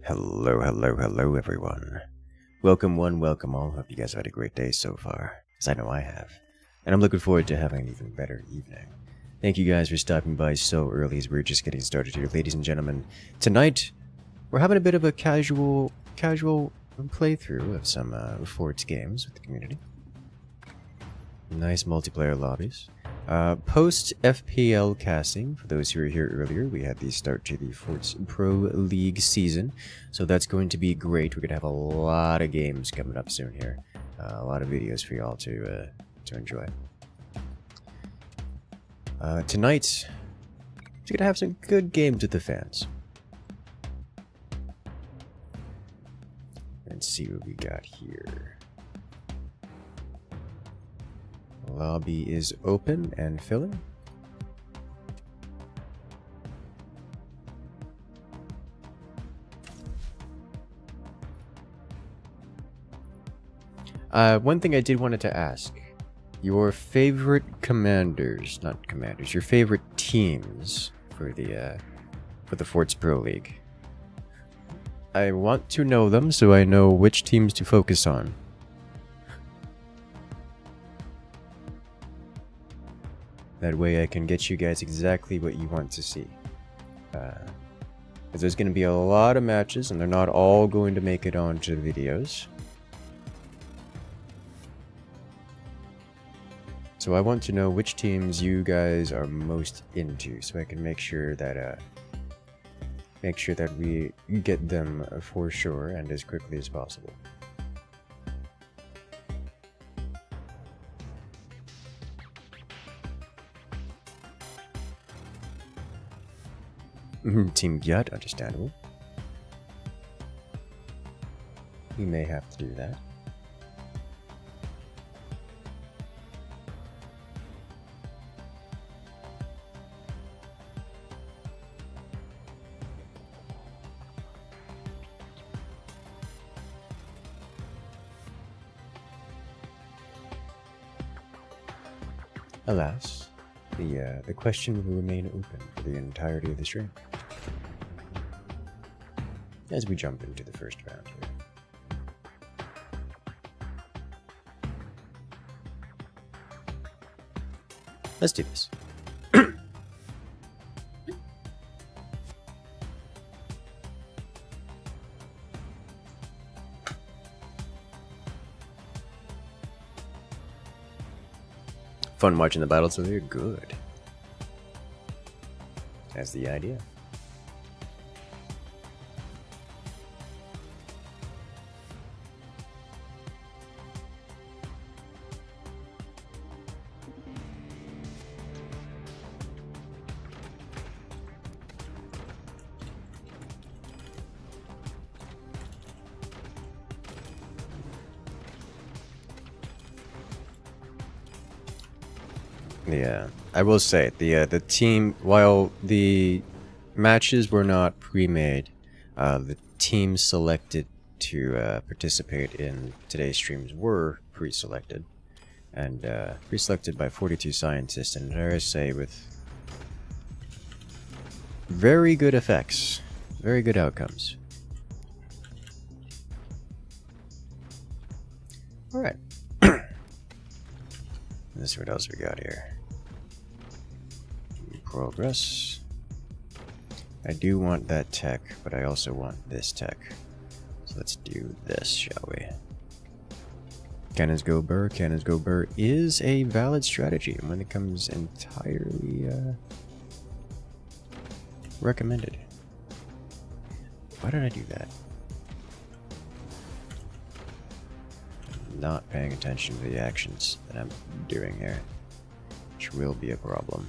Hello, hello, hello, everyone. Welcome one, welcome all. Hope you guys have had a great day so far, as I know I have. And I'm looking forward to having an even better evening. Thank you guys for stopping by so early as we're just getting started here, ladies and gentlemen. Tonight, we're having a bit of a casual playthrough of some Forts games with the community. Nice multiplayer lobbies. Post FPL casting, for those who were here earlier, we had the start to the Forts Pro League season, so that's going to be great. We're going to have a lot of games coming up soon here, a lot of videos for y'all to enjoy. Tonight, we're going to have some good games with the fans. Let's see what we got here. Lobby is open and filling. One thing I did wanted to ask. Your favorite your favorite teams for the Forts Pro League. I want to know them so I know which teams to focus on. That way I can get you guys exactly what you want to see. Because there's going to be a lot of matches, and they're not all going to make it onto the videos. So I want to know which teams you guys are most into, so I can make sure that we get them for sure and as quickly as possible. Team Yut, understandable. We may have to do that. Alas, the question will remain open for the entirety of the stream. As we jump into the first round here. Let's do this. Fun watching the battles, so they're good. That's the idea. Yeah, I will say the team, while the matches were not pre-made, the teams selected to participate in today's streams were pre-selected, and pre-selected by 42 scientists, and dare I say with very good effects, very good outcomes. All right. Let's see what else we got here. Progress. I do want that tech, but I also want this tech. So let's do this, shall we? Cannons go burr. Cannons go burr is a valid strategy, and when it comes entirely recommended. Why did I do that? Not paying attention to the actions that I'm doing here, which will be a problem.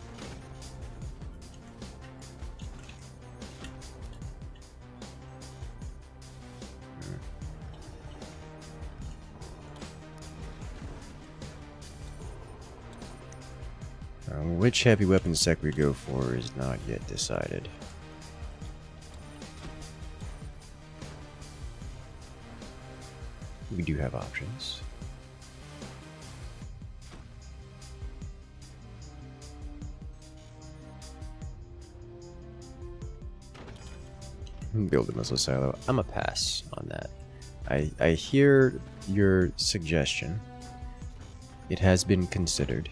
Which heavy weapon sec we go for is not yet decided. We do have options. Build a missile silo. I'm a pass on that. I hear your suggestion. It has been considered.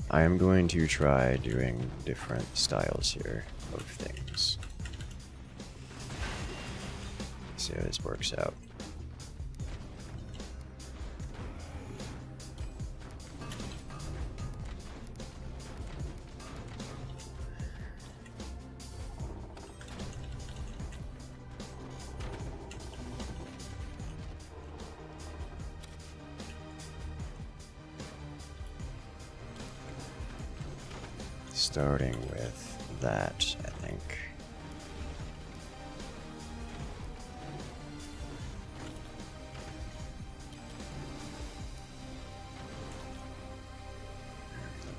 I am going to try doing different styles here of things. See how this works out. Starting with that, I think.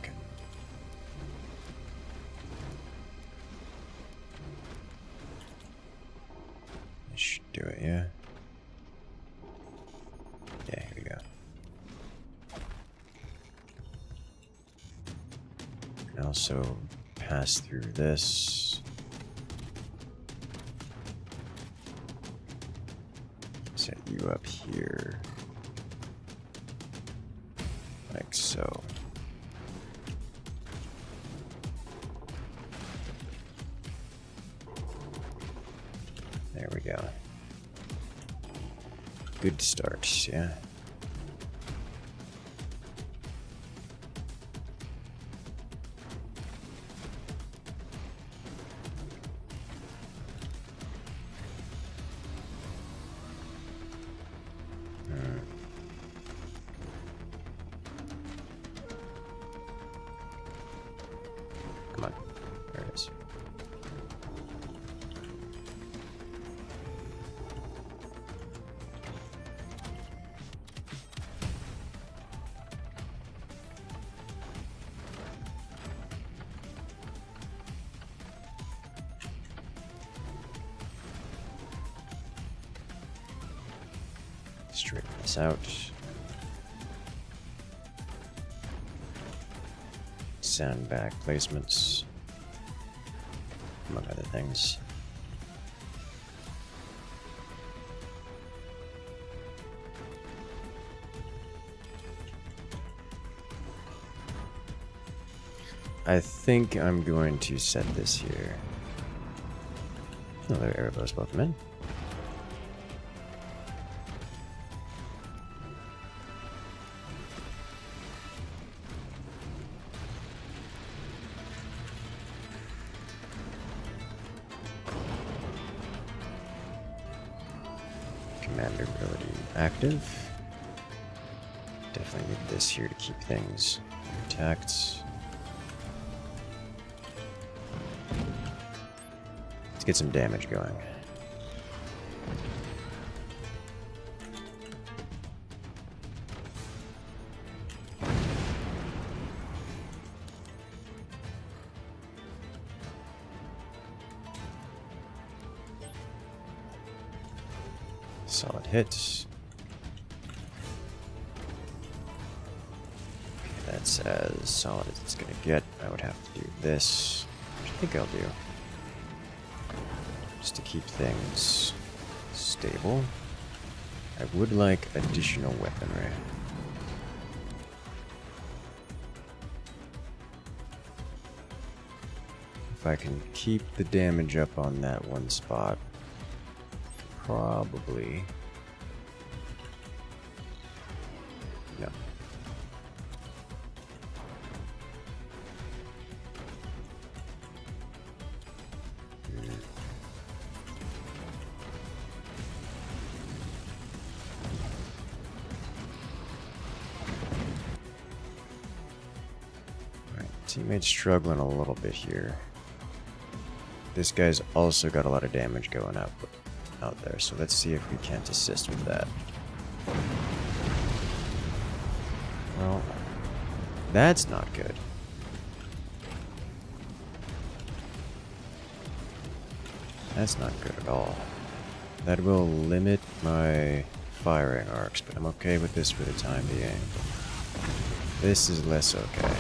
Okay. This should do it, yeah? Yeah, here we go. Also pass through this. Set you up here. Like so. There we go. Good start, yeah. Come on. There it is. Straighten this out. Sandbag placements, among other things. I think I'm going to set this here. Another Erebos, welcome in. Commander ability active. Definitely need this here to keep things intact. Let's get some damage going. Solid hits. Okay, that's as solid as it's gonna get. I would have to do this, which I think I'll do. Just to keep things stable. I would like additional weaponry. If I can keep the damage up on that one spot, probably... No. Alright, teammate's struggling a little bit here. This guy's also got a lot of damage going out there, so let's see if we can't assist with that. Well, that's not good. That's not good at all. That will limit my firing arcs, but I'm okay with this for the time being. This is less okay.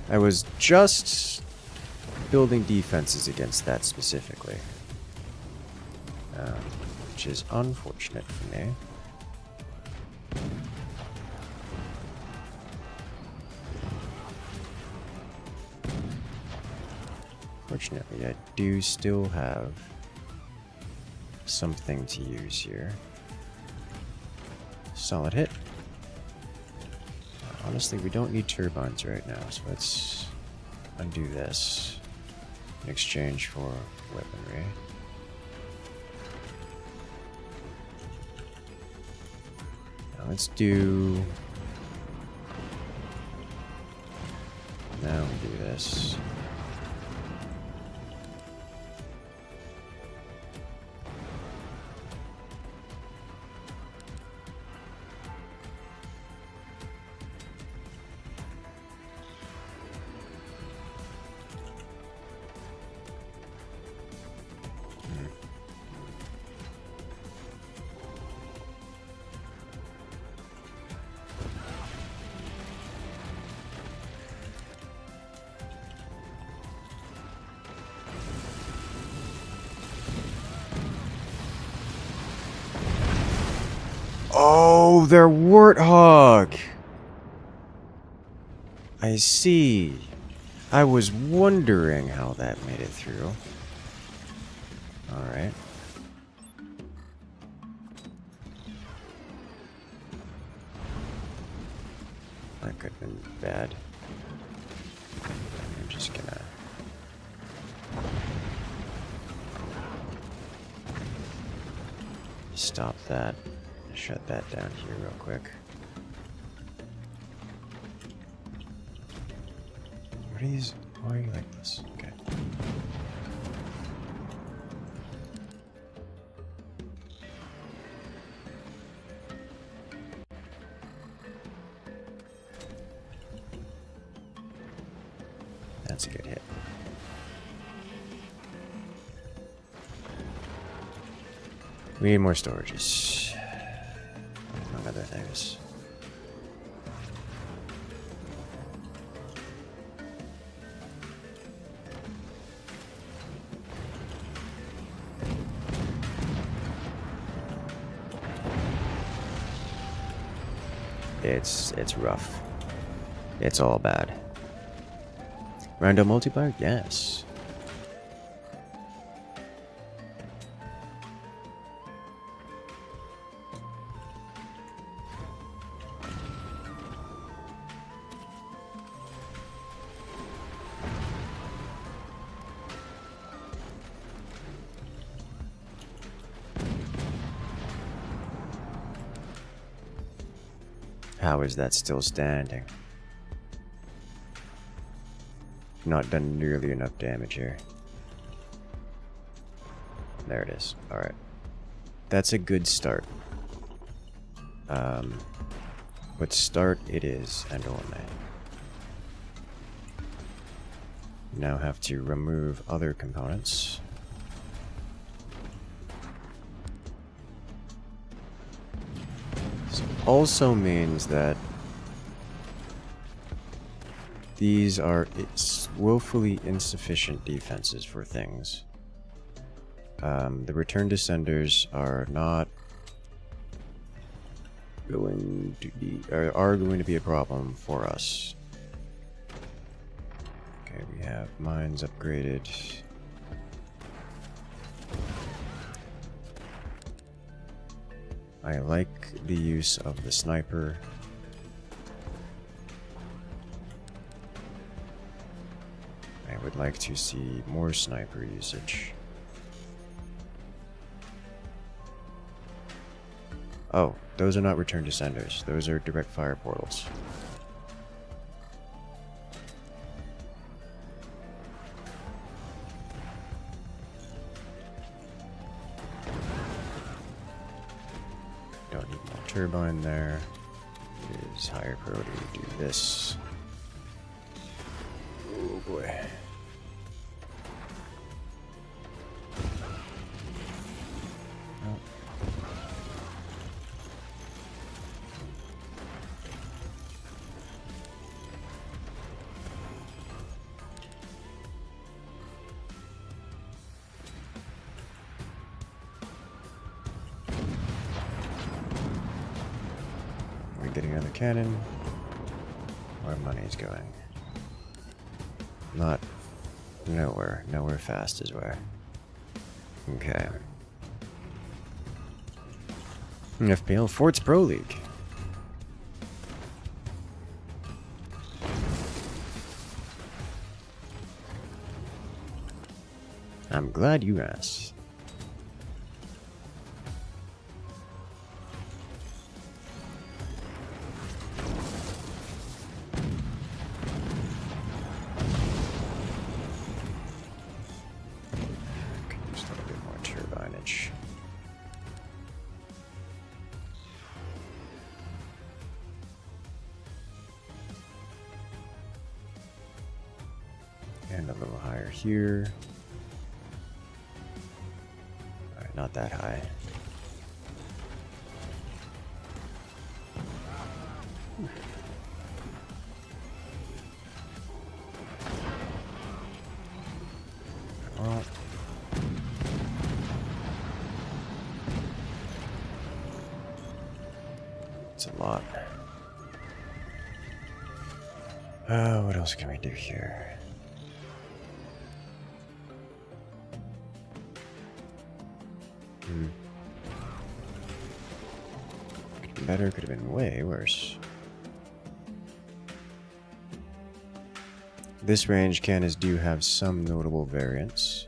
I was just building defenses against that specifically, which is unfortunate for me. Fortunately, I do still have something to use here. Solid hit. Honestly, we don't need turbines right now, so let's undo this in exchange for weaponry. Now let's do... Now we do this. Oh, they're warthog! I see. I was wondering how that made it through. Alright. That could have been bad. I'm just gonna... stop that. Shut that down here real quick. What are these? Why are you like this? Okay. That's a good hit. We need more storages. Among other things. It's rough. It's all bad. Random multiplier? Yes. How is that still standing? Not done nearly enough damage here. There it is. Alright. That's a good start. But start it is, and only. Now have to remove other components. This also means that these are woefully insufficient defenses for things. The return descenders are not going to be are going to be a problem for us. Okay, we have mines upgraded. I like the use of the sniper. I would like to see more sniper usage. Oh, those are not return to senders. Those are direct fire portals. Don't need more turbine there. It is higher priority to do this. Oh boy. Getting another cannon. Where money's going. Not nowhere. Nowhere fast is where. Okay. FPL Forts Pro League. I'm glad you asked. And a little higher here. Alright, not that high. Well, it's a lot. What else can we do here? Could have been better, could have been way worse. This range cannons do have some notable variants.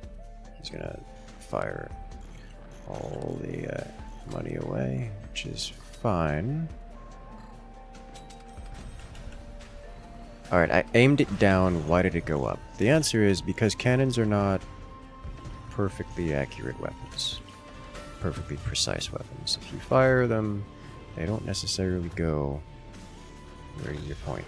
He's gonna fire all the money away, which is fine. Alright, I aimed it down. Why did it go up? The answer is because cannons are not perfectly accurate weapons. Perfectly precise weapons. If you fire them, they don't necessarily go where you point.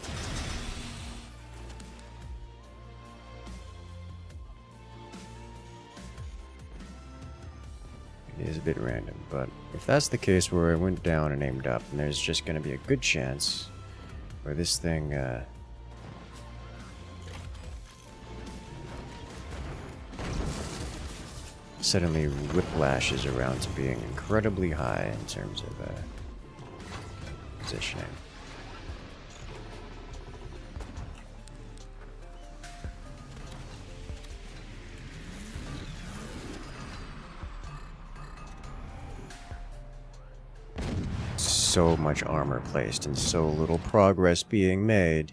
It is a bit random, but if that's the case where I went down and aimed up, then there's just going to be a good chance where this thing suddenly whiplashes around to being incredibly high in terms of positioning. So much armor placed and so little progress being made.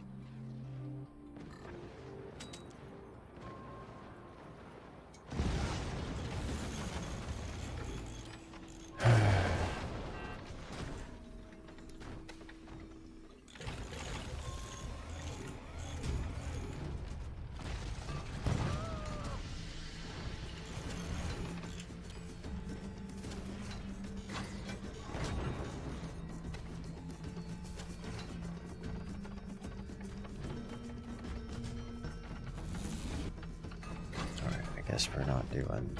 Guess we're not doing.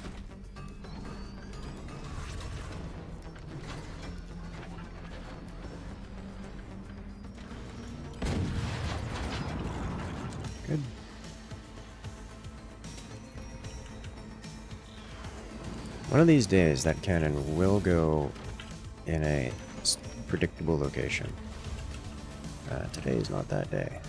Good. One of these days, that cannon will go in a predictable location. Today is not that day.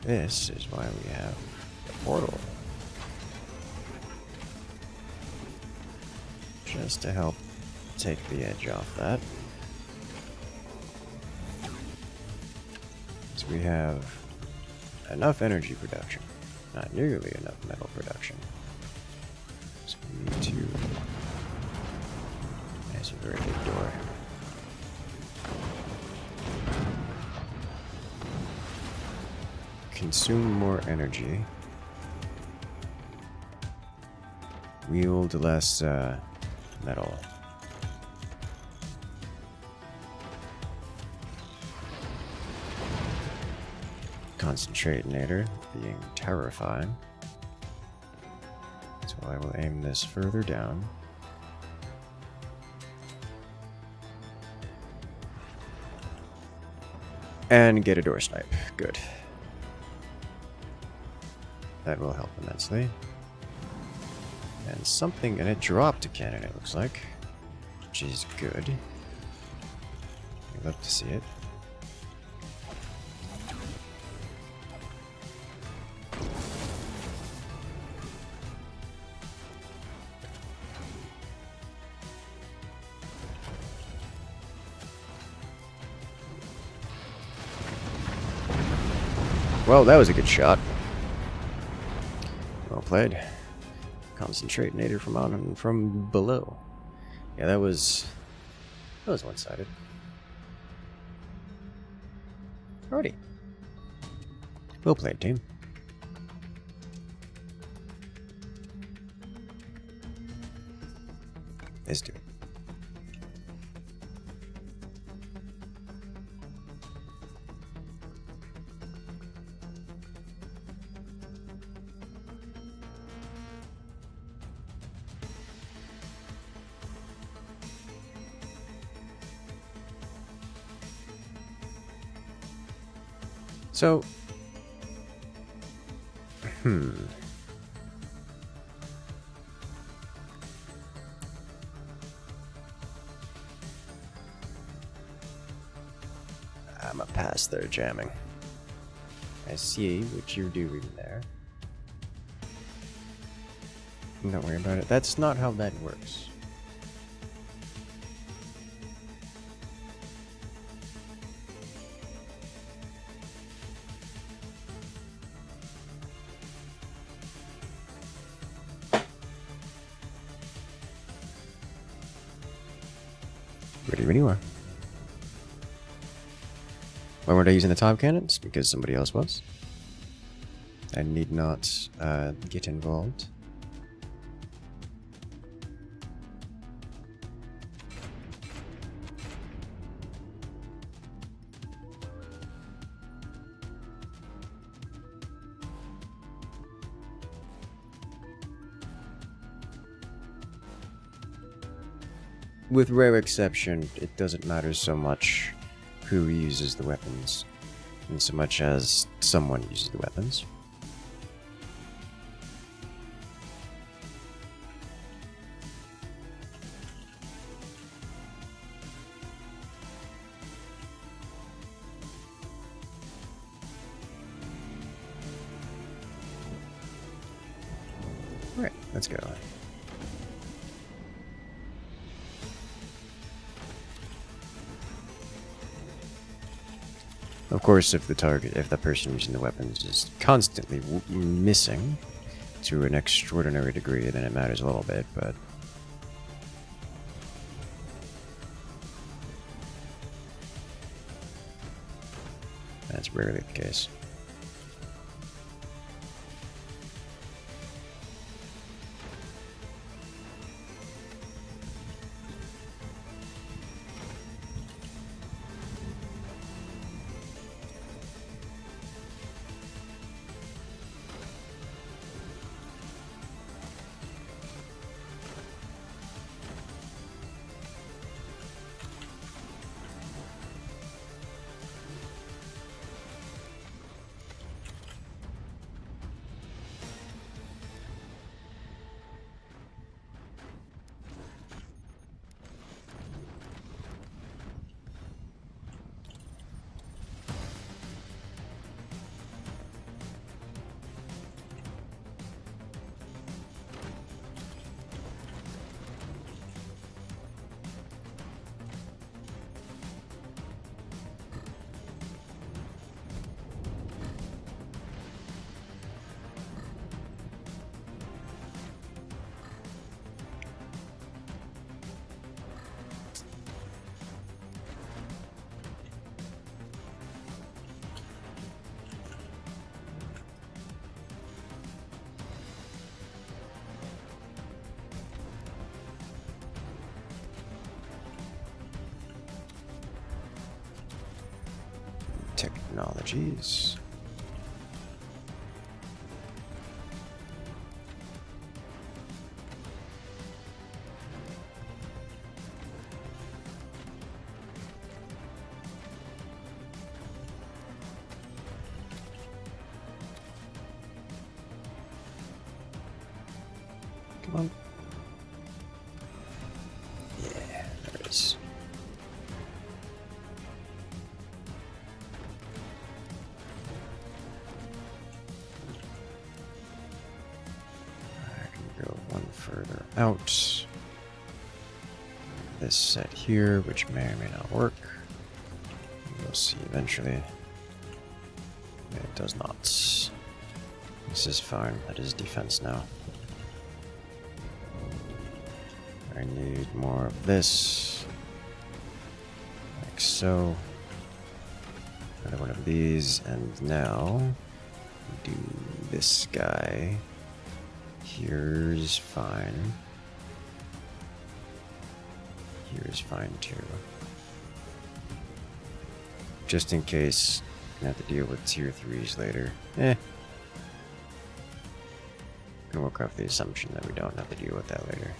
This is why we have the portal. Just to help take the edge off that. So we have enough energy production. Not nearly enough metal production. So we need to... That's a very big door. Consume more energy. Wield less metal. Concentrator being terrifying. So I will aim this further down. And get a door snipe. Good. That will help immensely. And something, and it dropped a cannon, it looks like. Which is good. I'd love to see it. Well, that was a good shot. Well played. Concentrate nader from on and from below. Yeah, that was one-sided. Alrighty. Well played, team. Let's do it. So, I'm a pass there, jamming. I see what you're doing there. Don't worry about it. That's not how that works. Ready when you are. Why weren't I using the top cannons? Because somebody else was. I need not get involved. With rare exception, it doesn't matter so much who uses the weapons, in so much as someone uses the weapons. Alright, let's go. Of course, if the person using the weapons is constantly missing to an extraordinary degree, then it matters a little bit, but... that's rarely the case. technologies. Come on. Yeah, there it is. I can go one further out. This set here, which may or may not work. We'll see eventually. It does not. This is fine. That is defense now. I need more of this. Like so. Another one of these. And now, do this guy. Here's fine. Here's fine too. Just in case I have to deal with tier 3s later. Gonna work off the assumption that we don't have to deal with that later.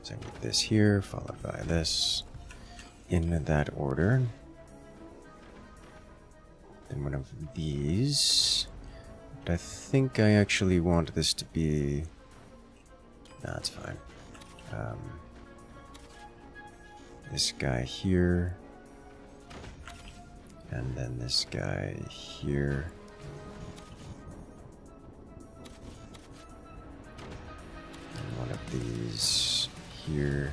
So I need this here, followed by this, in that order. Then one of these. But I think I actually want this to be... Nah, that's fine. This guy here. And then this guy here. And one of these here.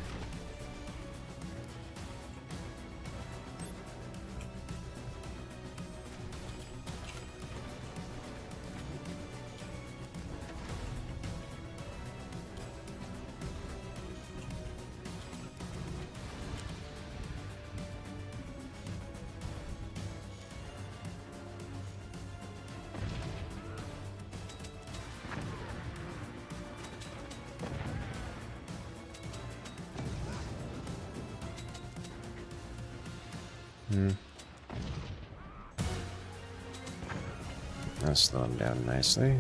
I'll slow him down nicely.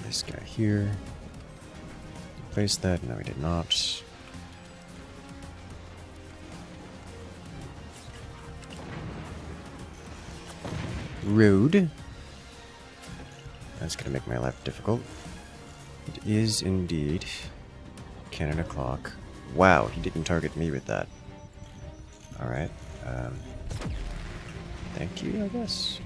This guy here. Place that. No, we did not. Rude. That's gonna make my life difficult. It is indeed. Cannon clock. Wow, he didn't target me with that. Alright. Thank you, I guess.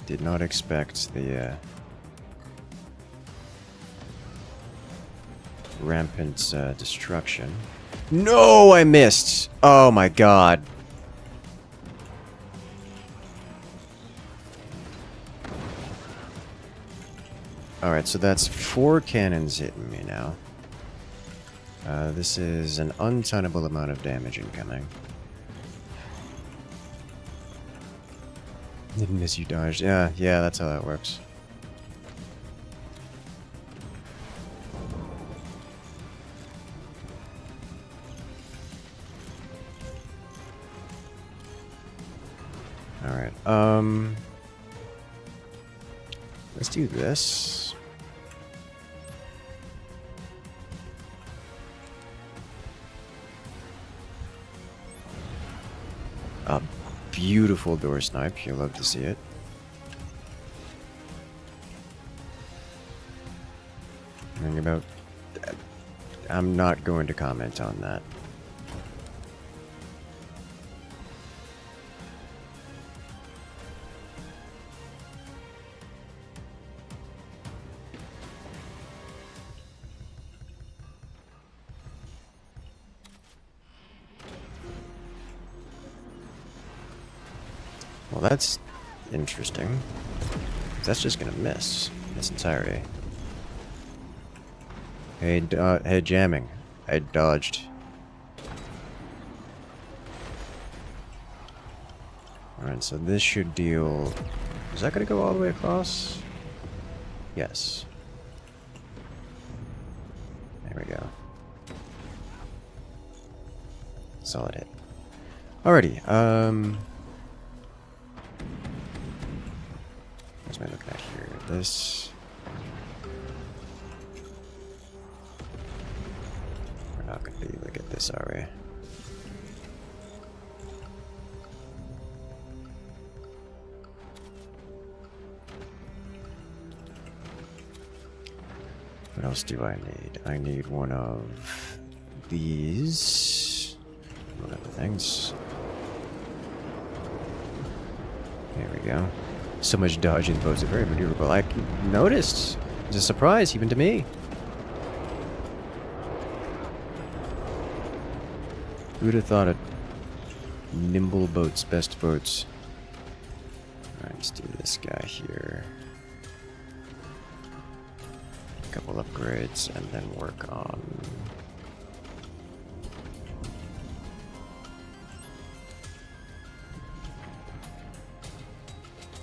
Did not expect the rampant destruction. No, I missed! Oh my god. Alright, so that's 4 cannons hitting me now. This is an untenable amount of damage incoming. Didn't miss you dodged. Yeah, that's how that works. Alright, let's do this. A beautiful door snipe. You'll love to see it. Something about... I'm not going to comment on that. Well, that's interesting. That's just gonna miss this entirety. Hey, jamming. I dodged. Alright, so this should deal... Is that going to go all the way across? Yes. There we go. Solid hit. Alrighty, what am I looking at here? This... We're not going to be able to get this, are we? What else do I need? I need one of these. What other things? There we go. So much dodge in bows are very maneuverable. I noticed. It's a surprise, even to me. Who would have thought it? Nimble boats, best boats. Alright, let's do this guy here. A couple upgrades, and then work on...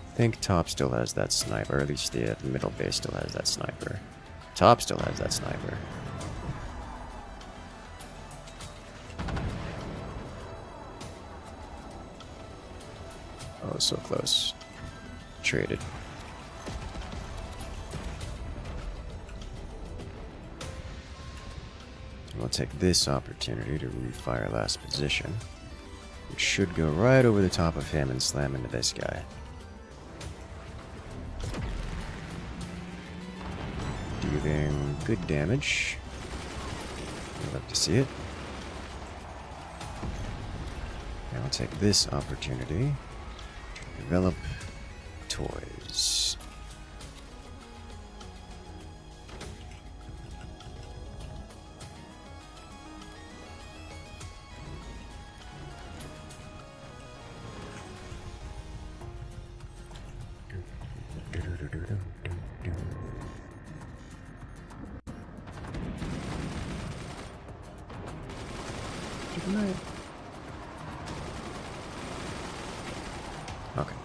I think top still has that sniper, or at least the middle base still has that sniper. Top still has that sniper. Oh, so close. Traded. We'll take this opportunity to refire last position, which should go right over the top of him and slam into this guy. Dealing good damage. I'd love to see it. Now I'll take this opportunity to develop toys. Okay.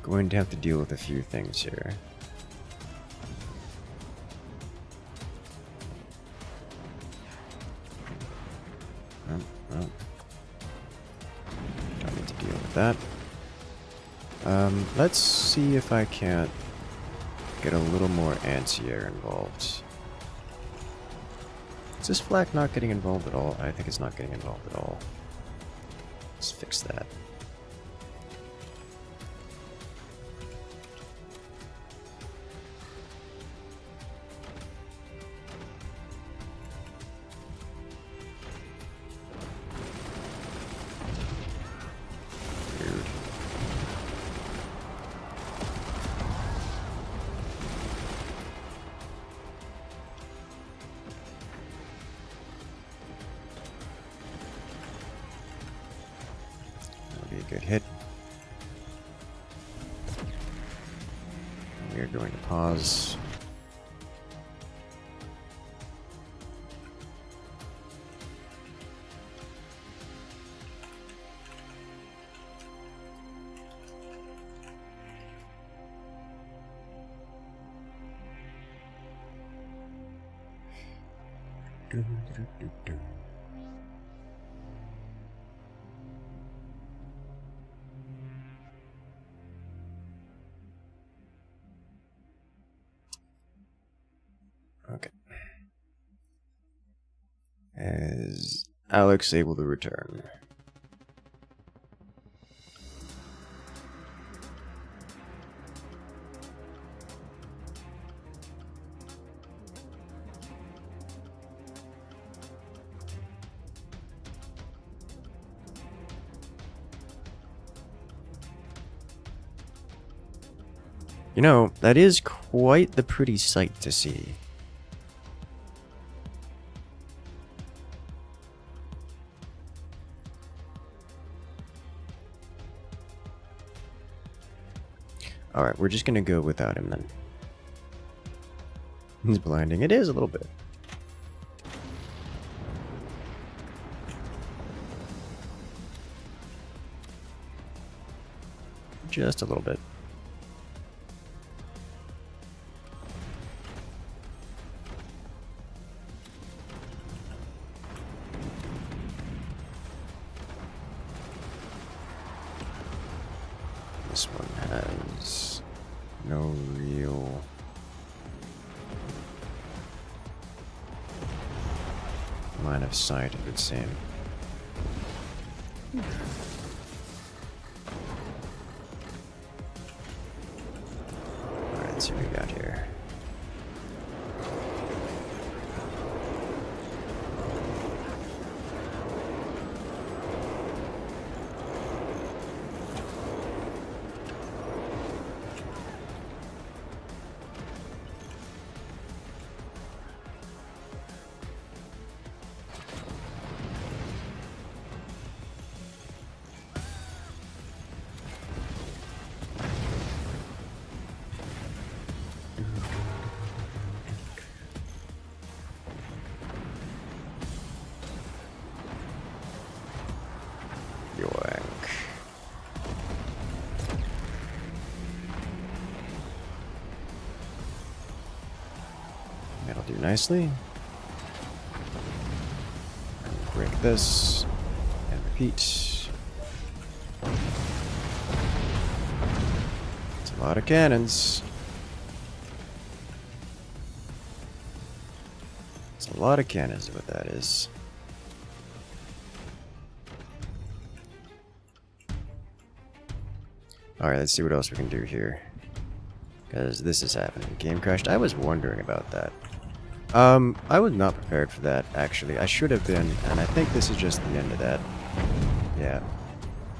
Going to have to deal with a few things here. Oh. Don't need to deal with that. Let's see if I can't get a little more anti-air involved. Is this flak not getting involved at all? I think it's not getting involved at all. Let's fix that. Good hit. We are going to pause. Okay. Is Alex able to return? You know, that is quite the pretty sight to see. Alright, we're just gonna go without him then. It's blinding. It is a little bit. Just a little bit. This one has no real line of sight, it would seem. Alright, let's see what we got here. That'll do nicely. Break this and repeat. It's a lot of cannons. It's a lot of cannons is what that is. Alright, let's see what else we can do here. Because this is happening. Game crashed. I was wondering about that. I was not prepared for that, actually. I should have been, and I think this is just the end of that. Yeah.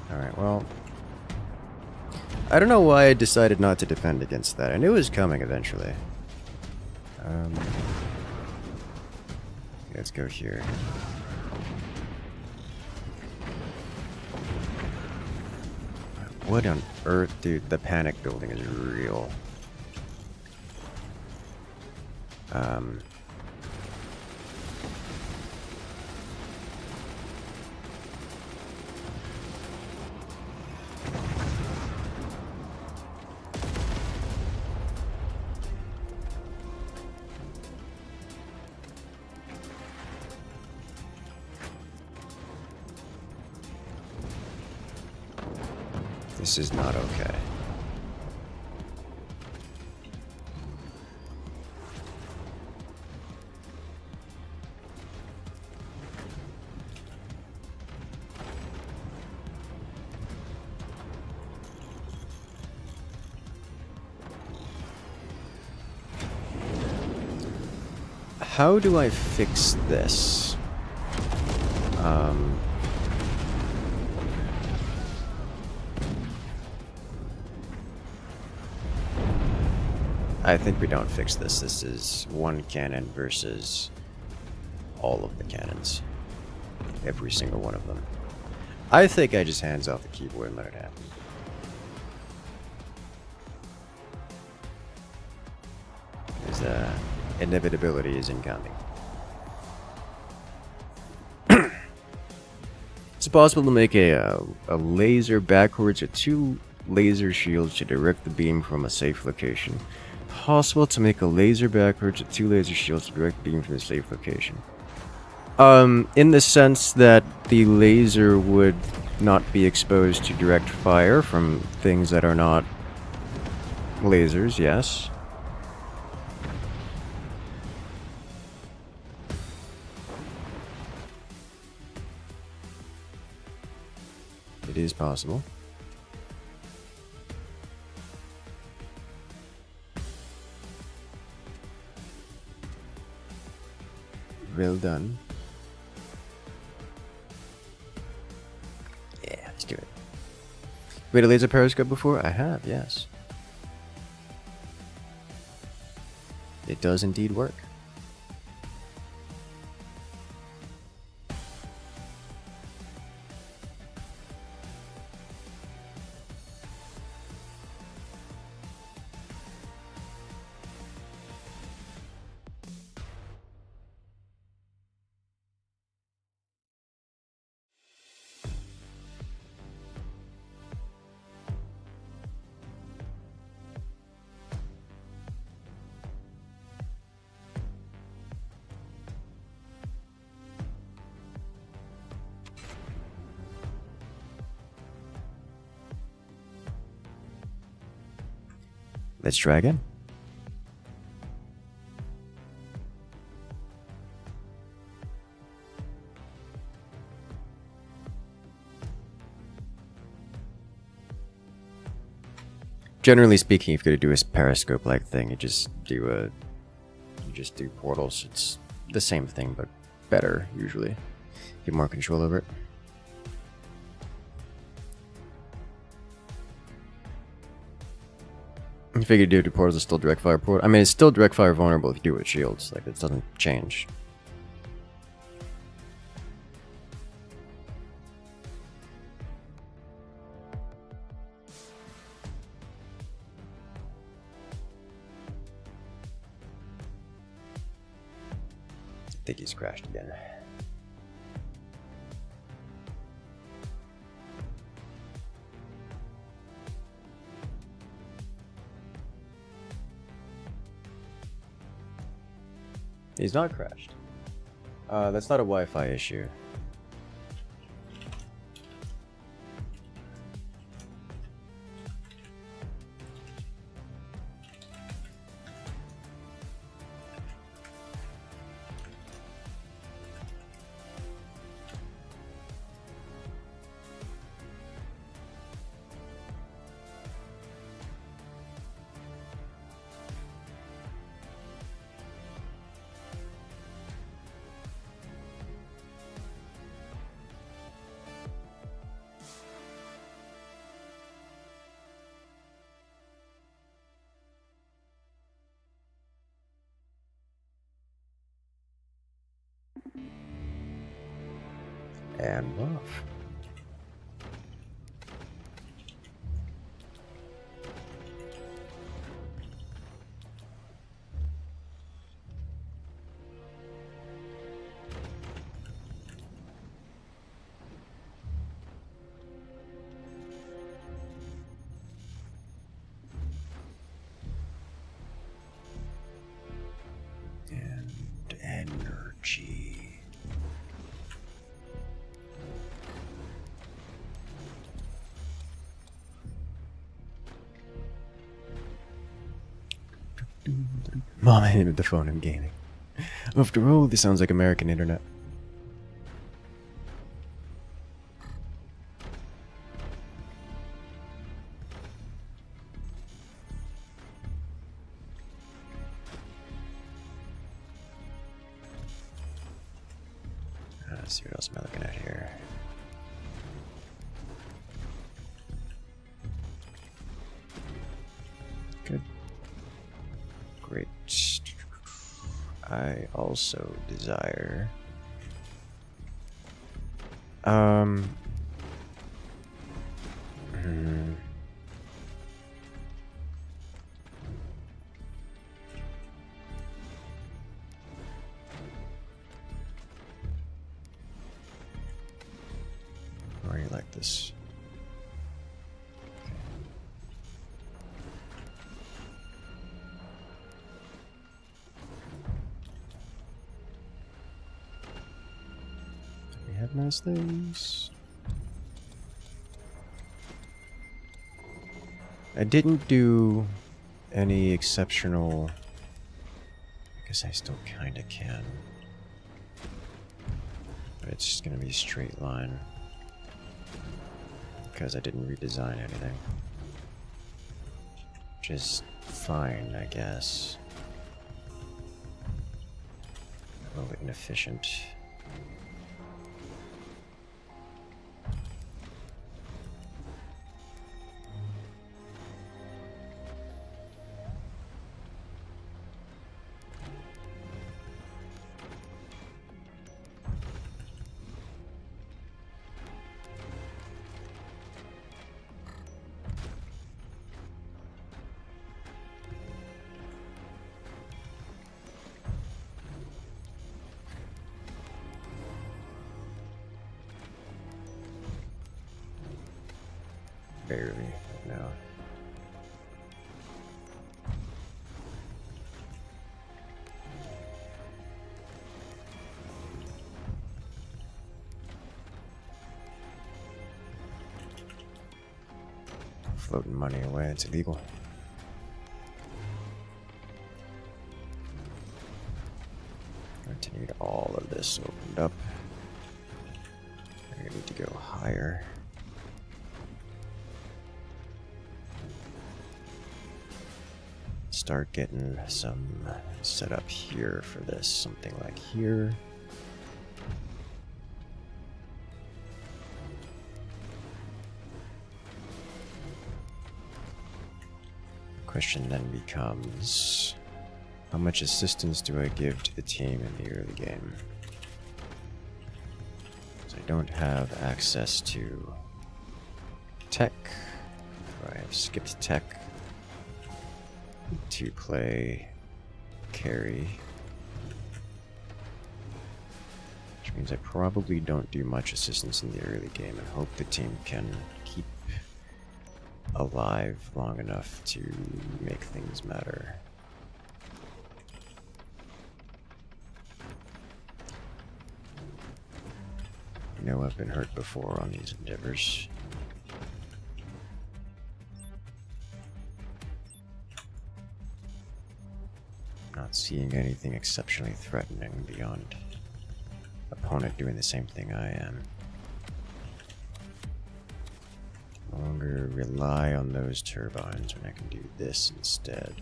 Alright, well. I don't know why I decided not to defend against that. I knew it was coming eventually. Let's go here. What on earth, dude? The panic building is real. This is not okay. How do I fix this? I think we don't fix this. This is one cannon versus all of the cannons. Every single one of them. I think I just hands off the keyboard and let it happen. Because inevitability is incoming. It's possible to make a laser backwards or two laser shields to direct the beam from a safe location. Possible to make a laser backwards with two laser shields to direct the beam from a safe location. In the sense that the laser would not be exposed to direct fire from things that are not lasers, yes. It is possible. Well done. Yeah, let's do it. Made a laser periscope before? I have, yes. It does indeed work. Let's try again. Generally speaking, if you're gonna do a periscope-like thing, you just do portals. It's the same thing, but better usually. You have more control over it. I figured do portals is still direct fire portal. I mean, it's still direct fire vulnerable if you do it with shields. Like, it doesn't change. I think he's crashed again. He's not crashed. That's not a Wi-Fi issue. And off. And energy. Mom, I hated the phone I'm gaming. After all, this sounds like American internet. Let's see what else am I looking at here. Good. Great. I also desire Where do you like this? Have nice things. I didn't do any exceptional. I guess I still kind of can. But it's just gonna be a straight line. Because I didn't redesign anything. Which is fine, I guess. A little bit inefficient. Barely, but no. Floating money away, it's illegal. all of this opened up. I need to go higher. Start getting some set up here for this, something like here. Question then becomes, how much assistance do I give to the team in the early game? So I don't have access to tech, or I have skipped tech to play carry, which means I probably don't do much assistance in the early game and hope the team can keep alive long enough to make things matter. I know I've been hurt before on these endeavors. Not seeing anything exceptionally threatening beyond opponent doing the same thing I am. No longer rely on those turbines when I can do this instead.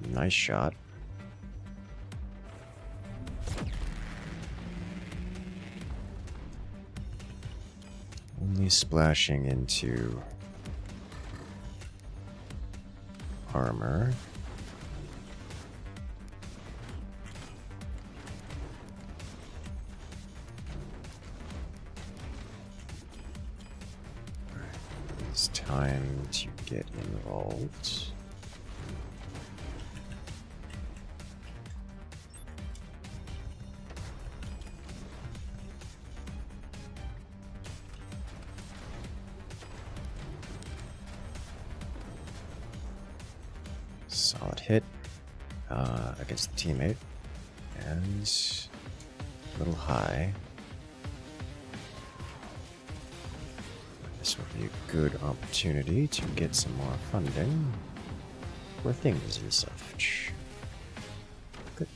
Nice shot. Only splashing into armor. It's time to get involved. Solid hit against the teammate, and a little high. This will be a good opportunity to get some more funding for things and such. Click.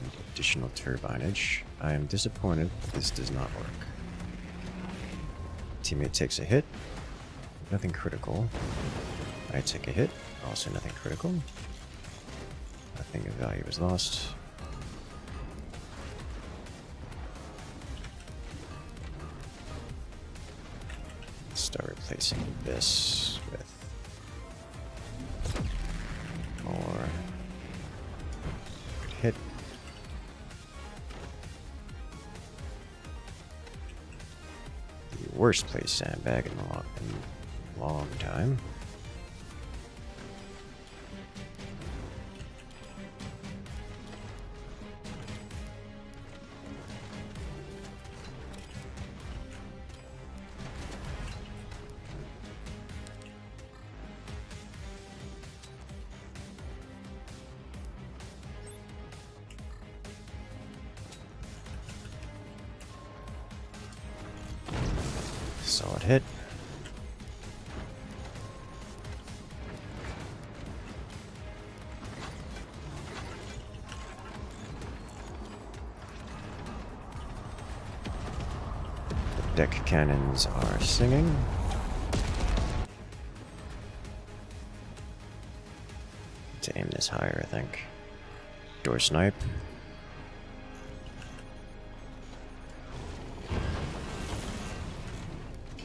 Need additional turbinage. I am disappointed that this does not work. Teammate takes a hit. Nothing critical. I take a hit. Also nothing critical. Nothing of value is lost. Start replacing this with more. Good hit. The worst place sandbag in a long time. Solid hit. The deck cannons are singing. To aim this higher, I think. Door snipe.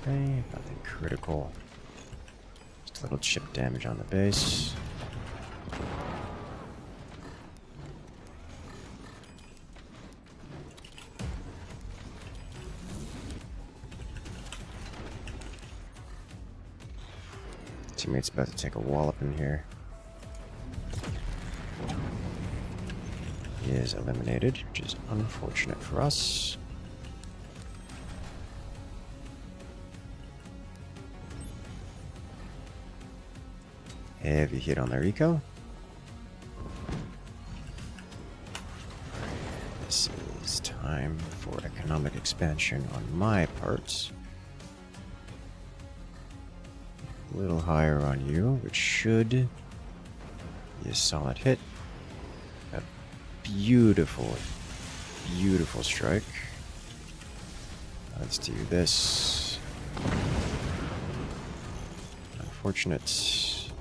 Okay, nothing critical. Just a little chip damage on the base. Teammate's about to take a wallop in here. He is eliminated, which is unfortunate for us. Heavy hit on their eco. This is time time for economic expansion on my part. A little higher on you, which should be a solid hit. A beautiful, beautiful strike. Let's do this. Unfortunate.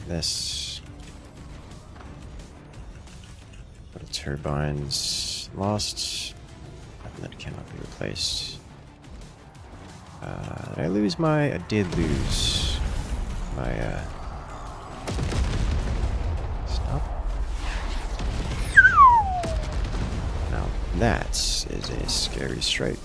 This. Little turbines lost. That cannot be replaced. Did I lose my... I did lose my, Stop. Now, that is a scary strike.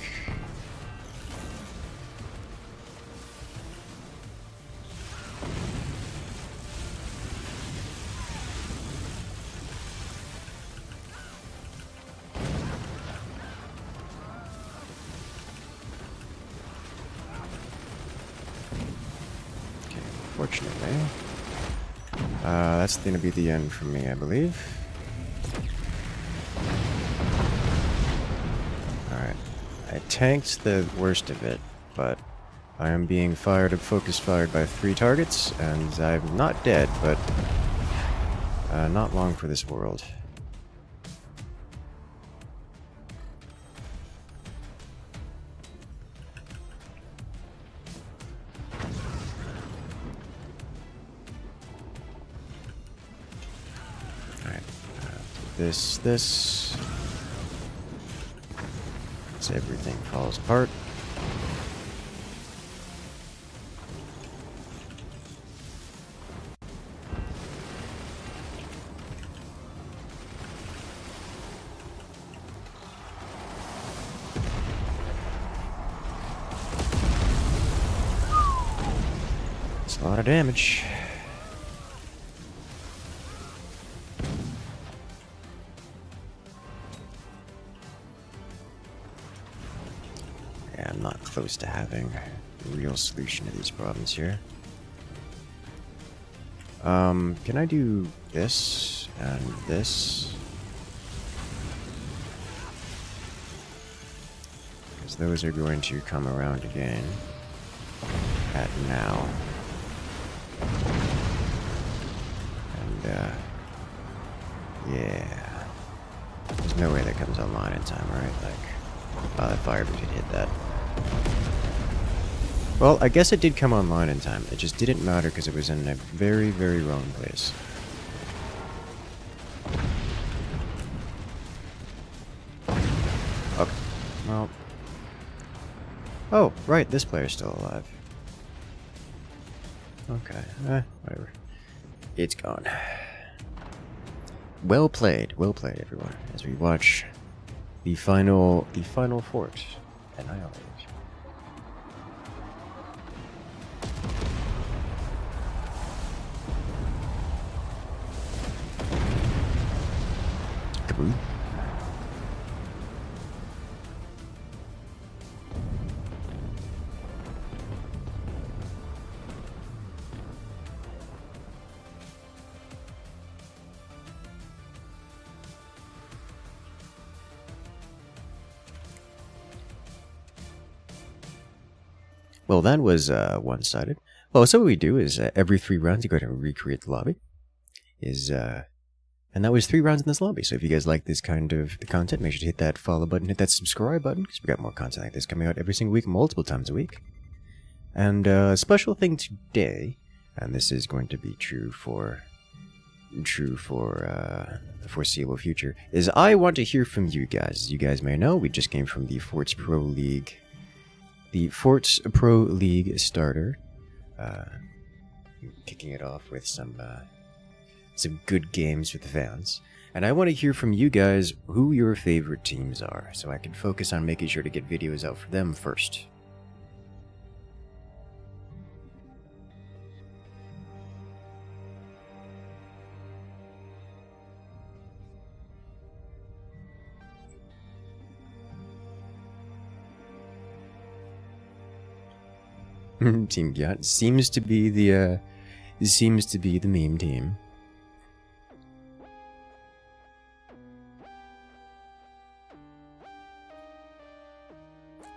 Fortunately. That's going to be the end for me, I believe. Alright. I tanked the worst of it, but I am being focus fired by 3 targets, and I'm not dead, but not long for this world. This. So everything falls apart. It's a lot of damage. I'm not close to having a real solution to these problems here. Can I do this and this? Because those are going to come around again at now. And, yeah. There's no way that comes online in time, right? Like, that fire did hit that. Well, I guess it did come online in time. It just didn't matter because it was in a very, very wrong place. Okay. Well. Oh, right. This player's still alive. Okay. Whatever. It's gone. Well played, everyone. As we watch the final fort annihilate. Kaboom. Well, that was one-sided. Well, so what we do is every 3 rounds you go ahead and recreate the lobby. And that was 3 rounds in this lobby. So if you guys like this kind of content, make sure to hit that follow button, hit that subscribe button, because we got more content like this coming out every single week, multiple times a week. And a special thing today, and this is going to be true for the foreseeable future, is I want to hear from you guys. As you guys may know, we just came from the Forts Pro League. The Forts Pro League starter, kicking it off with some good games with the fans. And I want to hear from you guys who your favorite teams are, so I can focus on making sure to get videos out for them first. Team Yacht seems to be the meme team.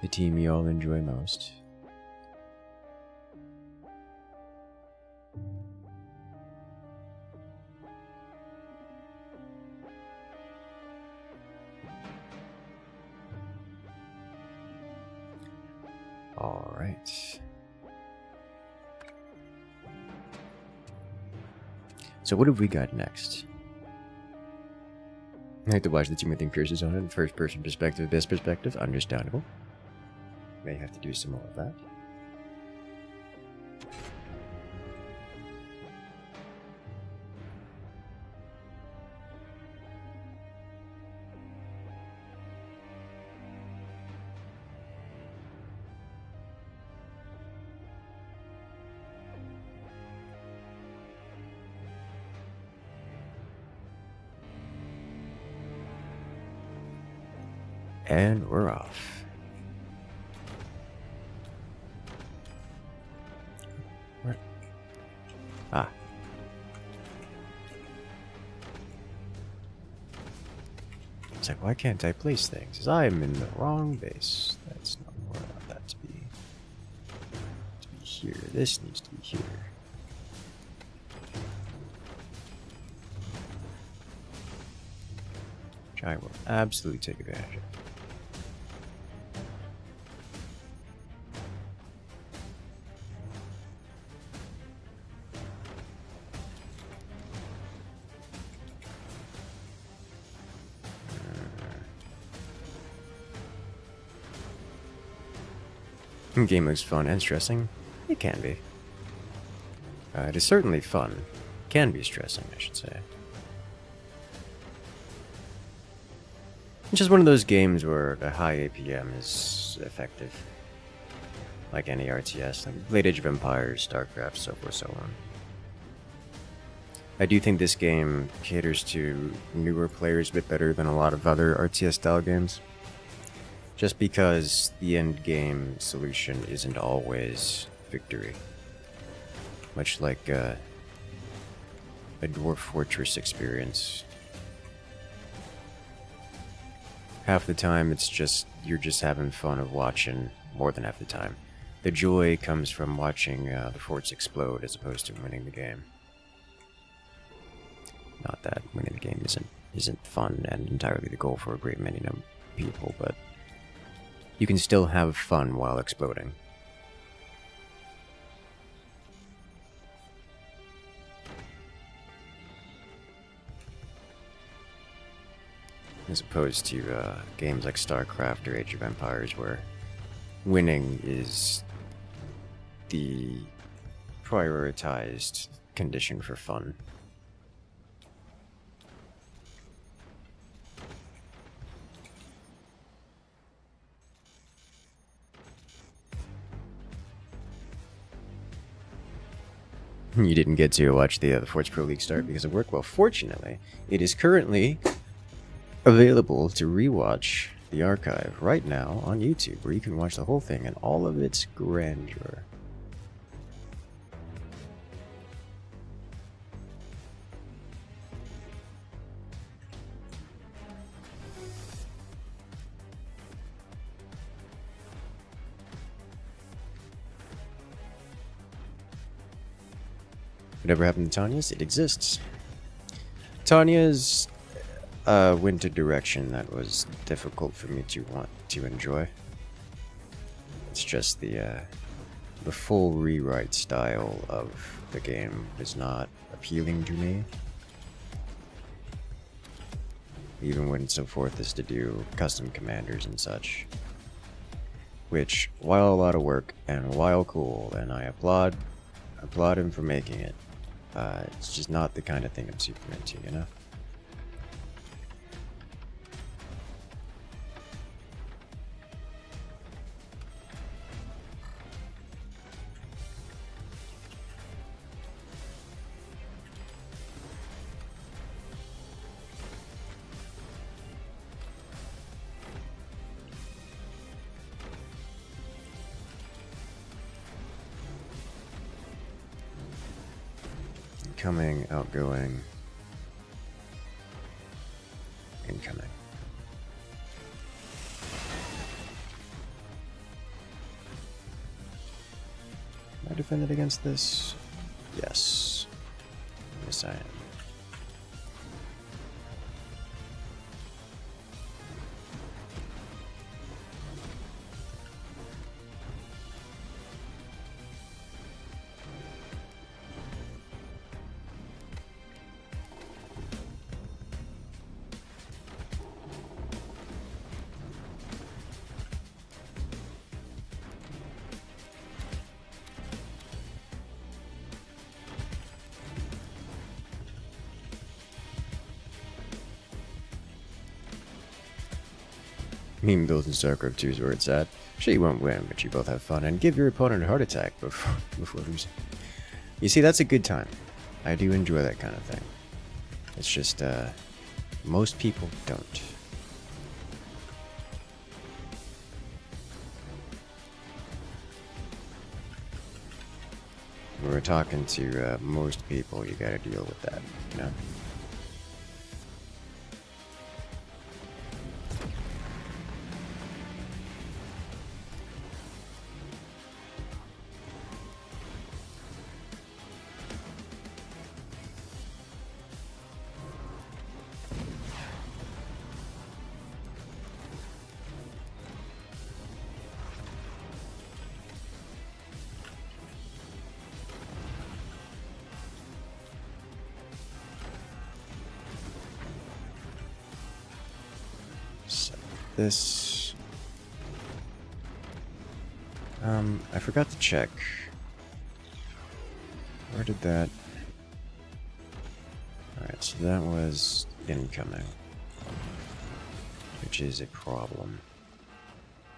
The team you all enjoy most. All right. So what have we got next? I like to watch the team with Incursus on it. First person perspective, best perspective, understandable. May have to do some more of that. And we're off. Where? Ah. It's like, why can't I place things? Because I am in the wrong base. That's not where I want that to be. To be here. This needs to be here. Which I will absolutely take advantage of. Game looks fun and stressing. It can be. It is certainly fun. Can be stressing, I should say. It's just one of those games where the high APM is effective. Like any RTS, like Late Age of Empires, StarCraft, so forth, so on. I do think this game caters to newer players a bit better than a lot of other RTS-style games. Just because the end game solution isn't always victory. Much like a Dwarf Fortress experience. Half the time it's just, you're just having fun of watching, more than half the time. The joy comes from watching the forts explode as opposed to winning the game. Not that winning the game isn't fun and entirely the goal for a great many people, but you can still have fun while exploding. As opposed to games like StarCraft or Age of Empires, where winning is the prioritized condition for fun. You didn't get to watch the Forts Pro League start because of work? Well, fortunately, it is currently available to rewatch the archive right now on YouTube, where you can watch the whole thing in all of its grandeur. Whatever happened to Tanya's? It exists. Tanya's went a direction that was difficult for me to want to enjoy. It's just the full rewrite style of the game is not appealing to me. Even when so forth as to do custom commanders and such. Which, while a lot of work and while cool, and I applaud him for making it, it's just not the kind of thing I'm super into, you know? Incoming, outgoing, incoming. defended against this? Yes. Yes, I am. Meme build in StarCraft 2 is where it's at. Sure, you won't win, but you both have fun and give your opponent a heart attack before losing. You see, that's a good time. I do enjoy that kind of thing. It's just, most people don't. When we're talking to most people, you gotta deal with that, you know? This I forgot to check. Where did that? Alright, so that was incoming, which is a problem.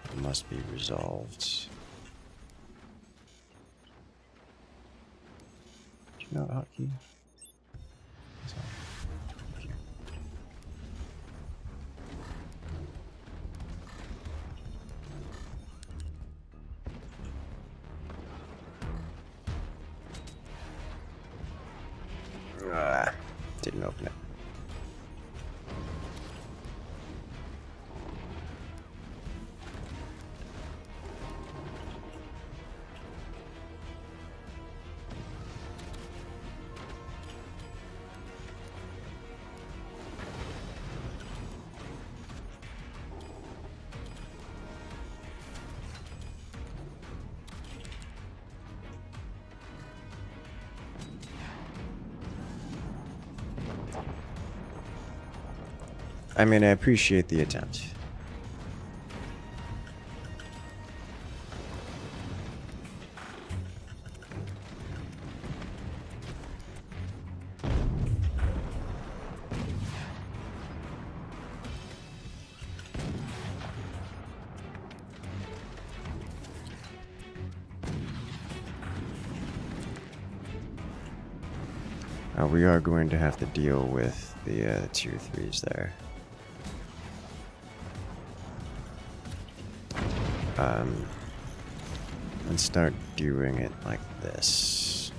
It must be resolved. Do you know a hotkey? Didn't open it. I mean, I appreciate the attempt. We are going to have to deal with the tier 3s there. And start doing it like this.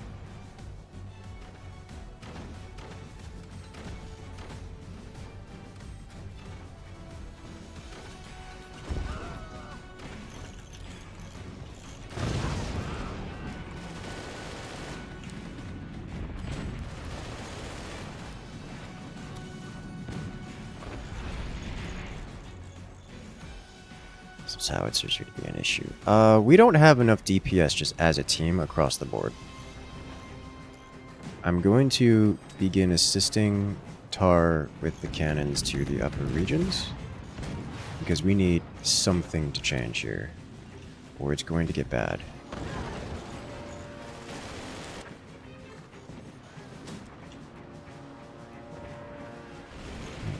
Some howitzers are going to be an issue. We don't have enough DPS just as a team across the board. I'm going to begin assisting Tar with the cannons to the upper regions, because we need something to change here, or it's going to get bad.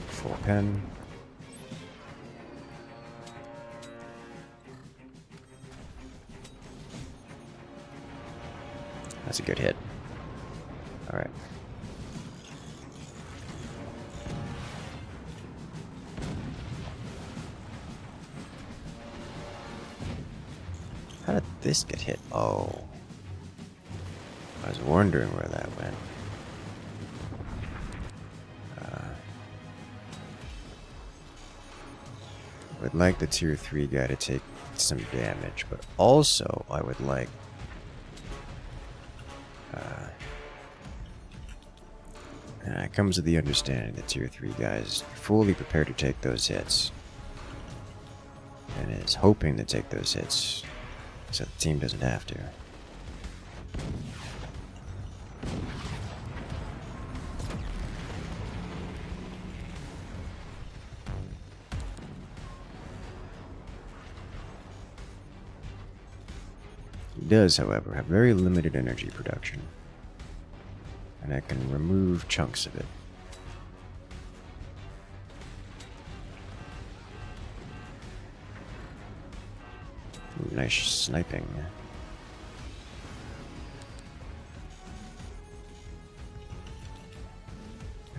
Full pen. That's a good hit. Alright. How did this get hit? Oh. I was wondering where that went. Would like the tier 3 guy to take some damage, but also I would like And it comes with the understanding that tier 3 guys are fully prepared to take those hits. And is hoping to take those hits so the team doesn't have to. He does, however, have very limited energy production. And I can remove chunks of it. Ooh, nice sniping.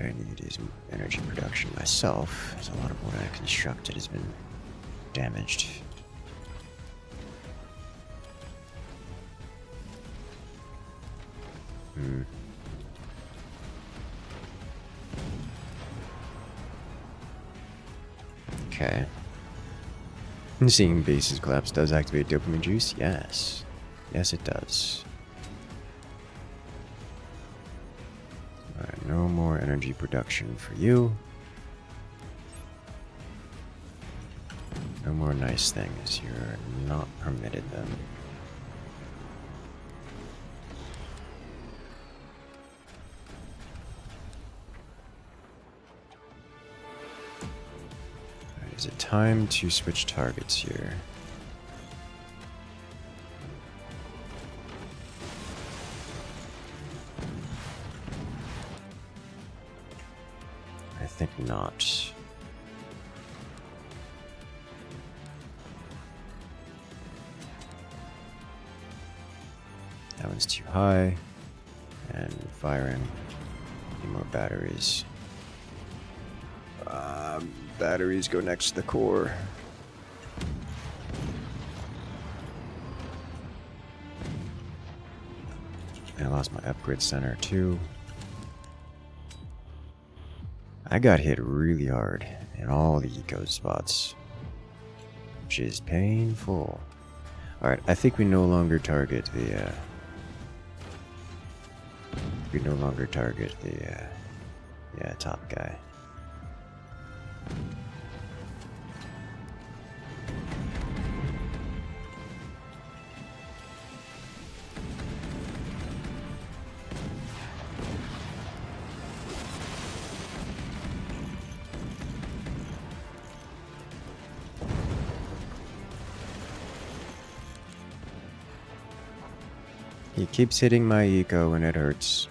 I need his energy production myself, as a lot of what I constructed has been damaged. Okay. And seeing bases collapse does activate dopamine juice? Yes. Yes, it does. Alright, no more energy production for you. No more nice things. You're not permitted them. Is it time to switch targets here? I think not. That one's too high. And firing. Need more batteries. Batteries go next to the core. I lost my upgrade center too. I got hit really hard in all the eco spots, which is painful. Alright, I think we no longer target the top guy. He keeps hitting my eco and it hurts.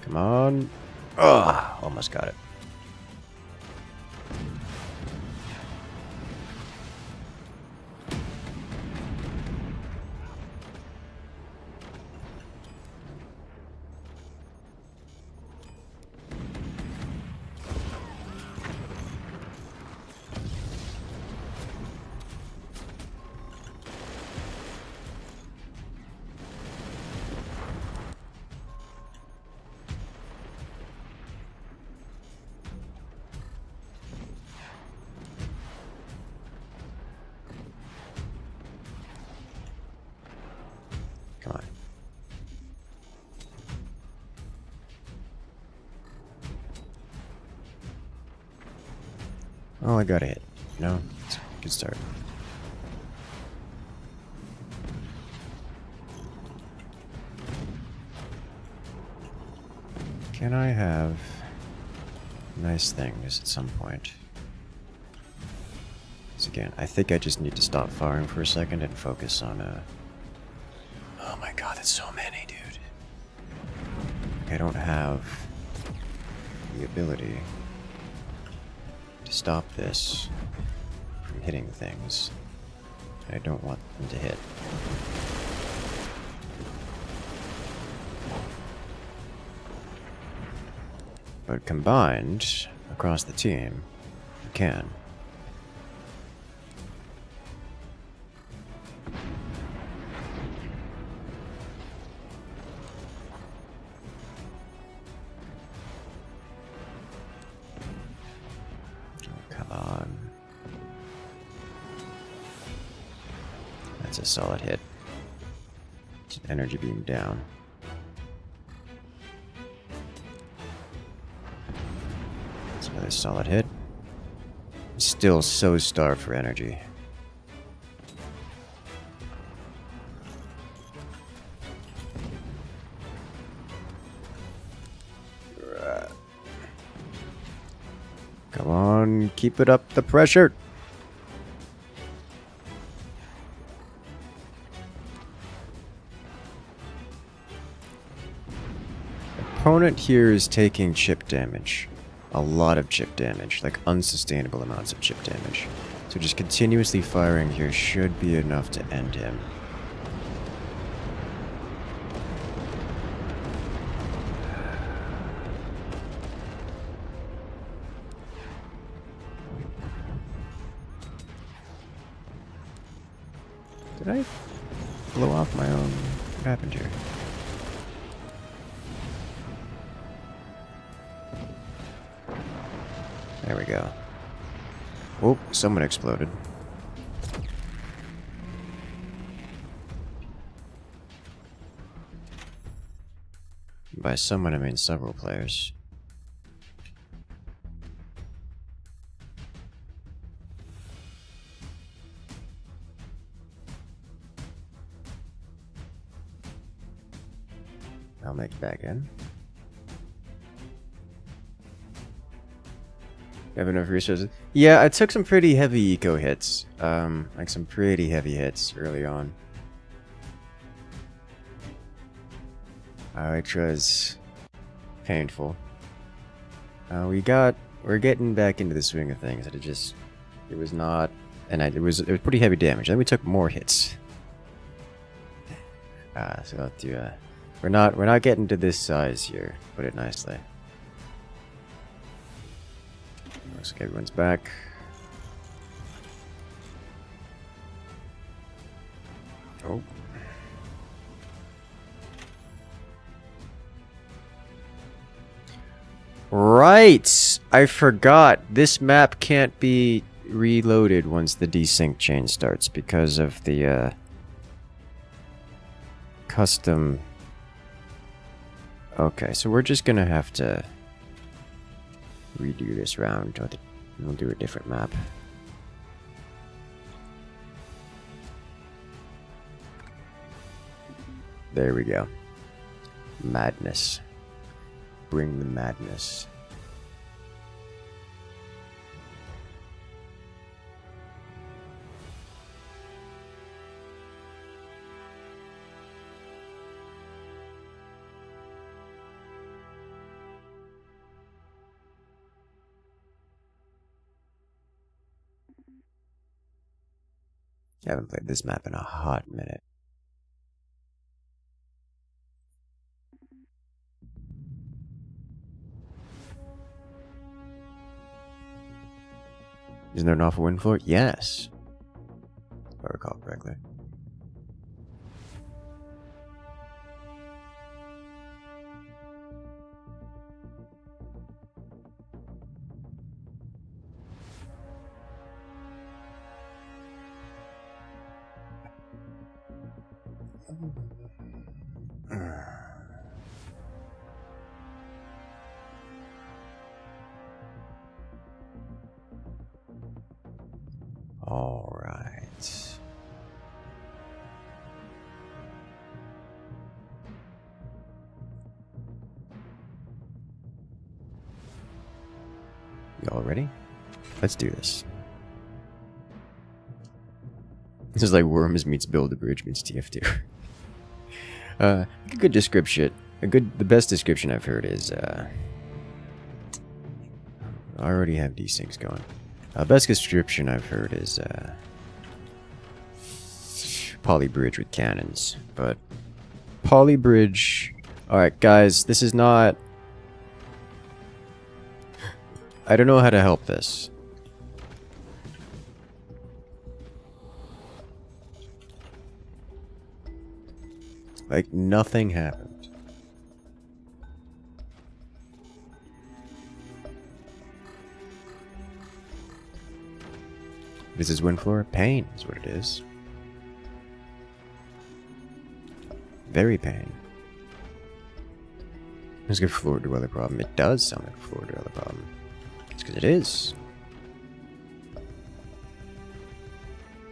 Come on. Ugh, almost got it. Come on. Oh, I got a hit. No, it's a good start. Can I have nice things at some point? So again, I think I just need to stop firing for a second and focus on oh my god, that's so many, dude. I don't have the ability to stop this from hitting things. I don't want them to hit. But combined, across the team, we can. Oh, come on. That's a solid hit. It's an energy beam down. That's another solid hit. Still so starved for energy. Come on, keep it up the pressure. Opponent here is taking chip damage. A lot of chip damage, like unsustainable amounts of chip damage. So just continuously firing here should be enough to end him. Did I blow off my own? What happened here? There we go. Oh, someone exploded. By someone, I mean several players. I'll make it back in. Have enough resources? Yeah, I took some pretty heavy eco hits. Like some pretty heavy hits early on. Which was painful. We're getting back into the swing of things. It was not, and it was pretty heavy damage. Then we took more hits. So I'll do, we're not getting to this size here. Put it nicely. Looks like everyone's back. Oh. Right! I forgot. This map can't be reloaded once the desync chain starts because of the custom. Okay, so we're just gonna have to redo this round. We'll do a different map. There we go. Madness. Bring the madness. I haven't played this map in a hot minute. Isn't there an awful wind floor? Yes. If I recall correctly. All right. Y'all ready? Let's do this. This is like Worms meets Build-A-Bridge meets TF2. A good description. The best description I've heard is, I already have these things going. Best description I've heard is, poly bridge with cannons. But, poly bridge... Alright, guys, this is not... I don't know how to help this. Like, nothing happened. This is wind floor? Pain is what it is. Very pain. Let's go floor dweller problem. It does sound like a floor dweller problem. It's because it is.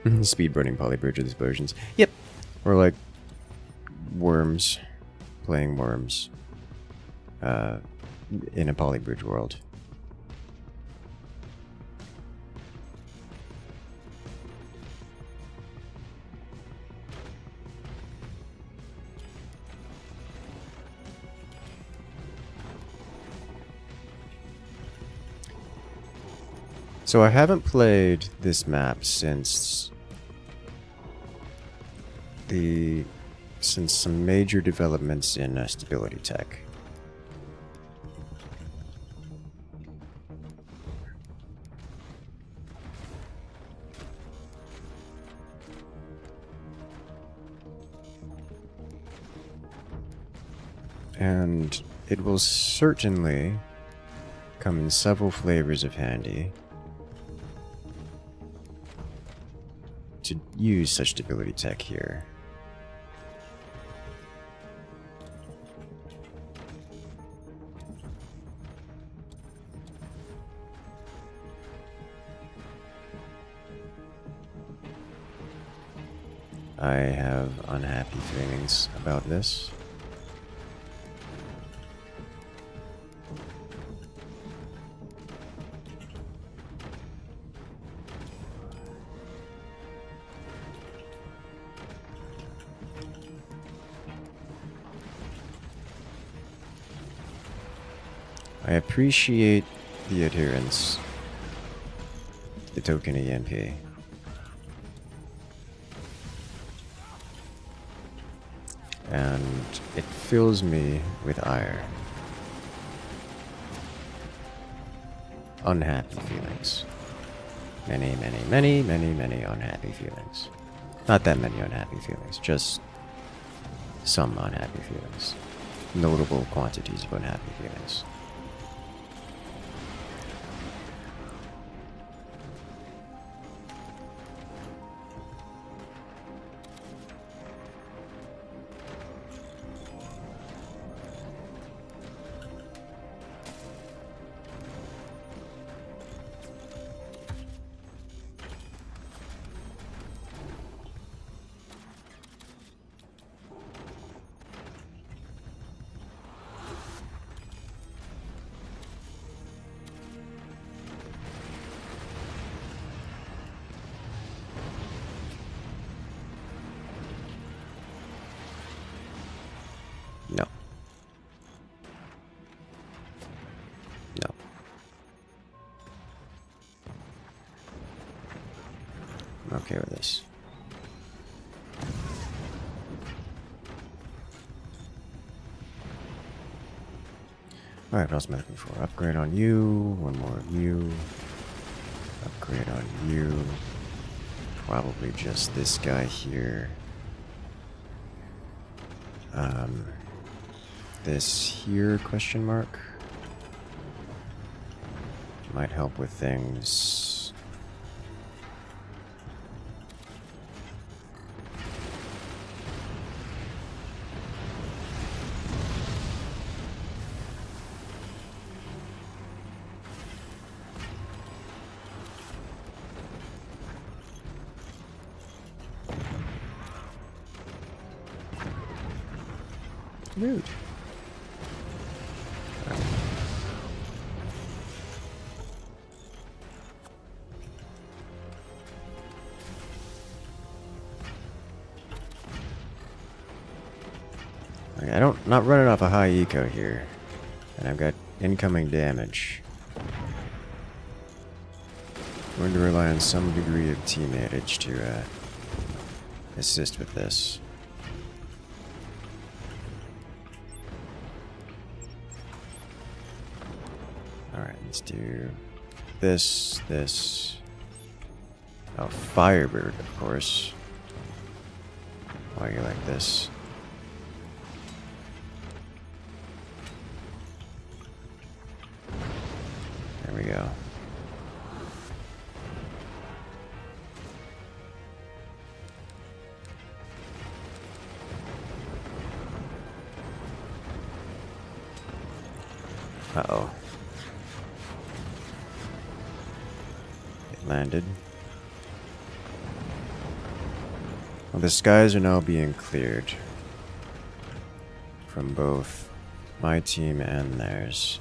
Speedrunning polybridge with explosions. Yep. Or like worms. Playing worms. In a polybridge world. So I haven't played this map since some major developments in stability tech. And it will certainly come in several flavors of handy to use such stability tech here. I have unhappy feelings about this. I appreciate the adherence to the token EMP. And it fills me with ire. Unhappy feelings. Many unhappy feelings. Not that many unhappy feelings, just some unhappy feelings. Notable quantities of unhappy feelings. No. No. I'm okay with this. Alright, what else am I looking for? Upgrade on you, one more of you. Upgrade on you. Probably just this guy here. This here, question mark? Might help with things. Rude. Okay, not running off a high eco here, and I've got incoming damage. I'm going to rely on some degree of teammateage to assist with this. Alright, let's do this. Oh, Firebird, of course. While you're like this. There we go. Uh-oh. It landed. Well, the skies are now being cleared from both my team and theirs.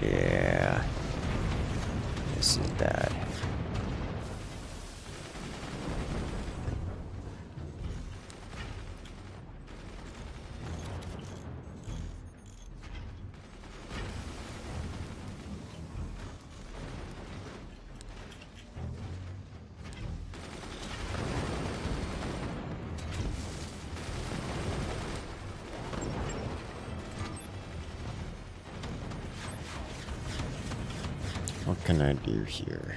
Yeah. This is bad. What can I do here?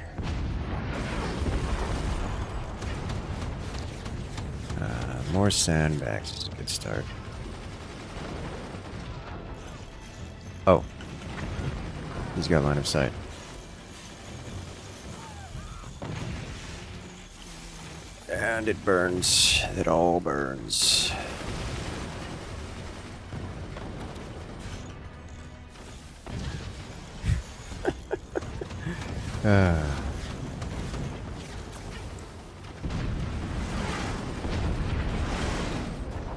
More sandbags is a good start. Oh. He's got line of sight. And it burns. It all burns.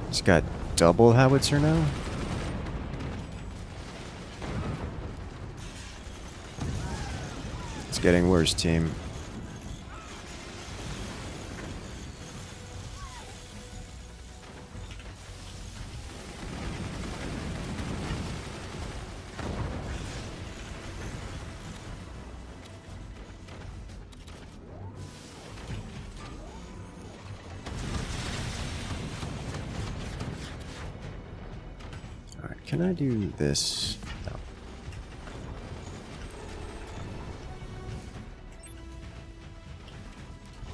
He's got double howitzer now? It's getting worse, team. Can I do this? No.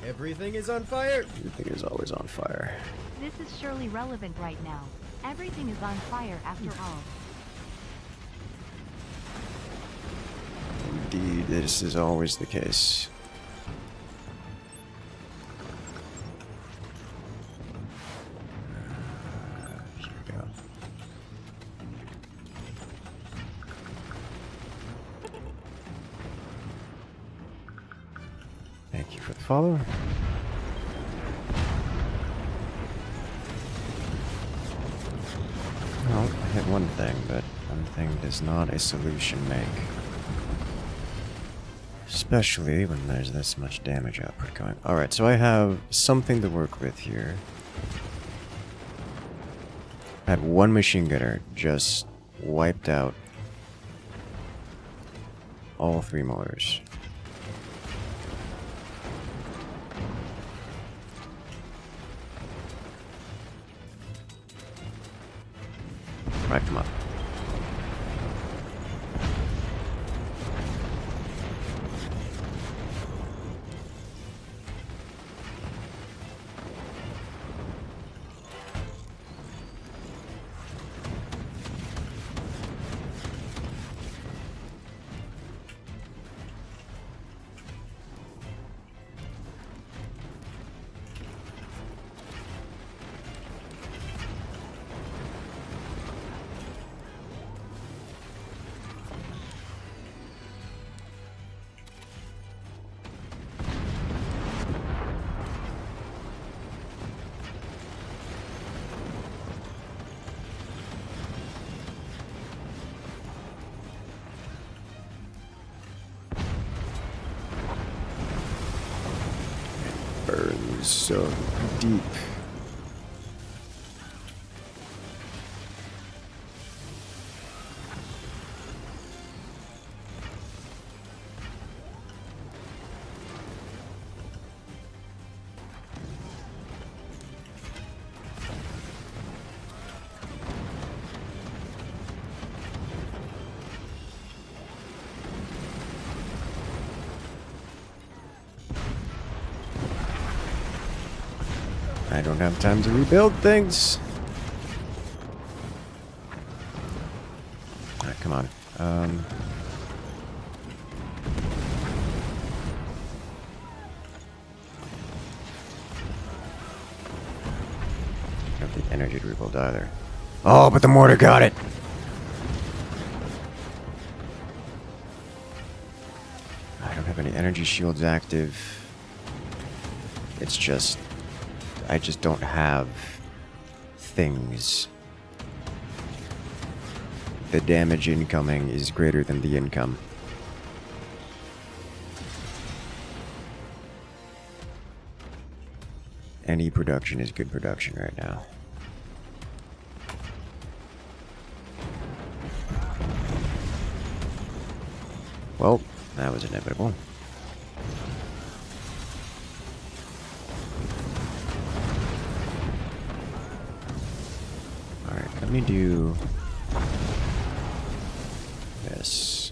Everything is on fire! Everything is always on fire. This is surely relevant right now. Everything is on fire after all. Indeed, this is always the case. Here we go. Thank you for the follow. Well, I hit one thing, but one thing does not a solution make. Especially when there's this much damage output going. Alright, so I have something to work with here. I had one machine gunner just wiped out all three motors. Right, come on. Burns so deep. I don't have time to rebuild things. Alright, come on. Don't have the energy to rebuild either. Oh, but the mortar got it! I don't have any energy shields active. It's just... I just don't have things. The damage incoming is greater than the income. Any production is good production right now. Well, that was inevitable. Alright, let me do this.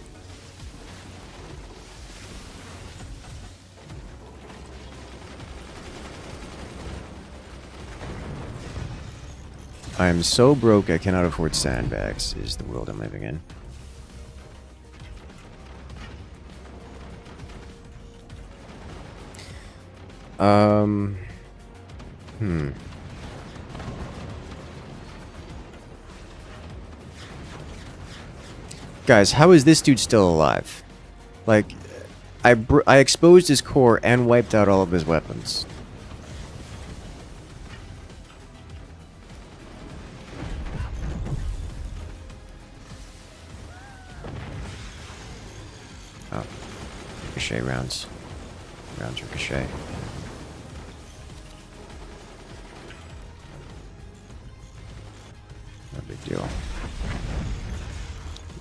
I am so broke I cannot afford sandbags, is the world I'm living in. Guys, how is this dude still alive? Like, I exposed his core and wiped out all of his weapons. Oh. Ricochet rounds. Rounds ricochet. No big deal.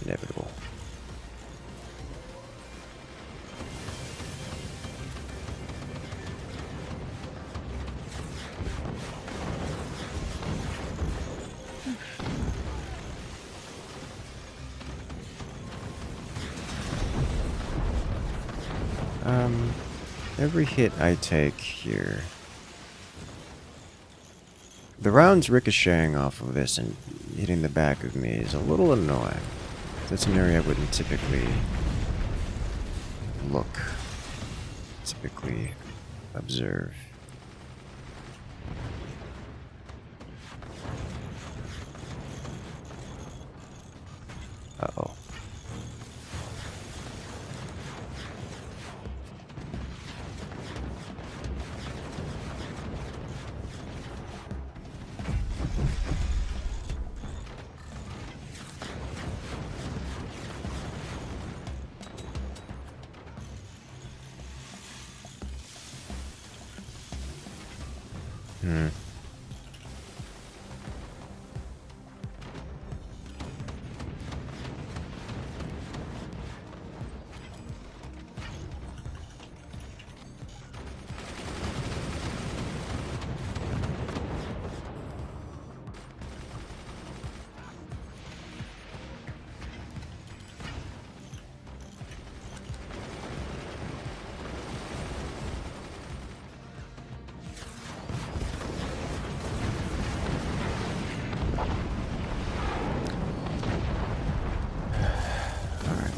Inevitable. Every hit I take here, the rounds ricocheting off of this and hitting the back of me is a little annoying. That's an area I wouldn't typically look, typically observe. Uh-oh.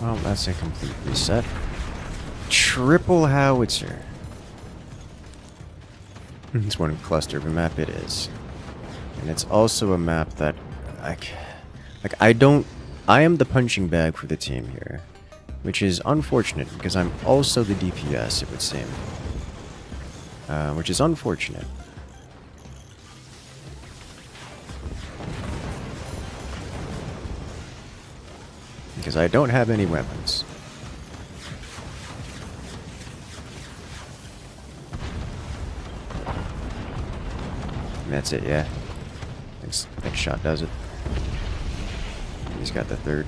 Well, that's a complete reset. Triple howitzer. It's one cluster of a map it is. And it's also a map that I am the punching bag for the team here. Which is unfortunate because I'm also the DPS, it would seem. Which is unfortunate. Because I don't have any weapons. And that's it, yeah. Next shot does it. He's got the third.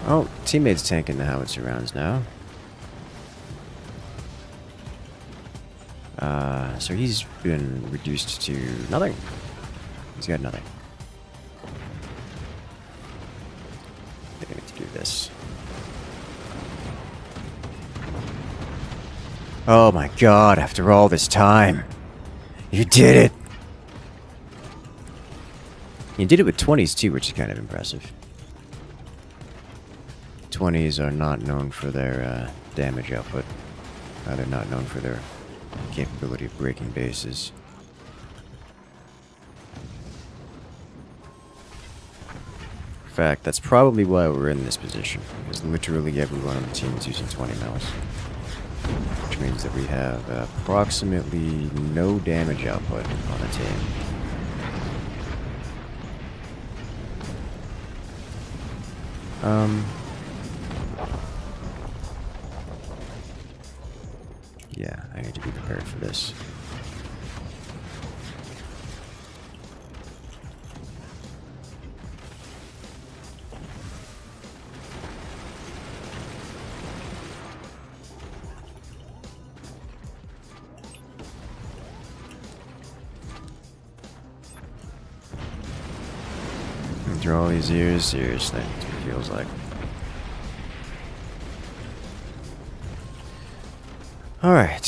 Oh, teammates tanking the howitzer rounds now. So he's been reduced to nothing. He's got nothing. I think I need to do this. Oh my god, after all this time. You did it! You did it with 20s too, which is kind of impressive. 20s are not known for their damage output. They're not known for their capability of breaking bases. In fact, that's probably why we're in this position, because literally everyone on the team is using 20 mils. Which means that we have approximately no damage output on the team. Yeah, I need to be prepared for this. After all these years, seriously, that's what it feels like. Alright.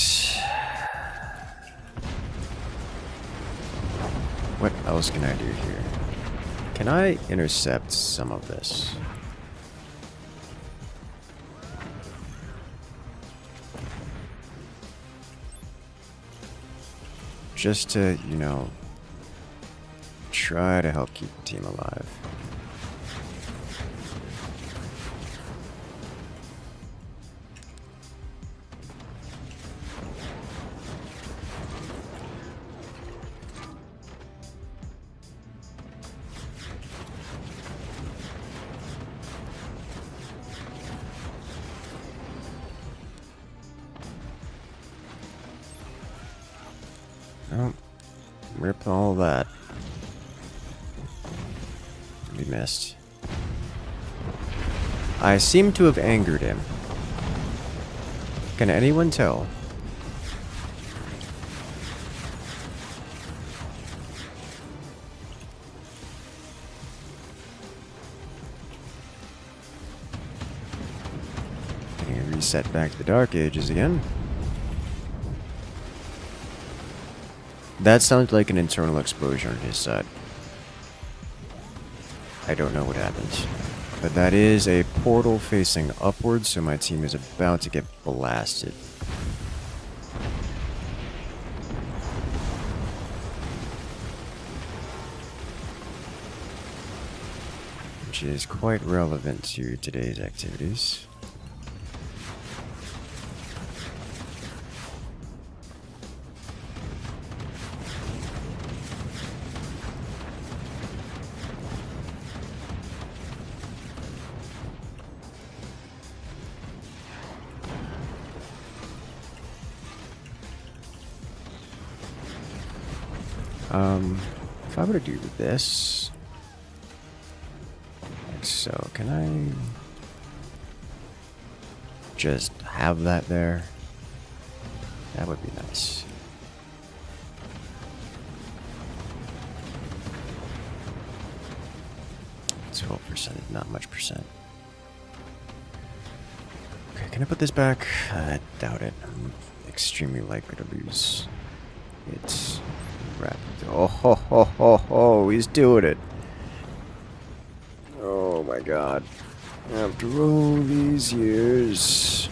What else can I do here? Can I intercept some of this? Just to, you know, try to help keep the team alive. Oh, rip all that. We missed. I seem to have angered him. Can anyone tell? And reset back to the Dark Ages again. That sounds like an internal explosion on his side. I don't know what happened. But that is a portal facing upwards, so my team is about to get blasted. Which is quite relevant to today's activities. If I were to do this, like so, can I just have that there? That would be nice. %, not much percent. Okay, can I put this back? I doubt it. I'm extremely likely to lose. It's rapid. Oh, ho, ho, ho, ho, he's doing it. Oh my god. After all these years.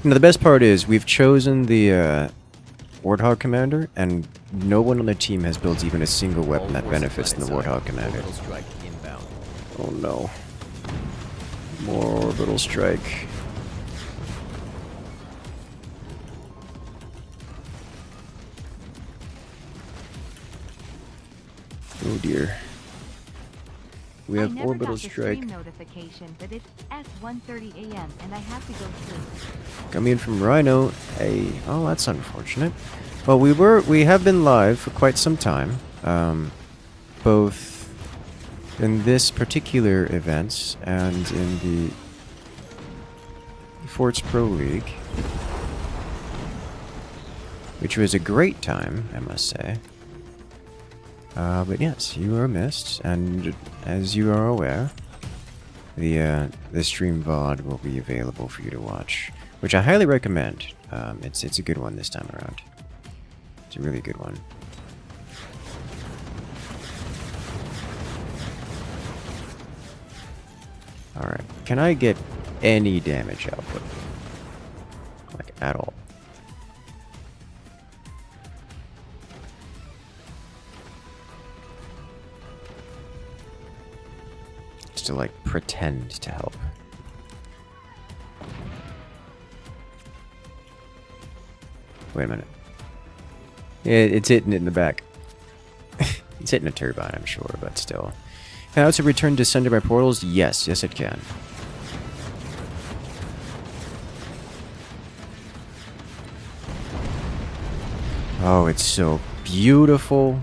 You know, the best part is we've chosen the Warthog Commander, and no one on the team has built even a single weapon that benefits from the Warthog Commander. Oh no. More orbital strike. Oh dear. We have orbital strike. Notification that it's S1:30 a.m. and I have to go sleep. Coming in from Rhino. Hey, oh, that's unfortunate. Well, we have been live for quite some time. Both in this particular event and in the Forts Pro League, which was a great time, I must say. But yes, you are missed, and as you are aware, the stream VOD will be available for you to watch, which I highly recommend. It's a good one this time around. It's a really good one. Alright, can I get any damage output? Like, at all? Just to, like, pretend to help. Wait a minute. Yeah, it's hitting it in the back. It's hitting a turbine, I'm sure, but still. Can I also return to Sunder by portals? Yes, yes it can. Oh, it's so beautiful.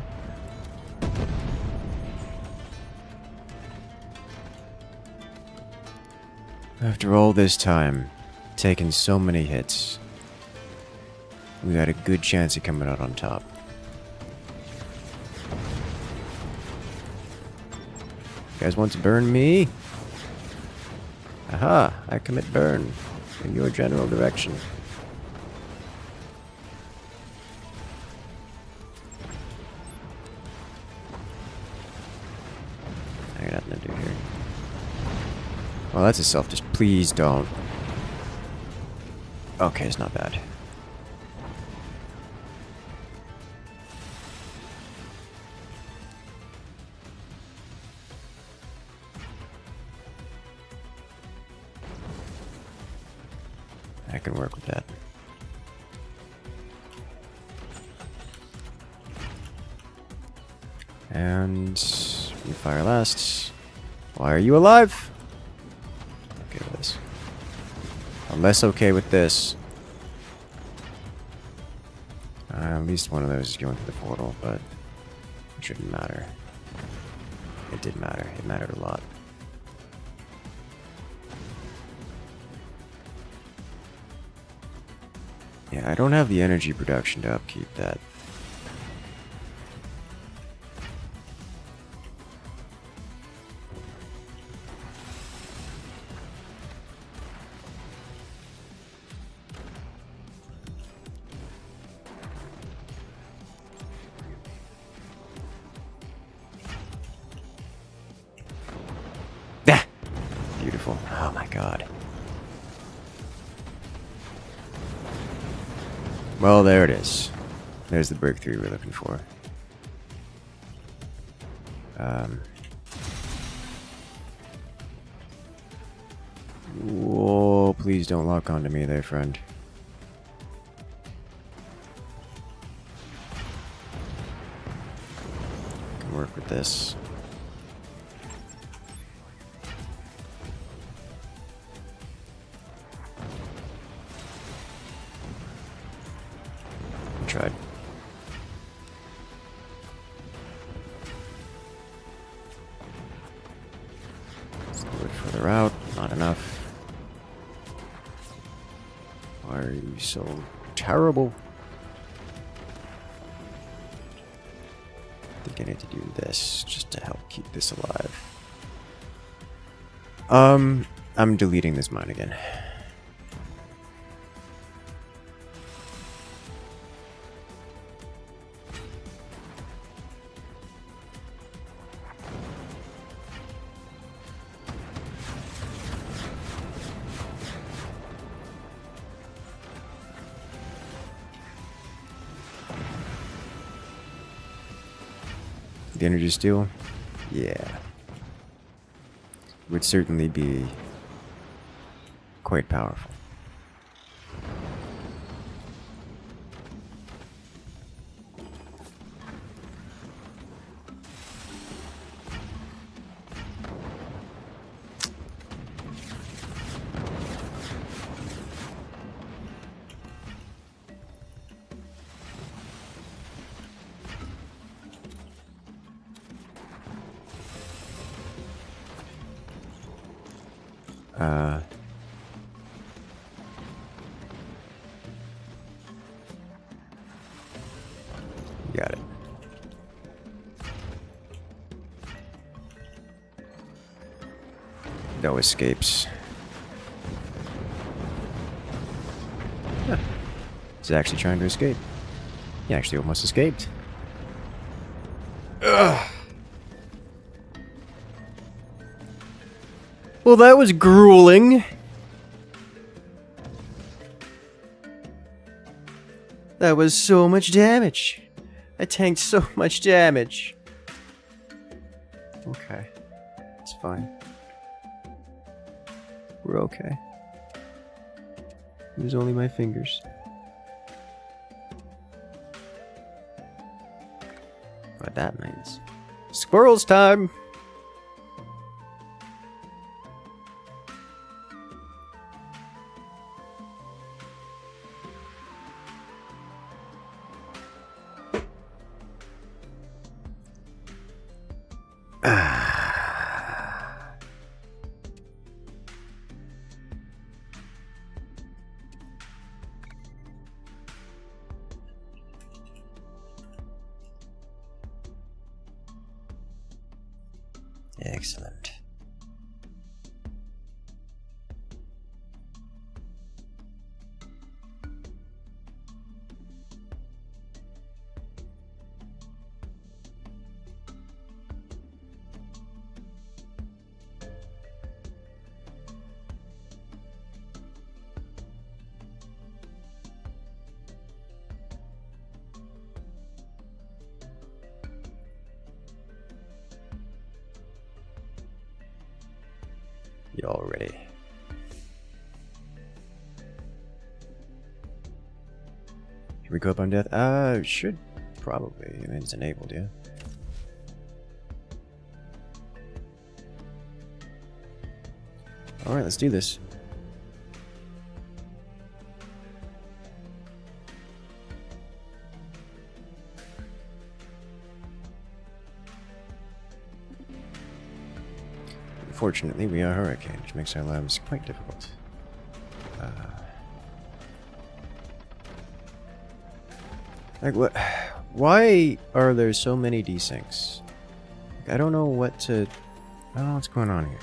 After all this time, taking so many hits, we had a good chance of coming out on top. You guys want to burn me? Aha! I commit burn in your general direction. I got nothing to do here. Well, that's a self-destruct. Please don't. Okay, it's not bad. I can work with that. And you fire last. Why are you alive? Okay with this. I'm less okay with this. At least one of those is going through the portal, but it shouldn't matter. It did matter. It mattered a lot. Yeah, I don't have the energy production to upkeep that. Ah! Beautiful. Oh my god. Well, there it is. There's the breakthrough we're looking for. Whoa, please don't lock onto me there, friend. Can work with this. Tried. Let's go a bit further out. Not enough. Why are you so terrible? I think I need to do this just to help keep this alive. I'm deleting this mine again. The energy steal? Yeah. Would certainly be quite powerful. Got it. No escapes. Huh. He's actually trying to escape. He actually almost escaped. Ugh. Well, that was grueling. That was so much damage. I tanked so much damage. Okay. It's fine. We're okay. It was only my fingers. What that means. Squirrels time! Excellent. Y'all ready? Should we go up on death? Should probably. I mean, it's enabled, yeah. Alright, let's do this. Unfortunately, we are Hurricane, which makes our lives quite difficult. Like, what? Why are there so many desyncs? Like, I don't know what to... I don't know what's going on here.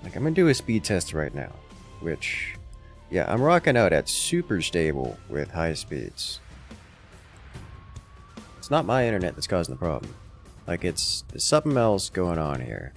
Like, I'm gonna do a speed test right now, which, yeah, I'm rocking out at super stable with high speeds. It's not my internet that's causing the problem. Like, there's something else going on here.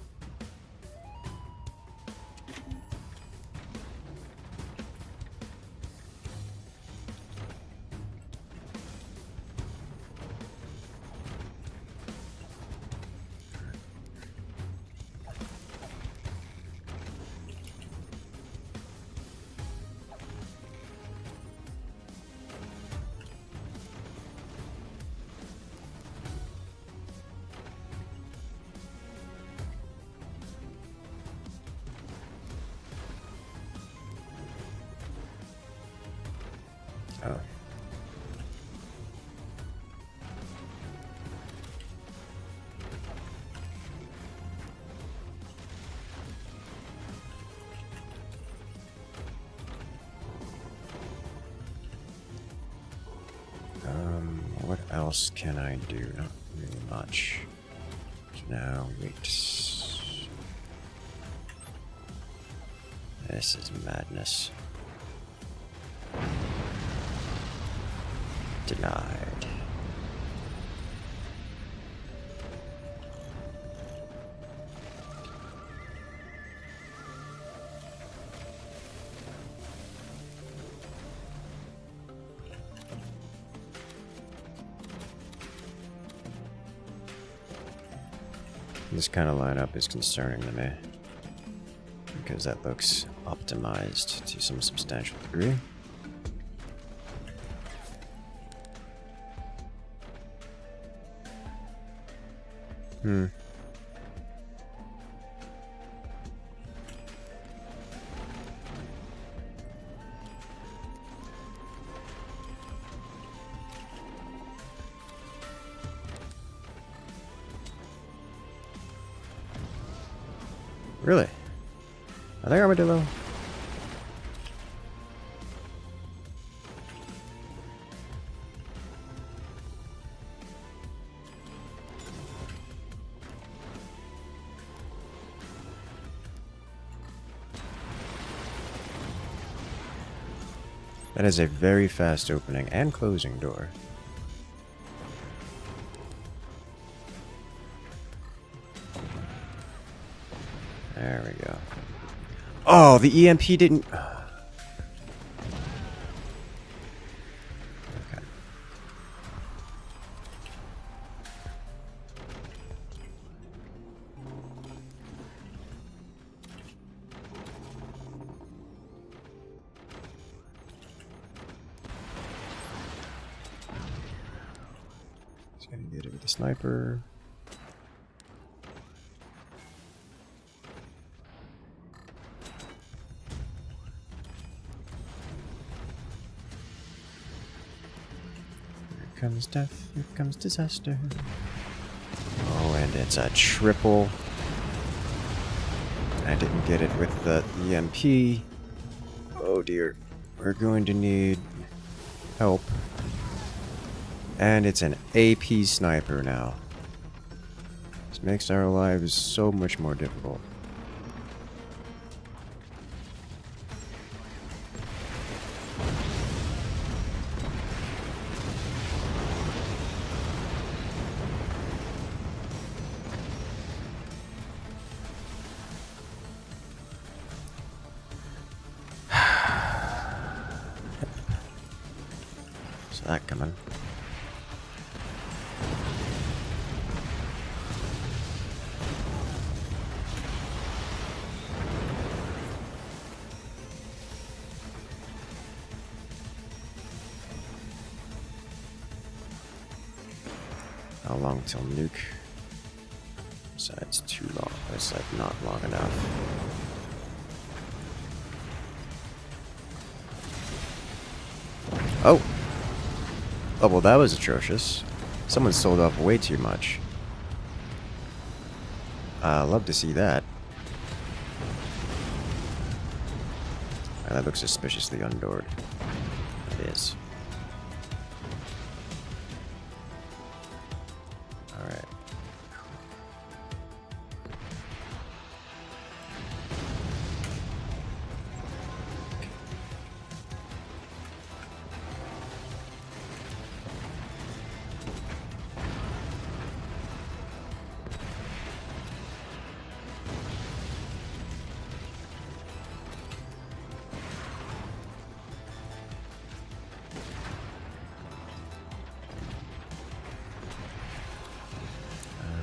Oh. What else can I do? Not really much. Now, wait. This is madness. Denied. This kind of lineup is concerning to me, because that looks optimized to some substantial degree. Really? Are they armadillo? That is a very fast opening and closing door. There we go. Oh, the EMP didn't... Okay. Just gonna get it with the sniper. Here comes death, here comes disaster. Oh, and it's a triple. I didn't get it with the EMP. Oh dear. We're going to need help. And it's an AP sniper now. This makes our lives so much more difficult. So that coming. How long till nuke? Besides, too long. It's like not long enough. Oh! Oh, well, that was atrocious. Someone sold off way too much. Love to see that. And that looks suspiciously undoored. It is. Alright.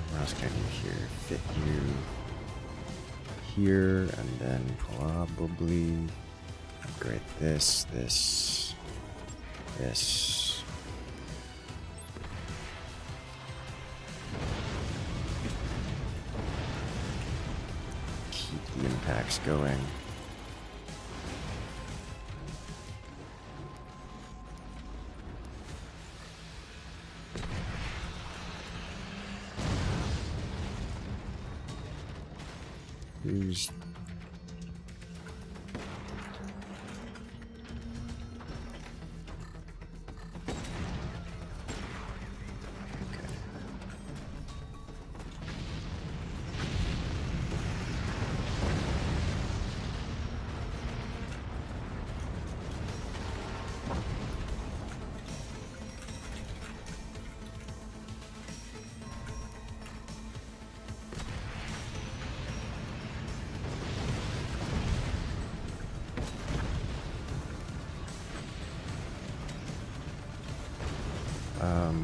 What else can I do here? Fit you here, and then probably upgrade this. Keep the impacts going. Who's... Okay.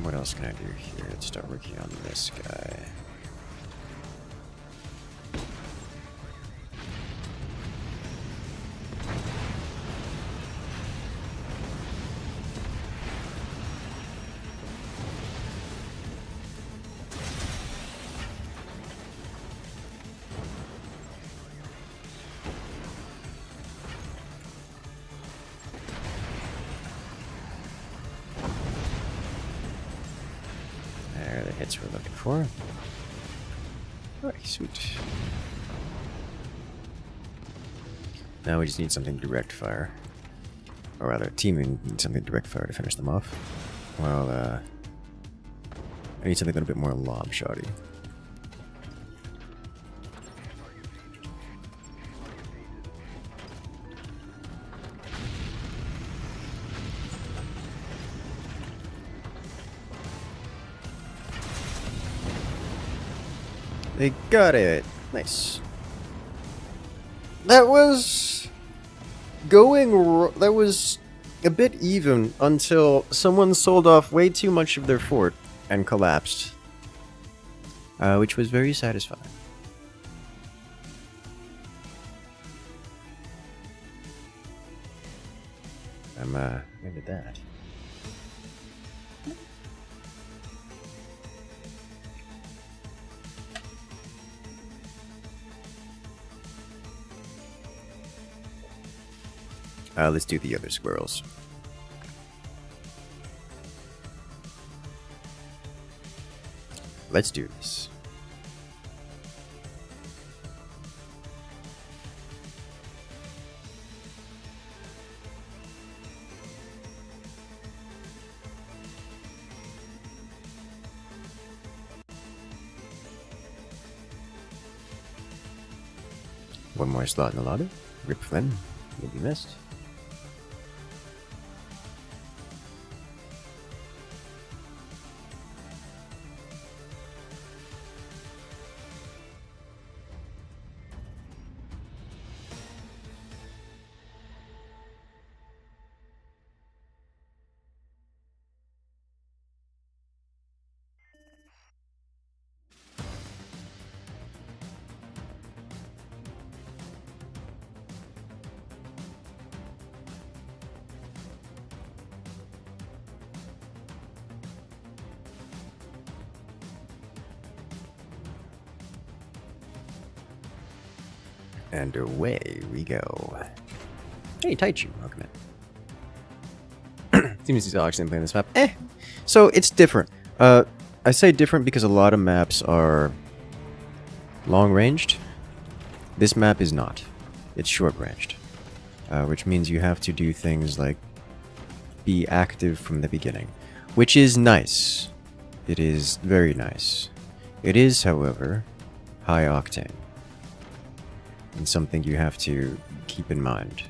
What else can I do here? Let's start working on this guy. There, the hits we're looking for. Alright, sweet. Now we just need something direct fire. Or rather, teaming needs something direct fire to finish them off. Well, I need something a little bit more lob shotty. They got it! Nice. That was that was a bit even until someone sold off way too much of their fort and collapsed. Which was very satisfying. I'm into that. Let's do the other squirrels. Let's do this. One more slot in the lobby. Rip Flynn. You'll be missed. And away we go. Hey, Taichu, welcome in. Seems he's actually playing this map. So it's different. I say different because a lot of maps are long-ranged. This map is not. It's short-ranged. Which means you have to do things like be active from the beginning. Which is nice. It is very nice. It is, however, high octane. And something you have to keep in mind.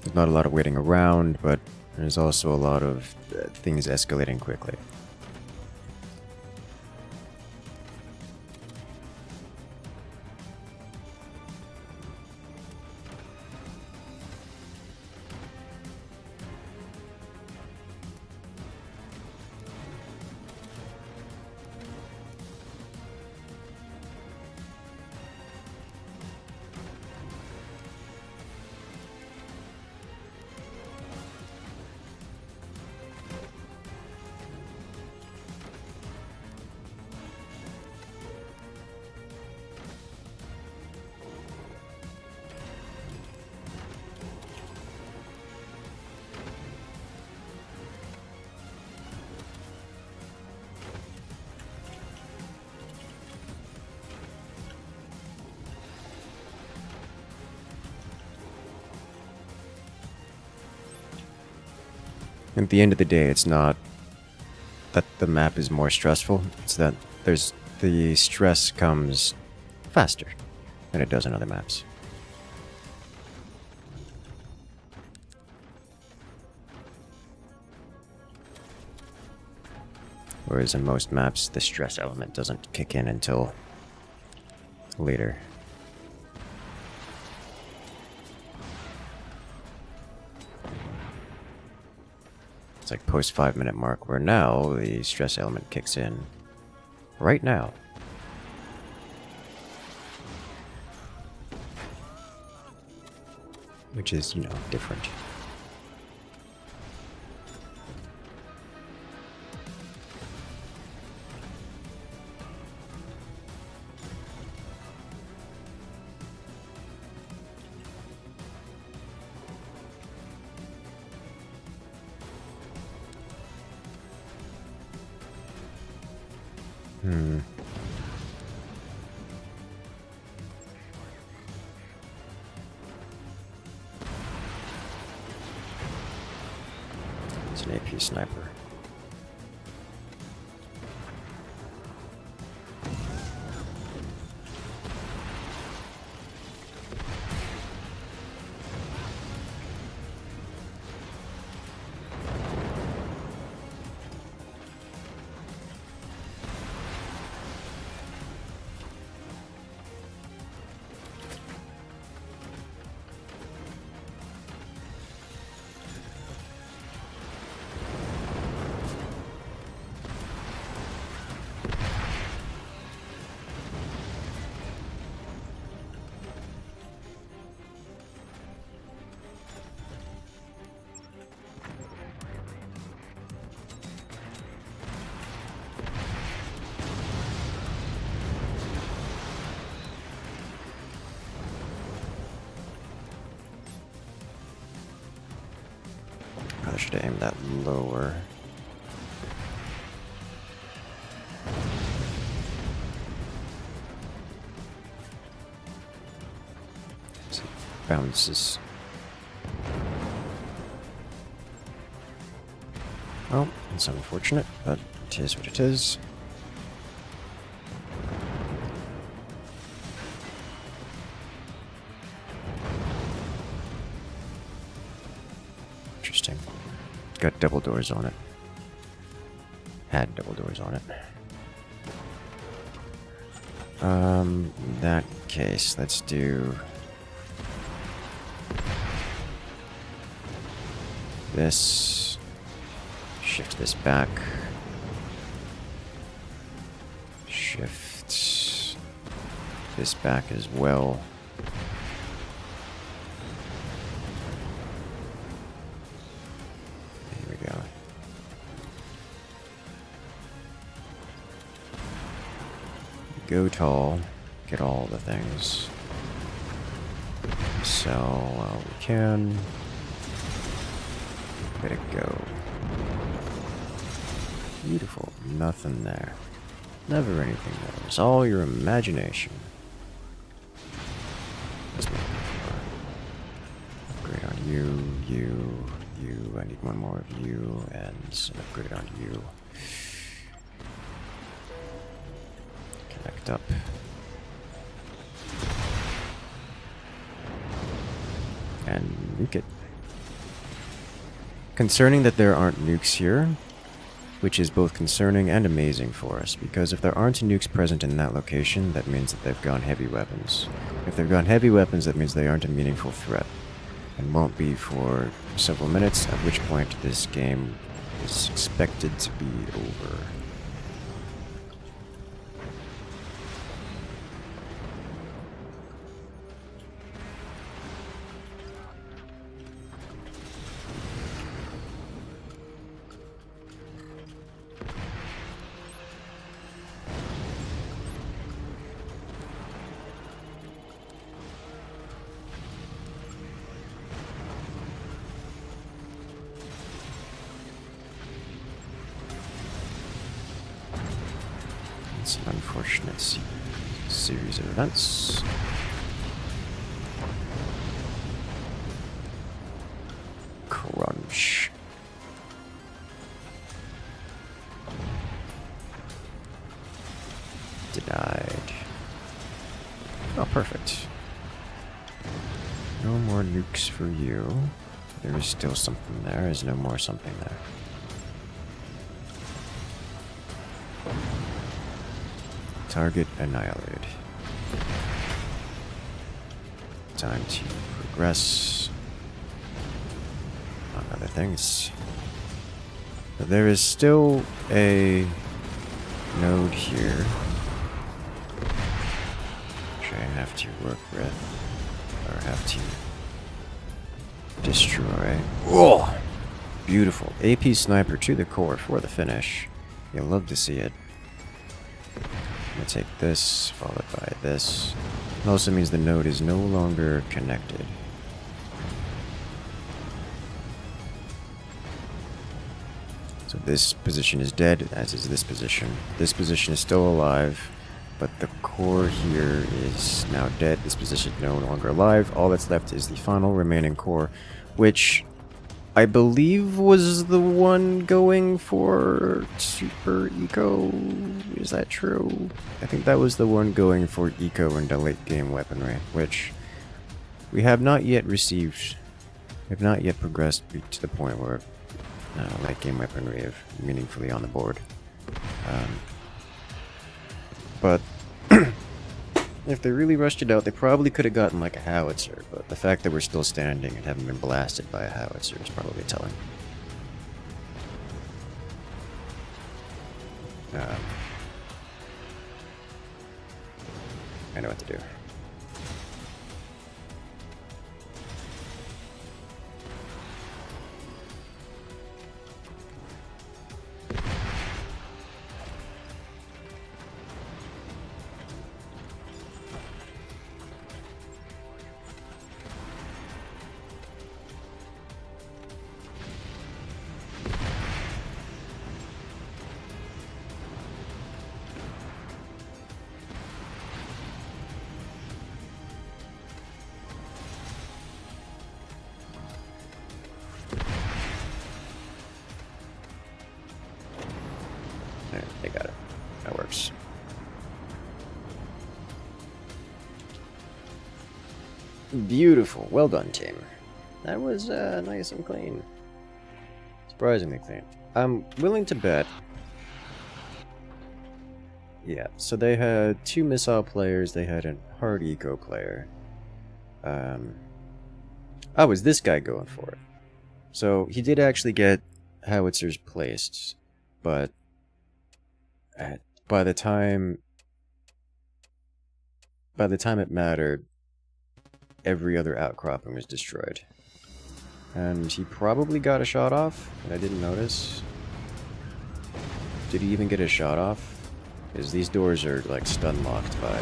There's not a lot of waiting around, but there's also a lot of things escalating quickly. At the end of the day, it's not that the map is more stressful, it's that the stress comes faster than it does in other maps. Whereas in most maps, the stress element doesn't kick in until later. It's like post 5-minute mark, where now the stress element kicks in right now. Which is, you know, different. an AP sniper. I should have aimed that lower. So it bounces. Well, it's unfortunate, but it is what it is. Interesting. Got double doors on it. Had double doors on it. In that case, let's do this. Shift this back. Shift this back as well. Here we go. Go tall. Get all the things. So, we can. Let it go. Beautiful. Nothing there. Never anything there. It's all your imagination. Let's make upgrade on you, you. I need one more of you, and an upgrade on you. Connect up. And nuke it. Concerning that there aren't nukes here, which is both concerning and amazing for us, because if there aren't nukes present in that location, that means that they've gone heavy weapons. If they've gone heavy weapons, that means they aren't a meaningful threat, and won't be for several minutes, at which point this game is expected to be over. It's an unfortunate series of events. Crunch. Denied. Oh, perfect. No more nukes for you. There is still something there. There's no more something there. Target annihilated. Time to progress on other things. But there is still a node here which I have to work with, or have to destroy. Oh, beautiful. AP sniper to the core for the finish. You'll love to see it. I'm gonna take this, followed by this. It also means the node is no longer connected. So this position is dead, as is this position. This position is still alive, but the core here is now dead. This position is no longer alive. All that's left is the final remaining core, which I believe was the one going for super eco. Is that true? I think that was the one going for eco and the late game weaponry, which we have not yet received. We have not yet progressed to the point where late game weaponry is meaningfully on the board. But if they really rushed it out, they probably could have gotten like a howitzer, but the fact that we're still standing and haven't been blasted by a howitzer is probably telling. I know what to do. They got it. That works. Beautiful. Well done, team. That was nice and clean. Surprisingly clean. I'm willing to bet. Yeah, so they had 2 missile players, they had a hard eco player. Oh, is this guy going for it? So he did actually get howitzers placed, but by the time it mattered, every other outcropping was destroyed. And he probably got a shot off, and I didn't notice. Did he even get a shot off? Because these doors are like stun locked by.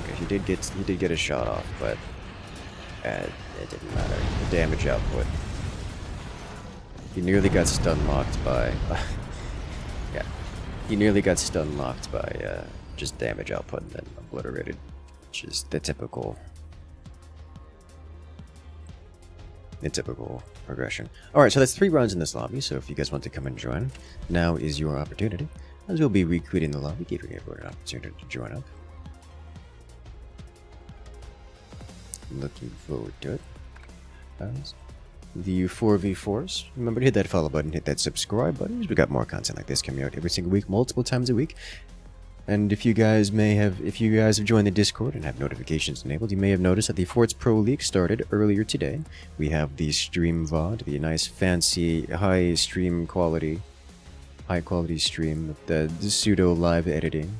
Okay, he did get a shot off, but it didn't matter. The damage output. He nearly got stun locked by. Yeah, he nearly got stun locked by just damage output and then obliterated, which is the typical progression. Alright, so that's 3 rounds in this lobby, so if you guys want to come and join, now is your opportunity, as we'll be recreating the lobby, giving everyone an opportunity to join up. Looking forward to it. The 4v4s, remember to hit that follow button, hit that subscribe button, because we got more content like this coming out every single week, multiple times a week. And if you guys have joined the Discord and have notifications enabled, you may have noticed that the Forts Pro League started earlier today. We have the stream VOD, the nice fancy high quality stream with the pseudo live editing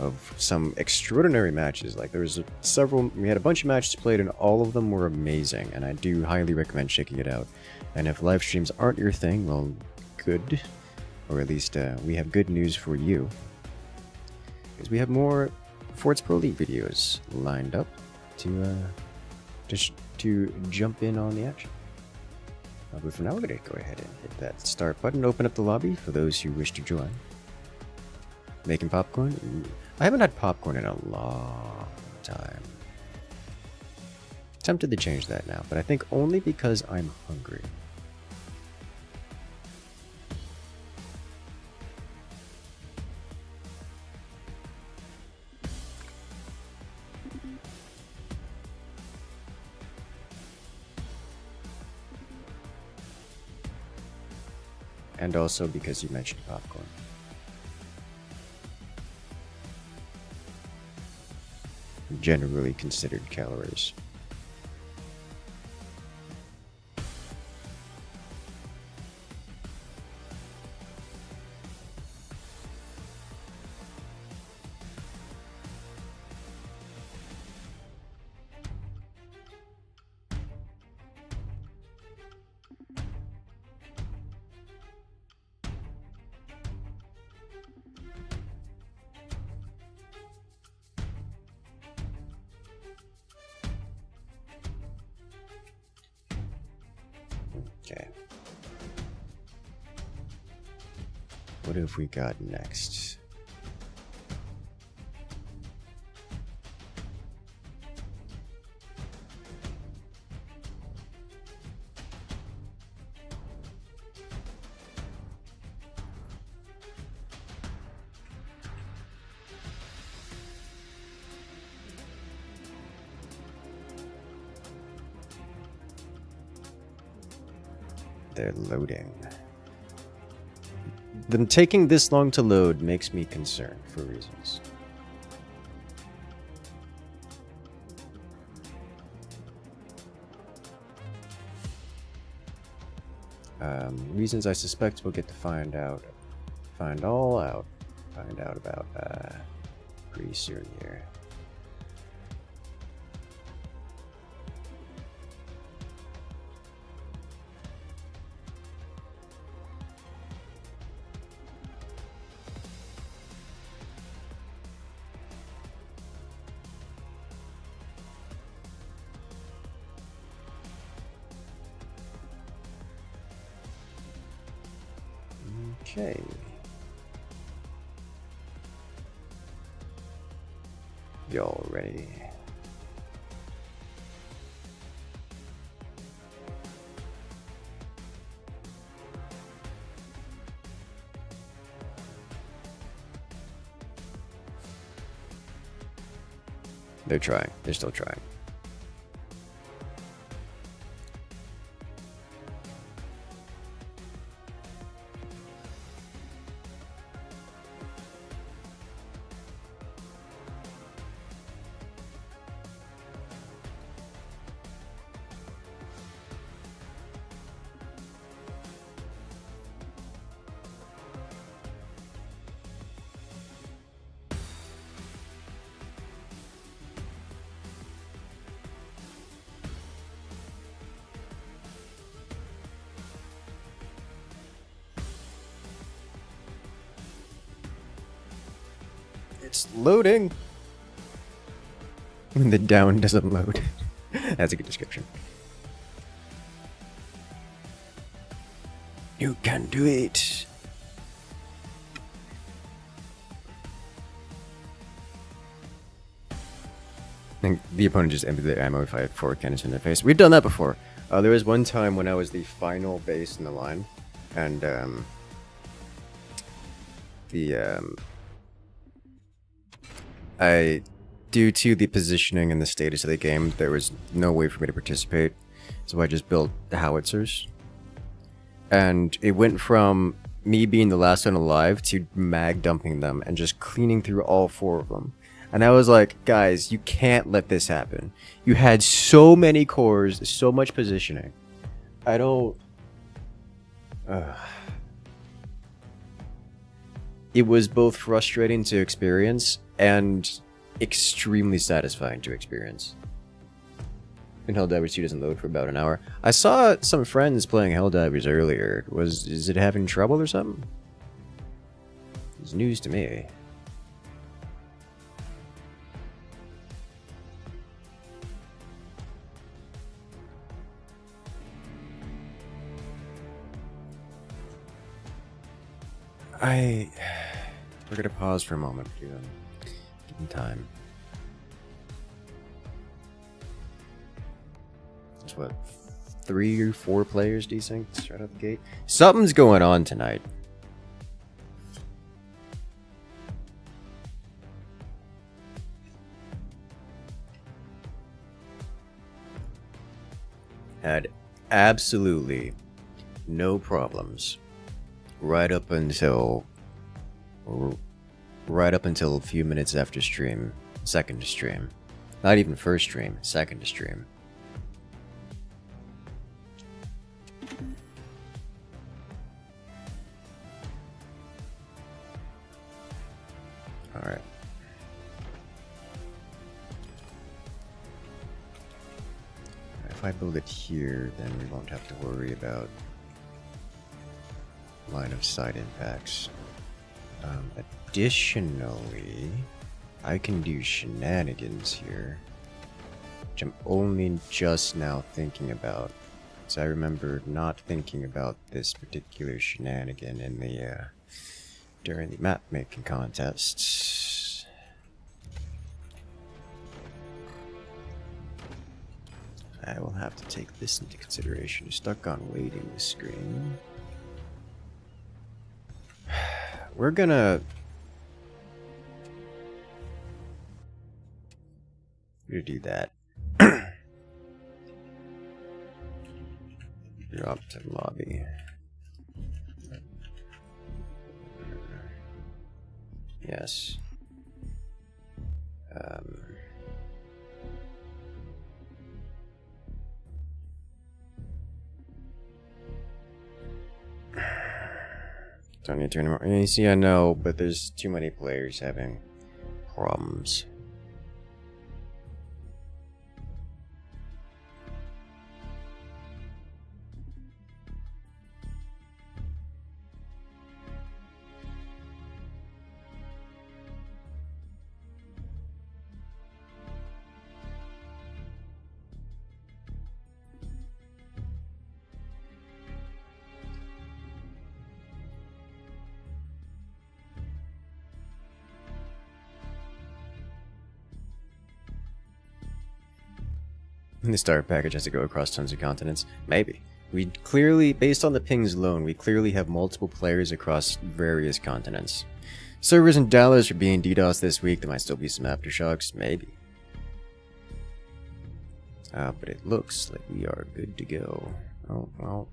of some extraordinary matches. Like we had a bunch of matches played and all of them were amazing, and I do highly recommend checking it out. And if live streams aren't your thing, well, good, or at least we have good news for you. Because we have more Forts Pro League videos lined up to jump in on the action. But for now, we're going to go ahead and hit that start button, open up the lobby for those who wish to join. Making popcorn? Ooh. I haven't had popcorn in a long time. Tempted to change that now, but I think only because I'm hungry. And also because you mentioned popcorn. Generally considered calories. Okay. What have we got next? they're loading. Them taking this long to load makes me concerned for reasons. Reasons I suspect we'll get to find out about pretty soon here. Okay. Y'all ready? They're trying. They're still trying. It's loading. When the down doesn't load. That's a good description. You can do it. And the opponent just emptied their ammo if I had 4 cannons in their face. We've done that before. There was one time when I was the final base in the line, and due to the positioning and the status of the game, there was no way for me to participate, so I just built the howitzers. And it went from me being the last one alive to mag dumping them and just cleaning through all 4 of them. And I was like, guys, you can't let this happen. You had so many cores, so much positioning. I don't... It was both frustrating to experience and extremely satisfying to experience. And Helldivers 2 doesn't load for about an hour. I saw some friends playing Helldivers earlier. Is it having trouble or something? It's news to me. We're gonna pause for a moment. Give them time. There's what, 3 or 4 players desynced right out the gate? Something's going on tonight. Had absolutely no problems right up until a few minutes after stream, second to stream. Not even first stream, second to stream. Alright. If I build it here, then we won't have to worry about line of sight impacts. Additionally, I can do shenanigans here, which I'm only just now thinking about, because I remember not thinking about this particular shenanigan in the during the map making contests. I will have to take this into consideration. You're stuck on waiting screen. We're gonna do that. Drop to lobby. Yes. Don't need to anymore. You see, I know, but there's too many players having problems. The starter package has to go across tons of continents. Maybe. We clearly, based on the pings alone, we clearly have multiple players across various continents. Servers in Dallas are being DDoS this week. There might still be some aftershocks. Maybe. But it looks like we are good to go. Oh, well.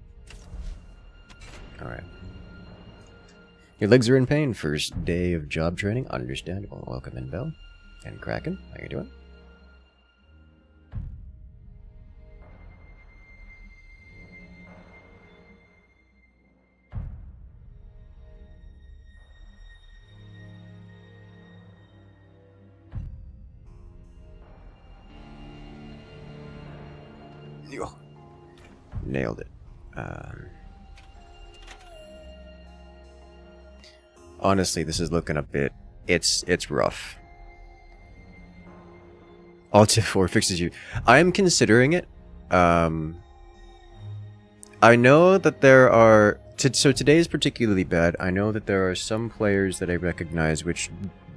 Alright. Your legs are in pain. First day of job training. Understandable. Welcome in, Bell. And Kraken. How you doing? Nailed it. Honestly, this is looking a bit... It's rough. Alt F4 fixes you. I am considering it. I know that there are... So today is particularly bad. I know that there are some players that I recognize which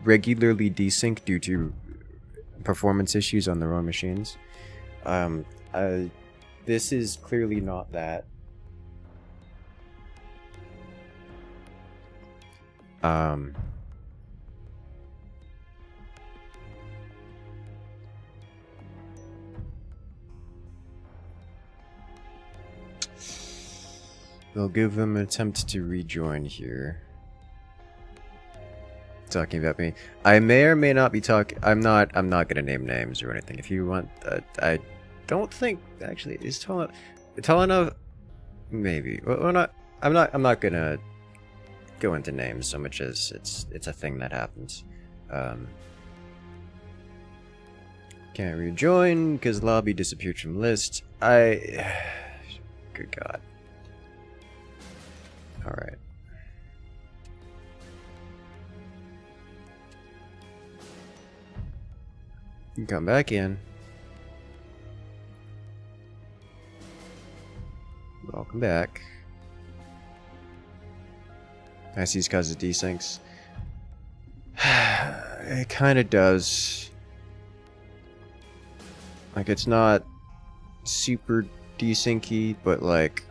regularly desync due to performance issues on their own machines. This is clearly not that. We'll give them an attempt to rejoin here. Talking about me. I may or may not be talking. I'm not gonna name names or anything. If you want, I don't think actually is Talana. Maybe. Well, not. I'm not gonna go into names so much as it's a thing that happens. Can't rejoin because lobby disappeared from list. Good God. All right. You can come back in. Welcome back. I see these causes desyncs. It kind of does. Like, it's not super desyncy, but like,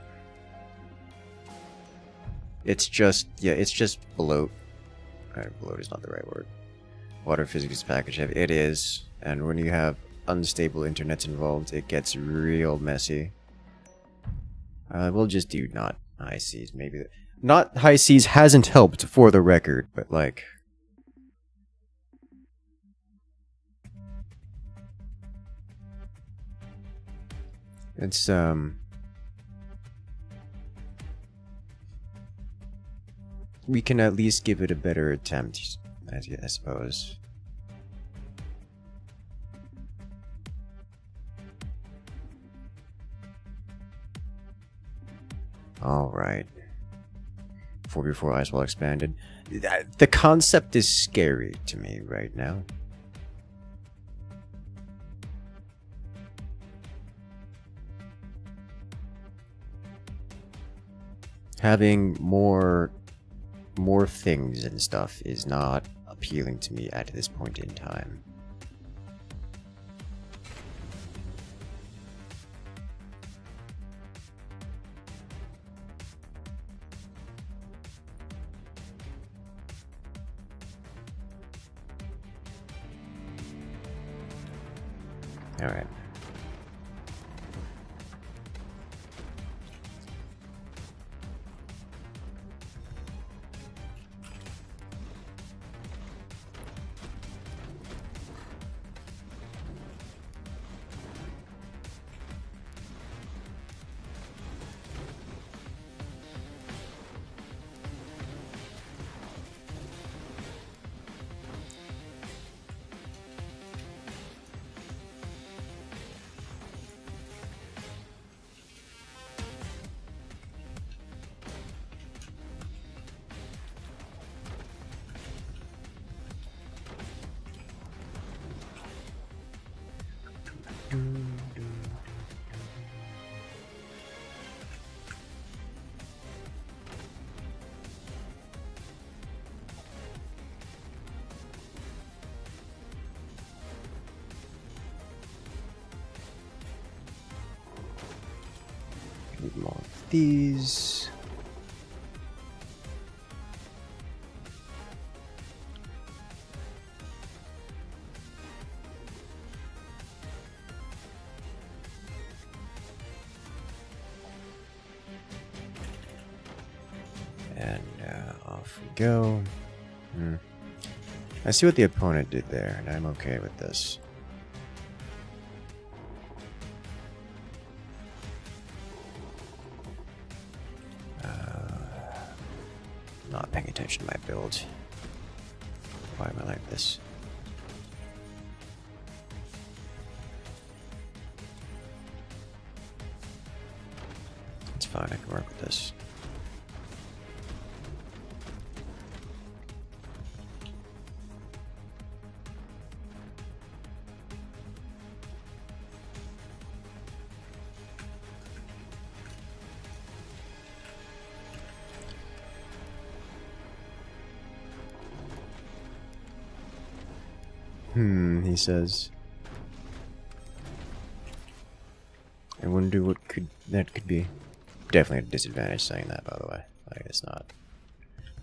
it's just, yeah, it's just bloat. Bloat is not the right word. Water physics package heavy. It is. And when you have unstable internets involved, it gets real messy. We'll just do not high seas. Maybe not high seas hasn't helped for the record, but like, it's we can at least give it a better attempt, I suppose. All right. 4v4 Ice Wall expanded. The concept is scary to me right now. Having more things and stuff is not appealing to me at this point in time. All right. Need more of these. And off we go. I see what the opponent did there, and I'm okay with this. Not paying attention to my build. Why am I like this? It's fine, I can work with this. He says. I wonder what that could be. Definitely a disadvantage saying that, by the way. Like, it's not.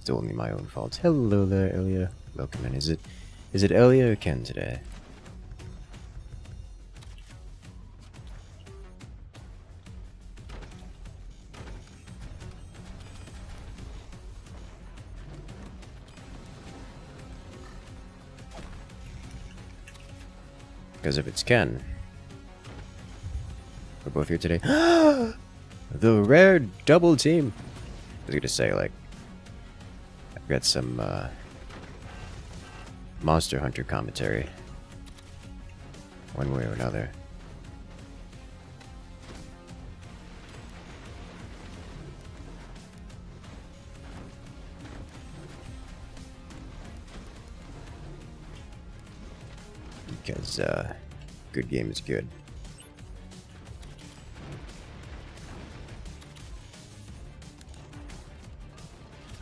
It's only my own fault. Hello there, Elia. Welcome in. Is it Elia or Ken today? Because if it's Ken, we're both here today. The rare double team. I was gonna say, like, I've got some Monster Hunter commentary, one way or another. Because good game is good.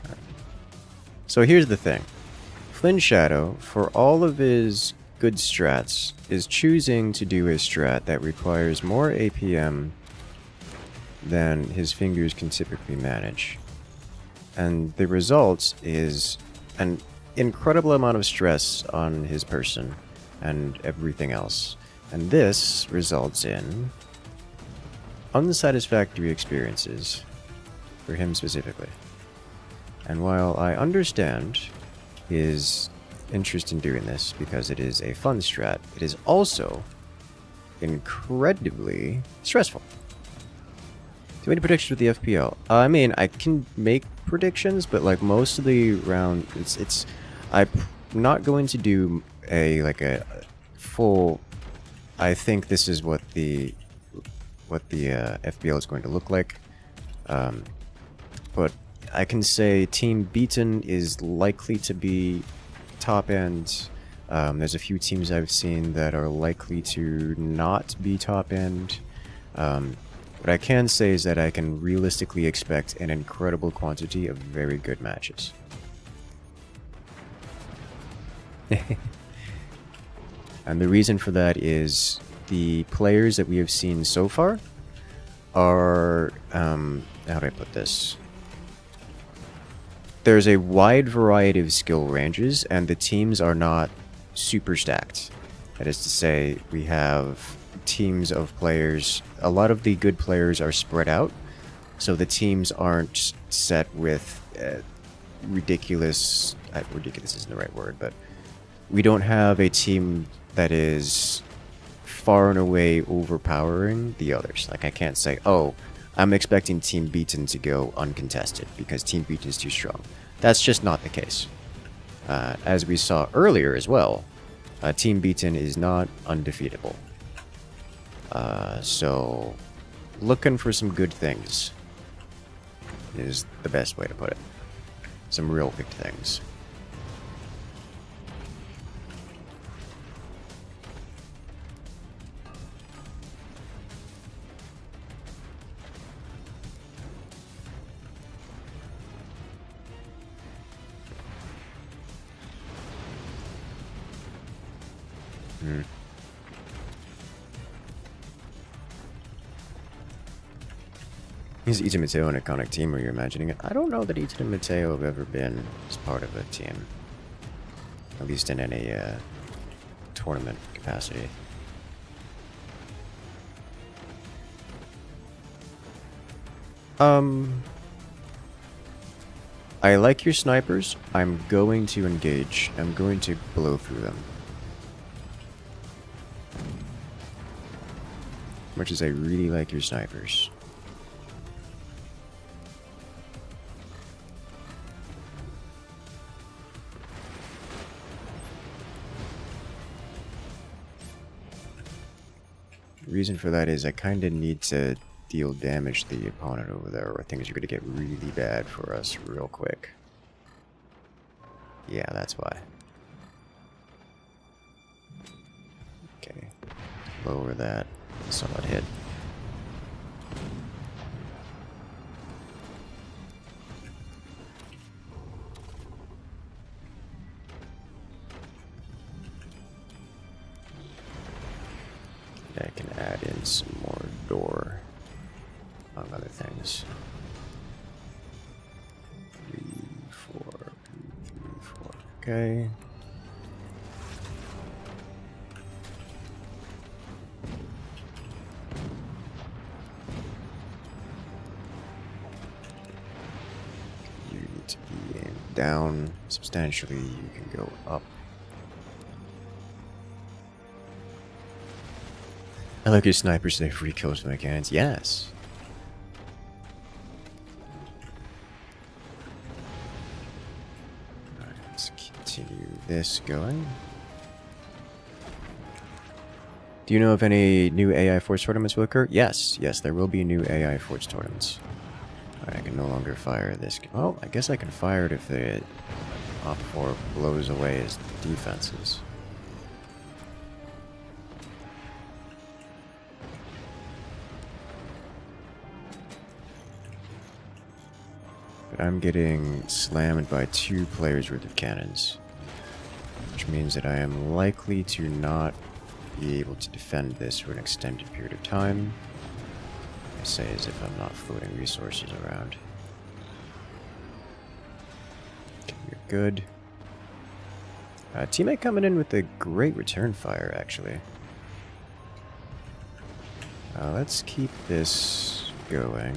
Right. So here's the thing. Flynn Shadow, for all of his good strats, is choosing to do a strat that requires more APM than his fingers can typically manage. And the result is an incredible amount of stress on his person and everything else. And this results in unsatisfactory experiences for him specifically. And while I understand his interest in doing this because it is a fun strat, it is also incredibly stressful. Do you have any predictions with the FPL? I mean, I can make predictions, but like most of the round, I'm not going to do a full. I think this is what the FPL is going to look like. But I can say Team Beaten is likely to be top end. There's a few teams I've seen that are likely to not be top end. What I can say is that I can realistically expect an incredible quantity of very good matches. And the reason for that is the players that we have seen so far are, how do I put this? There's a wide variety of skill ranges, and the teams are not super stacked. That is to say, we have teams of players. A lot of the good players are spread out, so the teams aren't set with ridiculous isn't the right word, but we don't have a team that is far and away overpowering the others. Like, I can't say, oh, I'm expecting Team Beaten to go uncontested because Team Beaten is too strong. That's just not the case. As we saw earlier as well, Team Beaten is not undefeatable. So, looking for some good things is the best way to put it. Some real good things. Is Ita Mateo in a conic team, or you're imagining it? I don't know that Ita and Mateo have ever been as part of a team. At least in any tournament capacity. I like your snipers. I'm going to engage. I'm going to blow through them. Much as I really like your snipers. Reason for that is I kind of need to deal damage to the opponent over there, or things are going to get really bad for us real quick. Yeah, that's why. Okay, lower that. Solid hit. I can add in some more door, among other things. 3, 4, 3, 4. Okay. You need to be aimed down substantially. You can go up. I like your snipers, they have free kills with my cannons. Yes. Alright, let's continue this going. Do you know if any new AI Force tournaments will occur? Yes, yes, there will be new AI Force tournaments. Alright, I can no longer fire this. Well, I guess I can fire it if the Op 4 blows away his defenses. But I'm getting slammed by 2 players worth of cannons, which means that I am likely to not be able to defend this for an extended period of time. I say as if I'm not floating resources around. Okay, you're good. Teammate coming in with a great return fire, actually. Let's keep this going.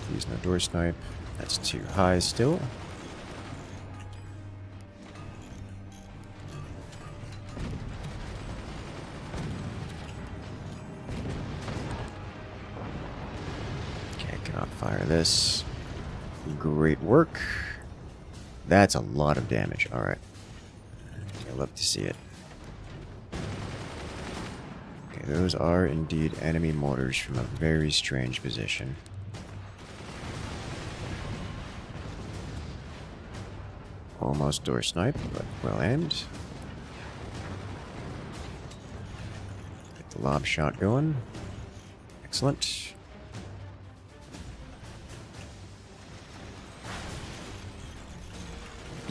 Please no door snipe. That's too high still. Okay, I cannot fire this. Great work. That's a lot of damage. Alright. I love to see it. Okay, those are indeed enemy mortars from a very strange position. Almost door snipe, but well aimed. Get the lob shot going. Excellent.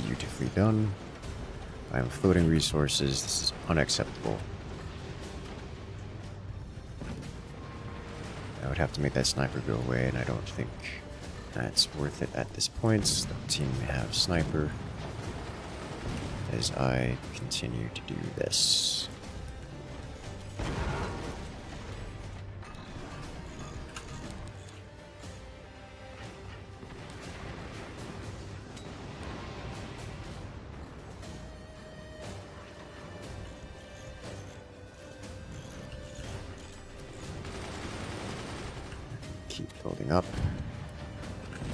Beautifully done. I am floating resources. This is unacceptable. I would have to make that sniper go away, and I don't think that's worth it at this point. The team may have sniper as I continue to do this. Keep building up.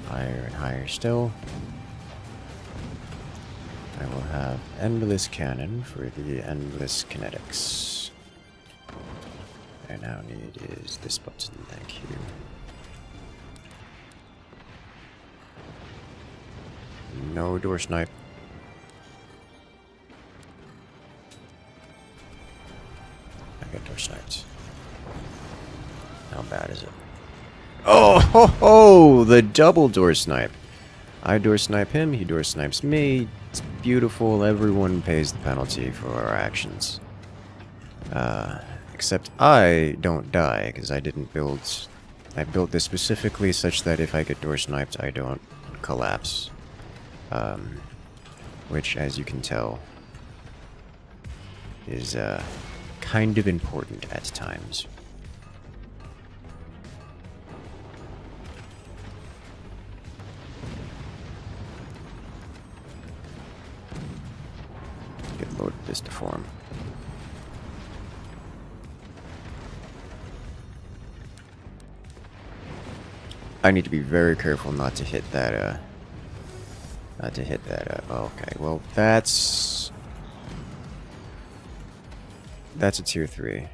Higher and higher still. I will have endless cannon for the endless kinetics. I now need is this button, thank you. No door snipe. I got door sniped. How bad is it? Oh ho ho! The double door snipe. I door snipe him, he door snipes me. It's beautiful. Everyone pays the penalty for our actions. Except I don't die, because I didn't build... I built this specifically such that if I get door sniped, I don't collapse. Which, as you can tell, is kind of important at times. Get loaded this to form. I need to be very careful not to hit that, okay, well, that's a tier 3.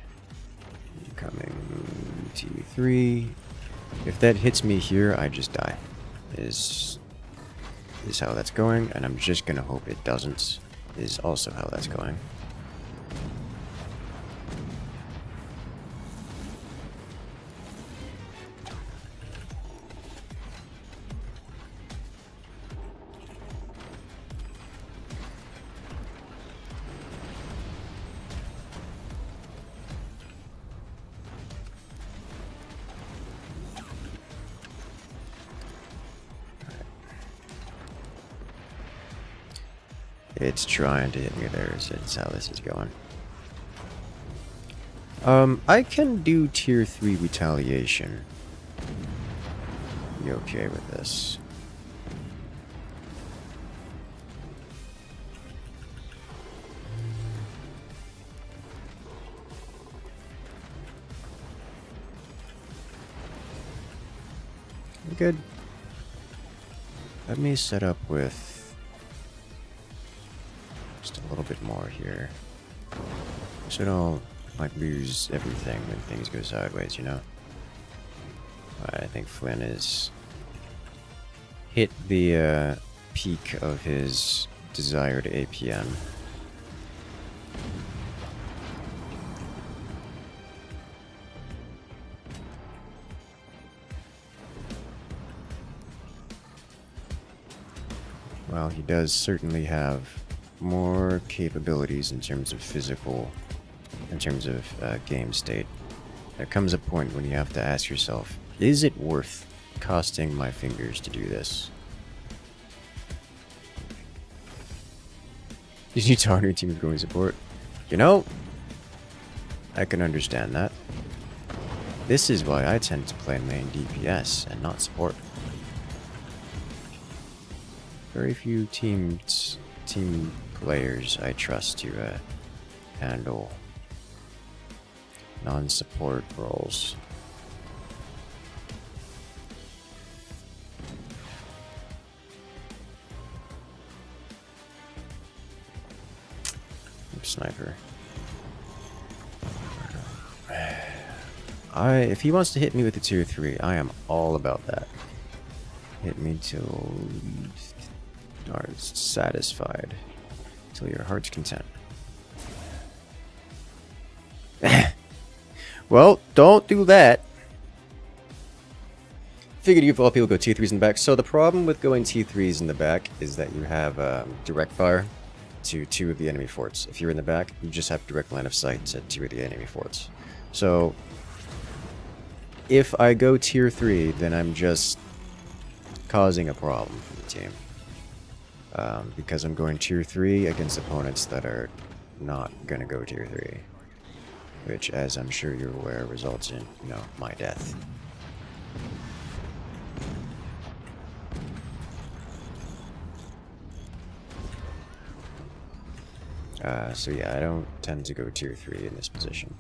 Incoming tier 3. If that hits me here, I just die. Is how that's going, and I'm just gonna hope it doesn't, is also how that's going. It's trying to hit me there, is how this is going. I can do tier 3 retaliation. Be okay with this. Good. Let me set up with just a little bit more here, so I don't like lose everything when things go sideways, you know. I think Flynn is hit the peak of his desired APM. Well, he does certainly have more capabilities in terms of physical, in terms of game state. There comes a point when you have to ask yourself, is it worth costing my fingers to do this? Did you target your team with growing support? You know, I can understand that. This is why I tend to play main DPS and not support. Very few team players I trust to handle non-support roles. Sniper. If he wants to hit me with a tier 3, I am all about that. Hit me till you are satisfied. Till your heart's content. Well, don't do that. Figured you all people go tier 3s in the back. So the problem with going tier 3s in the back is that you have direct fire to 2 of the enemy forts. If you're in the back, you just have direct line of sight to 2 of the enemy forts. So if I go tier 3, then I'm just causing a problem for the team. Because I'm going tier 3 against opponents that are not going to go tier 3. Which, as I'm sure you're aware, results in, you know, my death. So yeah, I don't tend to go tier 3 in this position.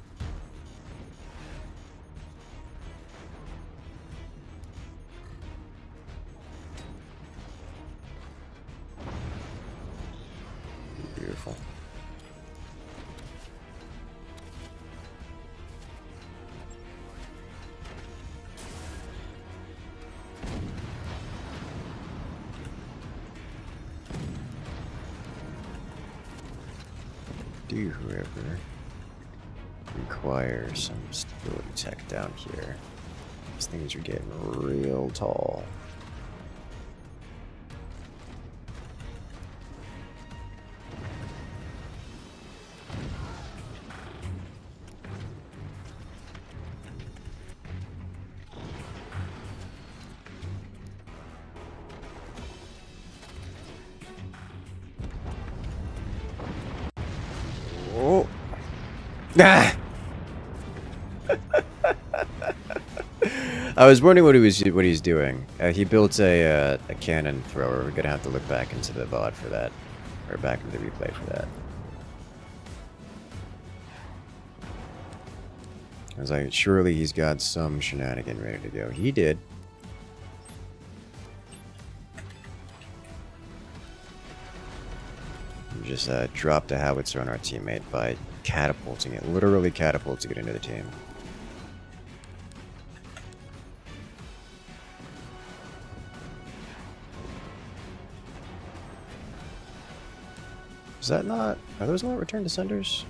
Beautiful. Do whoever requires some stability tech down here. These things are getting real tall. Ah! I was wondering what he's doing. He built a cannon thrower. We're gonna have to look back into the VOD for that, or back into the replay for that. I was like, surely he's got some shenanigan ready to go. He did. Just dropped a howitzer on our teammate by catapulting it, literally catapulting it into the team. Is that not... Are those not return to senders?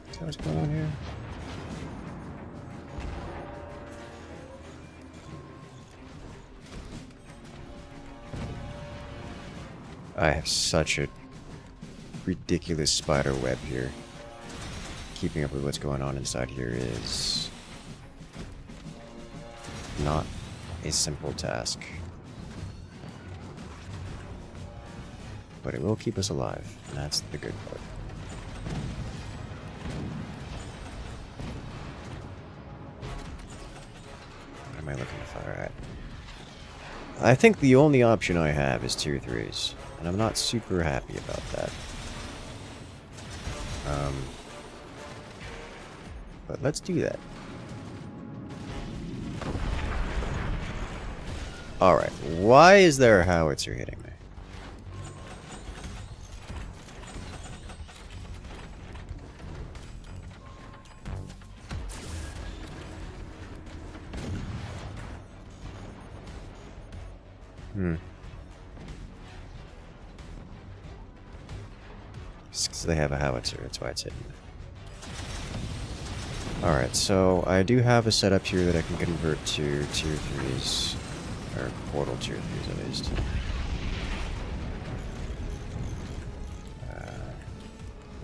Is that what's going on here? I have such a ridiculous spider web here. Keeping up with what's going on inside here is not a simple task. But it will keep us alive, and that's the good part. What am I looking to fire at? I think the only option I have is tier 3s. And I'm not super happy about that. But let's do that. Alright, why is there a howitzer hitting me? Because they have a howitzer, that's why it's hitting me. Alright, so I do have a setup here that I can convert to tier 3s, or portal tier 3s at least.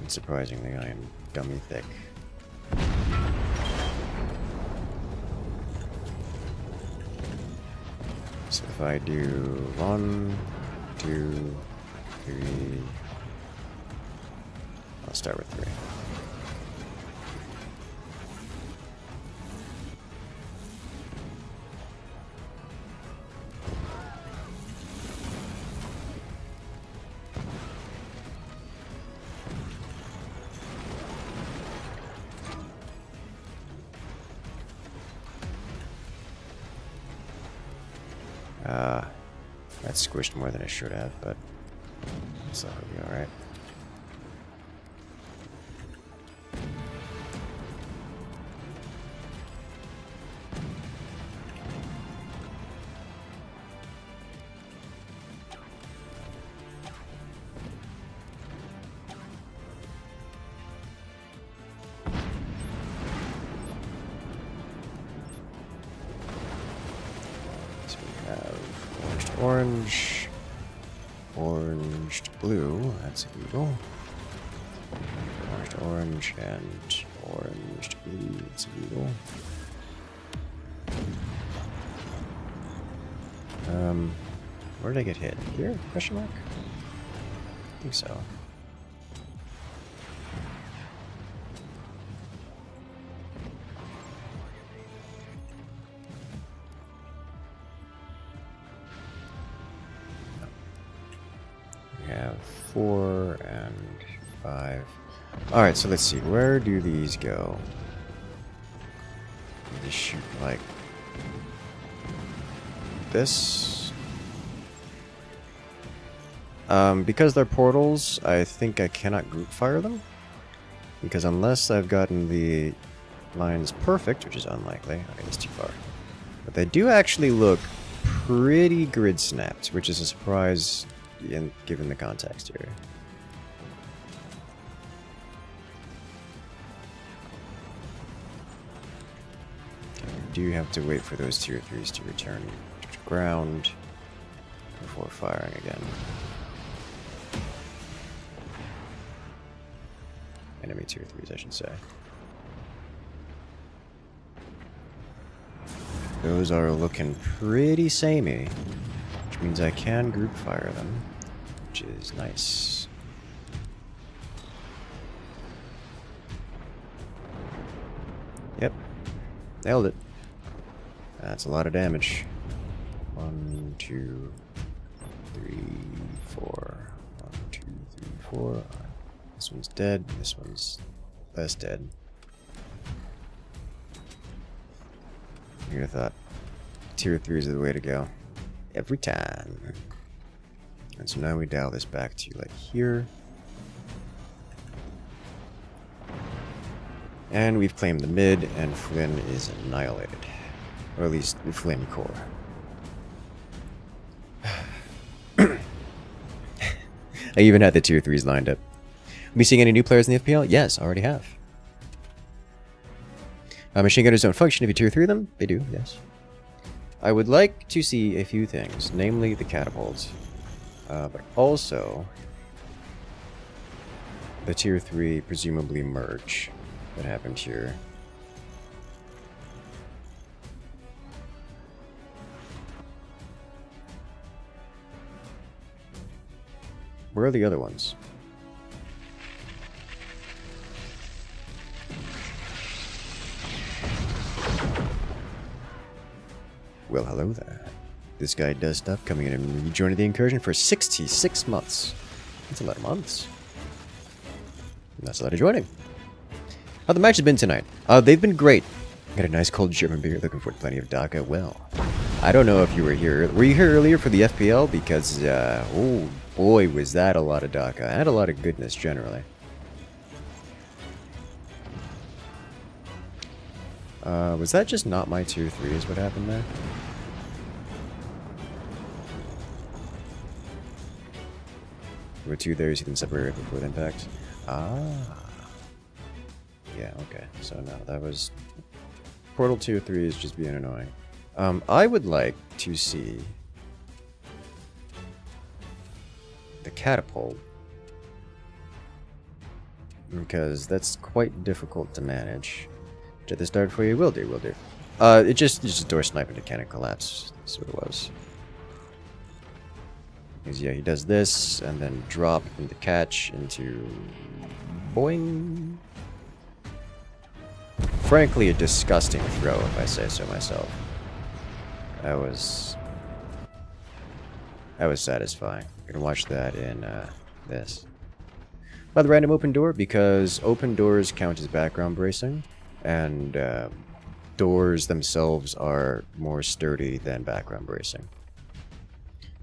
Unsurprisingly, I am dummy thick. So if I do 1, 2, 3... I'll start with 3. That squished more than it should have, but it's not gonna be alright. Orange, orange, blue, that's illegal. Orange, and orange, blue, it's illegal. Where did I get hit? Here? Question mark? I think so. We have 4 and 5. Alright, so let's see. Where do these go? They shoot like this. Because they're portals, I think I cannot group fire them. Because unless I've gotten the lines perfect, which is unlikely. Okay, that's too far. But they do actually look pretty grid snapped, which is a surprise given the context here. Okay, we do have to wait for those tier 3s to return to ground. before firing again. Enemy tier 3s, I should say. Those are looking pretty samey, which means I can group fire them, which is nice. Yep, nailed it. That's a lot of damage. 1, 2, 3, 4. 1, 2, 3, 4. This one's dead. This one's less dead. You'd have thought tier 3s are the way to go. Every time. And so now we dial this back to like here. And we've claimed the mid, and Flynn is annihilated. Or at least the Flynn core. I even had the tier 3s lined up. Are we seeing any new players in the FPL? Yes, already have. Machine gunners don't function if you tier 3 them? They do, yes. I would like to see a few things, namely the catapults. But also the tier 3 presumably merge that happened here. Where are the other ones? Well, hello there. This guy does stuff, coming in and rejoining the incursion for 66 months. That's a lot of months. And that's a lot of joining. How the match has been tonight? They've been great. Got a nice cold German beer, looking for plenty of DACA. Well, I don't know if you were here. Were you here earlier for the FPL? Because, oh boy, was that a lot of DACA. I had a lot of goodness, generally. Was that just not my tier 3 is what happened there? With 2 there, you see them separate before the impact. Ah. Yeah, okay. So no, that was... Portal tier 3 is just being annoying. I would like to see the catapult, because that's quite difficult to manage. Did this start for you? Will do, will do. It just door snipe into cannon collapse. That's what it was. Because yeah, he does this and then drop into catch into boing. Frankly, a disgusting throw, if I say so myself. That was satisfying. You can watch that in this. By the random open door, because open doors count as background bracing, and doors themselves are more sturdy than background bracing.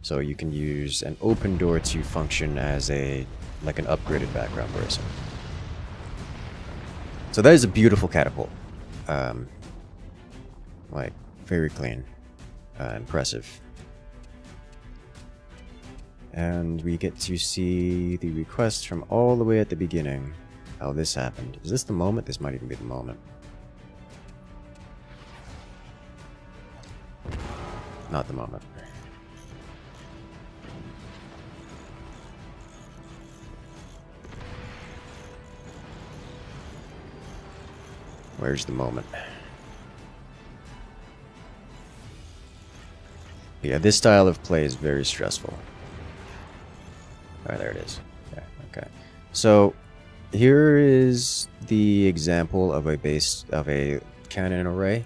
So you can use an open door to function as an upgraded background bracing. So that is a beautiful catapult. Like, very clean. Impressive. And we get to see the request from all the way at the beginning. How this happened. Is this the moment? This might even be the moment. Not the moment. Where's the moment? Yeah, this style of play is very stressful. Alright, there it is. Yeah, okay. So here is the example of a cannon array.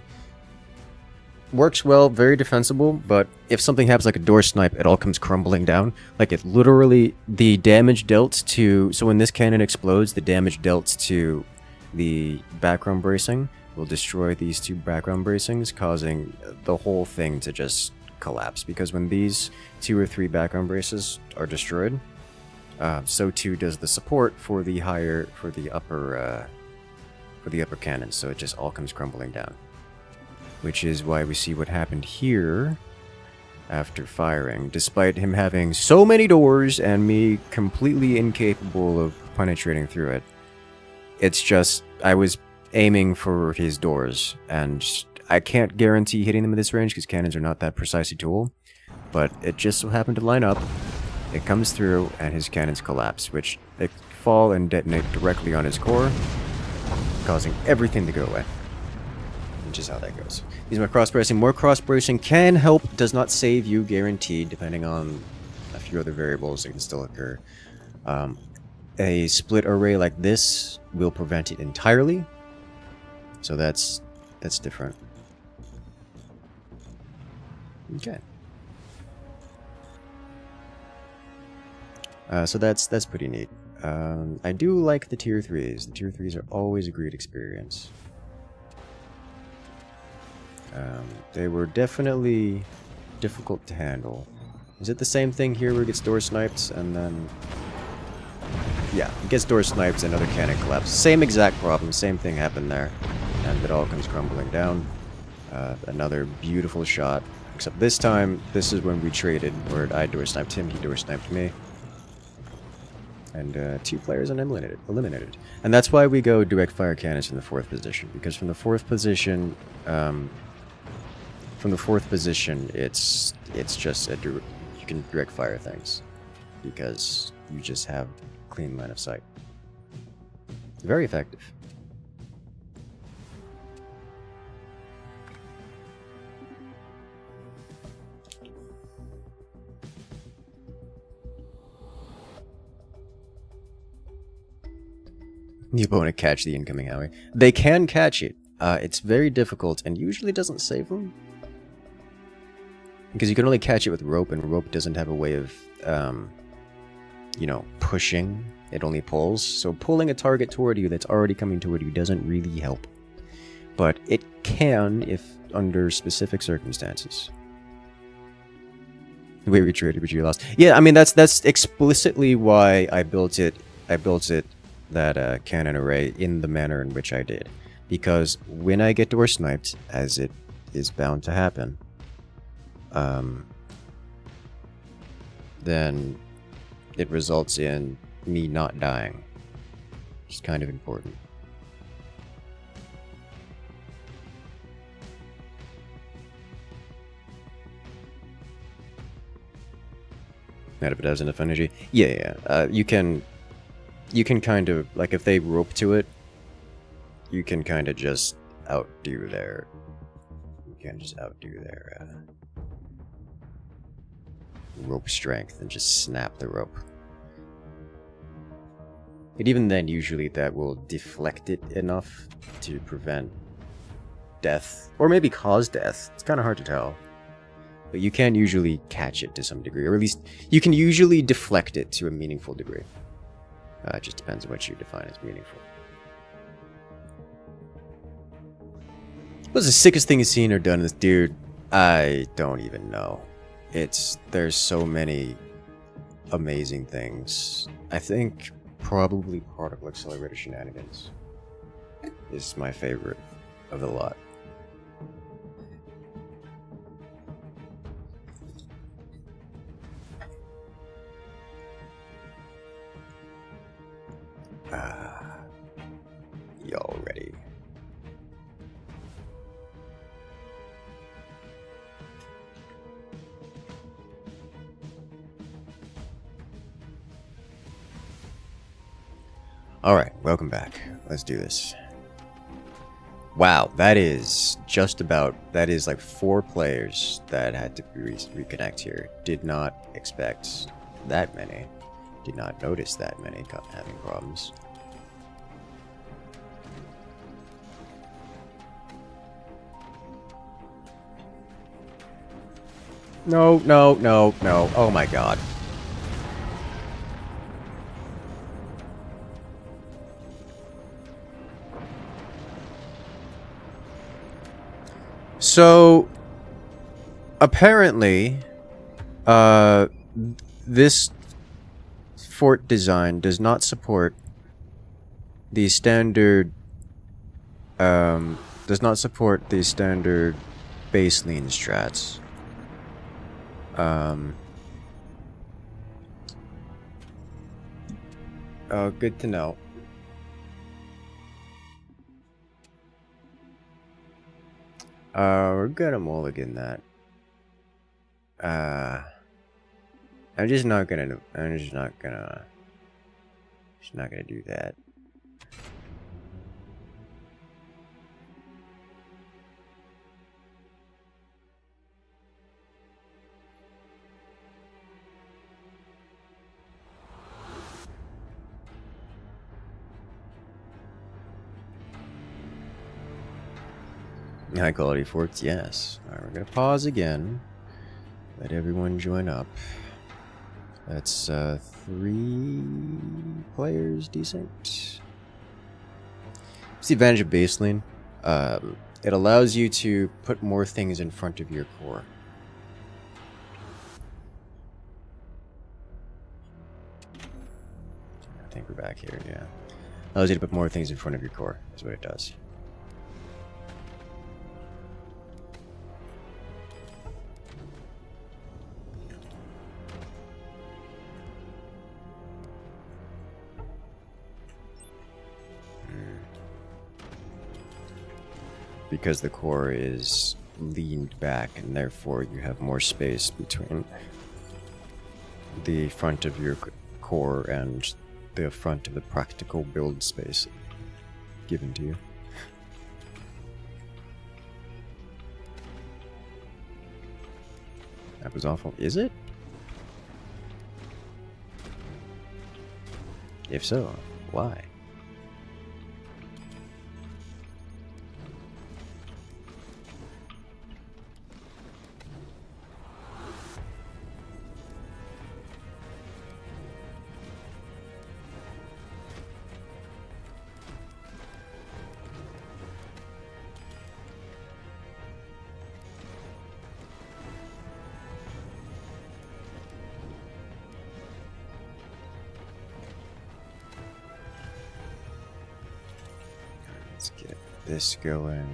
Works well, very defensible, but if something happens like a door snipe, it all comes crumbling down. Like, it literally, the damage dealt to, so when this cannon explodes, the damage dealt to the background bracing will destroy these 2 background bracings, causing the whole thing to just collapse. Because when these 2 or 3 background braces are destroyed, so too does the support for the upper cannon. So it just all comes crumbling down. Which is why we see what happened here after firing, despite him having so many doors and me completely incapable of penetrating through it. It's just, I was aiming for his doors, and I can't guarantee hitting them at this range because cannons are not that precise a tool. but it just so happened to line up. It comes through, and his cannons collapse, which they fall and detonate directly on his core, causing everything to go away. Which is how that goes. These are my cross-bracing. More cross-bracing can help, does not save you, guaranteed, depending on a few other variables that can still occur. A split array like this will prevent it entirely, so that's different. Okay. So that's pretty neat. I do like the tier 3s. The tier 3s are always a great experience. They were definitely difficult to handle. Is it the same thing here where it gets door sniped and then... Yeah, it gets door sniped and another cannon collapse. Same exact problem, same thing happened there. And it all comes crumbling down. Another beautiful shot. Except this time, this is when we traded, where I door sniped him, he door sniped me. And 2 players eliminated. And that's why we go direct fire cannons from the 4th position. Because from the 4th position, it's just you can direct fire things. Because you just have clean line of sight. Very effective. The opponent catch the incoming Howie. They can catch it. It's very difficult and usually doesn't save them. Because you can only catch it with rope, and rope doesn't have a way of, you know, pushing. It only pulls. So pulling a target toward you that's already coming toward you doesn't really help. But it can if under specific circumstances. The way we traded, but you lost. Yeah, I mean that's explicitly why I built it. That cannon array in the manner in which I did, because when I get door sniped, as it is bound to happen, then it results in me not dying, which is kind of important. Not if it has enough energy. Yeah. You can kind of, like, if they rope to it, you can kind of just outdo their... rope strength and just snap the rope. But even then, usually that will deflect it enough to prevent death. Or maybe cause death. It's kind of hard to tell. But you can usually catch it to some degree. Or at least, you can usually deflect it to a meaningful degree. It just depends on what you define as meaningful. What's the sickest thing you've seen or done in this, dude? I don't even know. There's so many amazing things. I think probably particle accelerator shenanigans is my favorite of the lot. Y'all ready? Alright, welcome back. Let's do this. Wow, that is like 4 players that had to reconnect here. Did not expect that many. Did not notice that many having problems. No. Oh my god. So, apparently, this fort design does not support the standard, base lean strats. Oh, good to know. We're gonna mulligan that. I'm just not gonna do that. High quality forts, yes. Alright, we're gonna pause again. Let everyone join up. That's 3 players, decent. It's the advantage of base lane. It allows you to put more things in front of your core. I think we're back here, yeah. Allows you to put more things in front of your core, is what it does. Because the core is leaned back, and therefore you have more space between the front of your core and the front of the practical build space given to you. That was awful. Is it? If so, why? Let's get this going.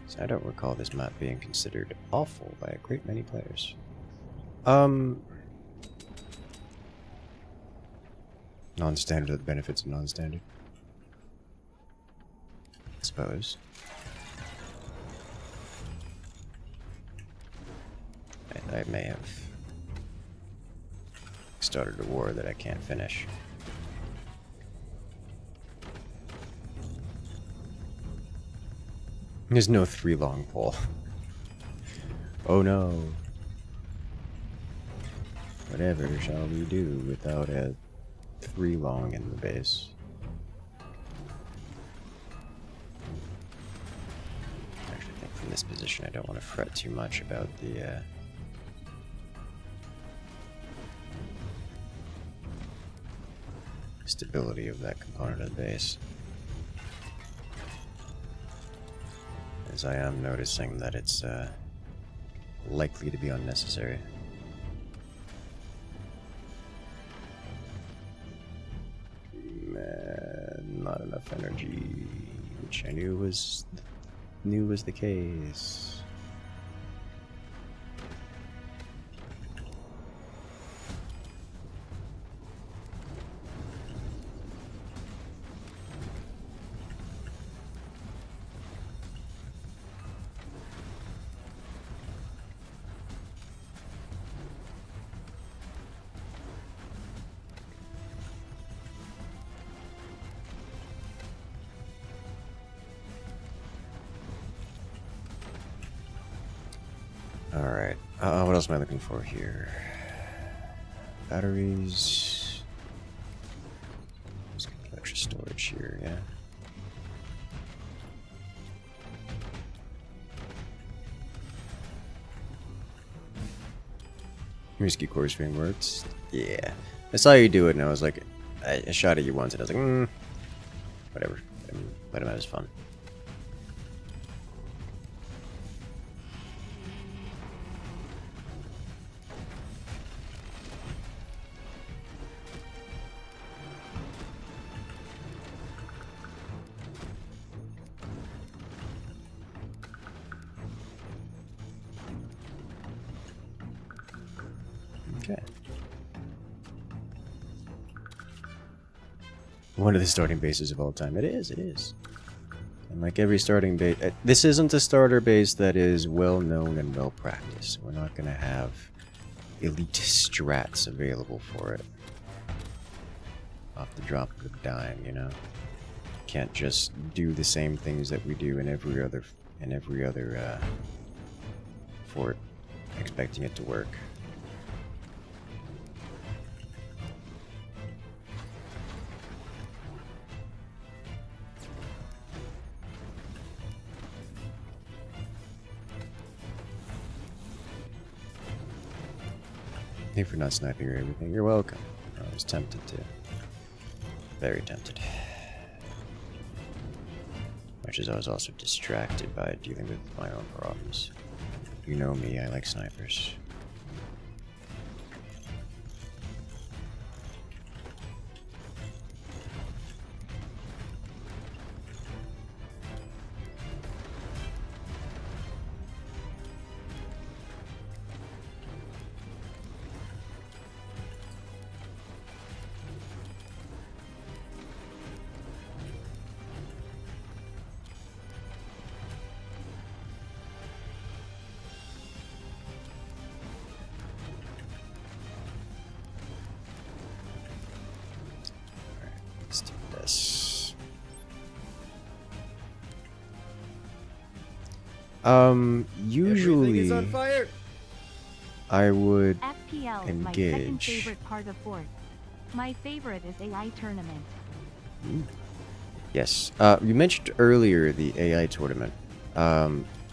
So I don't recall this map being considered awful by a great many players. Non-standard are the benefits of non-standard, I suppose. And I may have started a war that I can't finish. There's no 3 long pole. Oh no. Whatever shall we do without a 3 long in the base? Actually, I think from this position I don't want to fret too much about the stability of that component of the base. As I am noticing that it's likely to be unnecessary. Not enough energy, which I knew was the case. Alright, what else am I looking for here? Batteries. Let's get extra storage here, yeah. Risky core stream works. Yeah. I saw you do it and I was like, I shot at you once and I was like, whatever. Let him have his fun. Okay. One of the starting bases of all time. It is, it is. And like every starting base, this isn't a starter base that is well known and well practiced. We're not gonna have elite strats available for it. Off the drop of a dime, you know. Can't just do the same things that we do in every other fort, expecting it to work. Thank you for not sniping or everything. You're welcome. I was tempted to. Very tempted. Much as I was also distracted by dealing with my own problems. You know me, I like snipers. Let's do this. Usually Everything is on fire. I would FPL is my second engage. favorite part of Fort. My favorite is AI tournament. Yes. You mentioned earlier the AI tournament.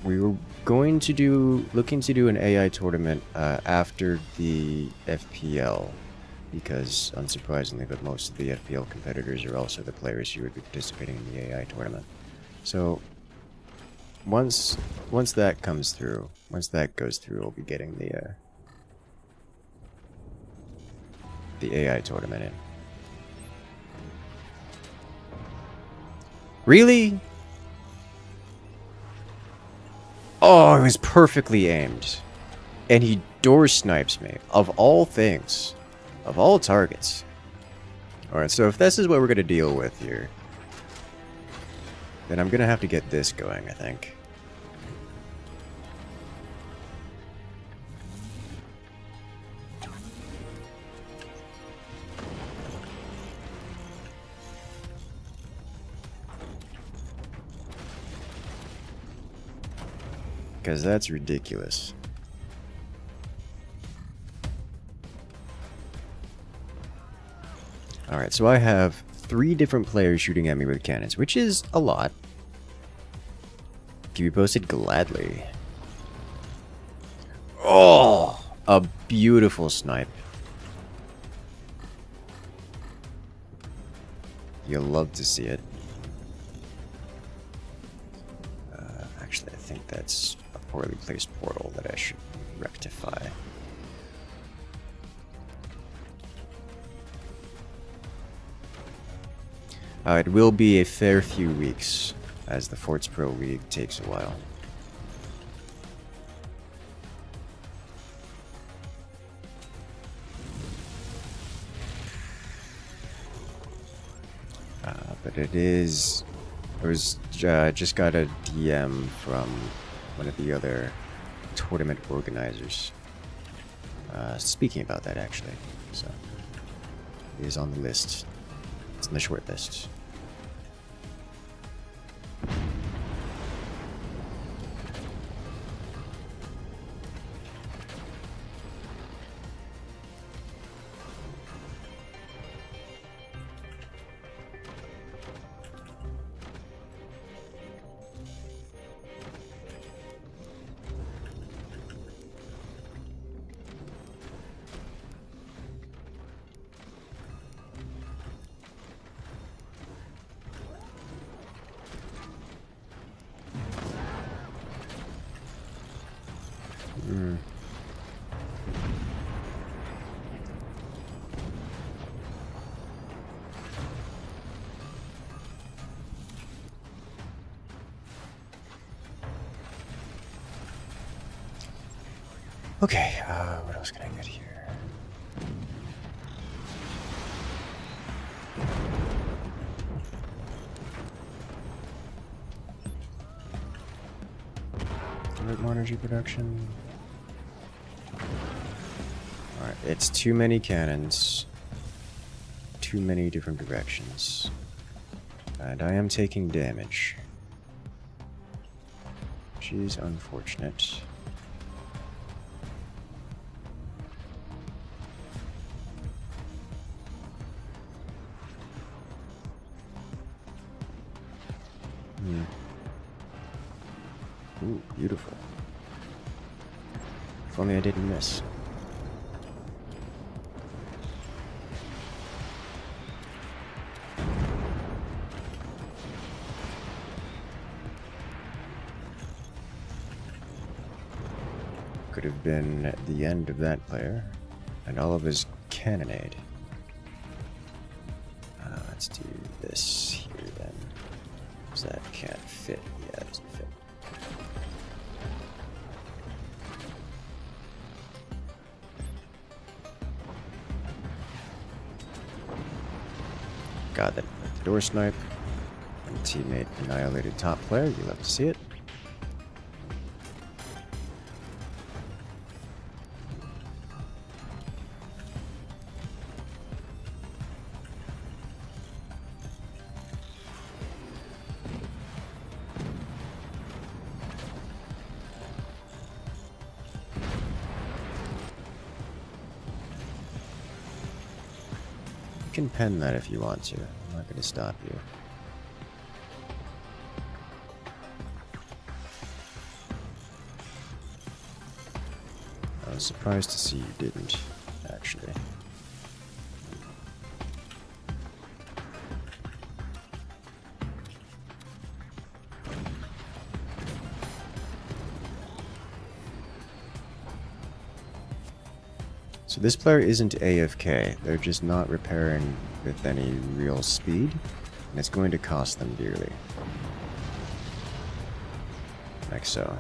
We were looking to do an AI tournament after the FPL, because unsurprisingly, but most of the FPL competitors are also the players who would be participating in the AI tournament. So once that comes through, once that goes through, we'll be getting the AI tournament in. Really? Oh, it was perfectly aimed. And he door snipes me. Of all things. Of all targets. Alright, so if this is what we're going to deal with here, then I'm going to have to get this going, I think. Because that's ridiculous. Alright, so I have 3 different players shooting at me with cannons, which is a lot. Keep you posted gladly. Oh! A beautiful snipe. You'll love to see it. Actually, I think that's a poorly placed portal that I should rectify. It will be a fair few weeks, as the Forts Pro League takes a while. But it is... I was just got a DM from one of the other tournament organizers. Speaking about that, actually. So, it is on the list. It's on the short list. Okay, what else can I get here? Alert more energy production. Alright, it's too many cannons. Too many different directions. And I am taking damage. Which is unfortunate. Ooh, beautiful. If only I didn't miss. Could have been at the end of that player, and all of his cannonade. Let's do this here then. Because that can't fit. Yeah, it doesn't fit. Got that door snipe. And teammate annihilated top player. You love to see it. You can pen that if you want to. I'm not going to stop you. I was surprised to see you didn't, actually. So this player isn't AFK, they're just not repairing with any real speed, and it's going to cost them dearly. Like so.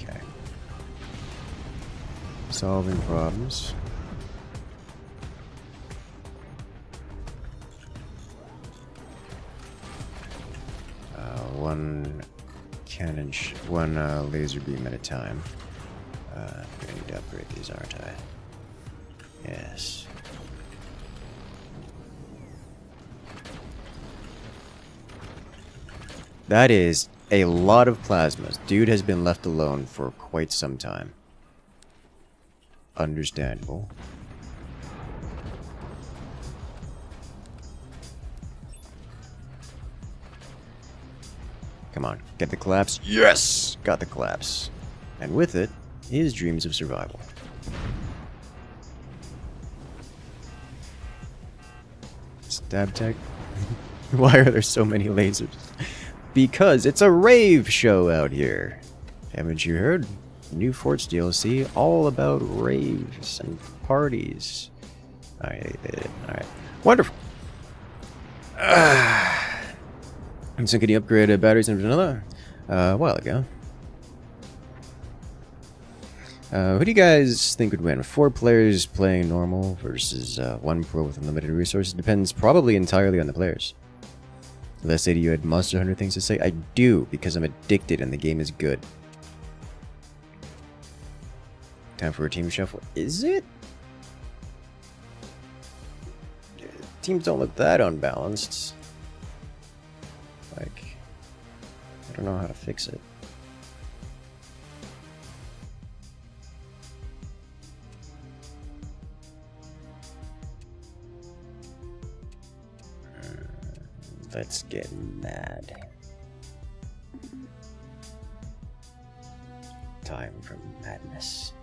Okay. Solving problems. One cannon, one laser beam at a time. I need to upgrade these, aren't I? Yes. That is a lot of plasmas. Dude has been left alone for quite some time. Understandable. Come on, get the collapse. Yes! Got the collapse. And with it, his dreams of survival. Stab tech? Why are there so many lasers? Because it's a rave show out here. Haven't you heard? New Forts DLC, all about raves and parties. Alright, alright. Wonderful! And so can you upgrade batteries in vanilla? A while ago. Who do you guys think would win? 4 players playing normal versus 1 pro with unlimited resources? Depends probably entirely on the players. Let's say you had Monster Hunter things to say. I do, because I'm addicted and the game is good. Time for a team shuffle. Is it? Teams don't look that unbalanced. Like, I don't know how to fix it. Let's get mad. Time for madness.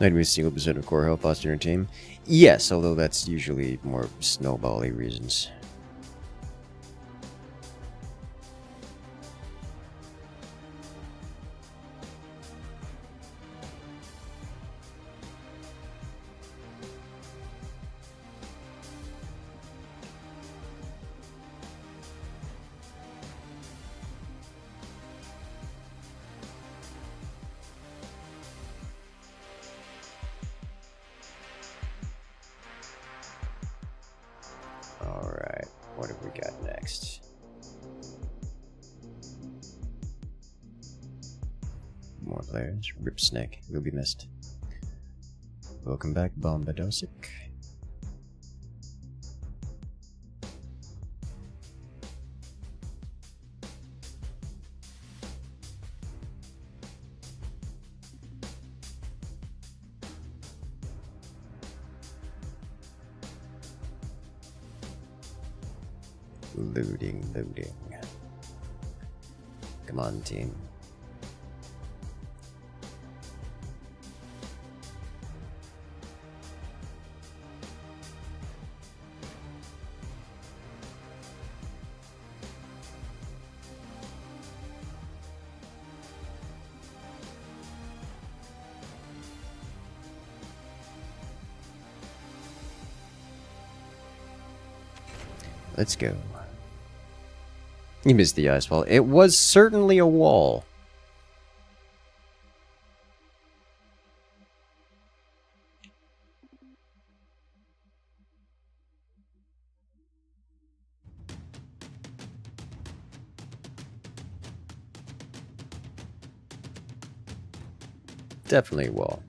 I'd be a single percent of core health lost in your team. Yes, although that's usually more snowbally reasons. Alright, what have we got next? More players. Rip Snake, you'll be missed. Welcome back, Bombadosic. Looting. Come on, team. Let's go. You missed the ice wall. It was certainly a wall. Definitely a wall.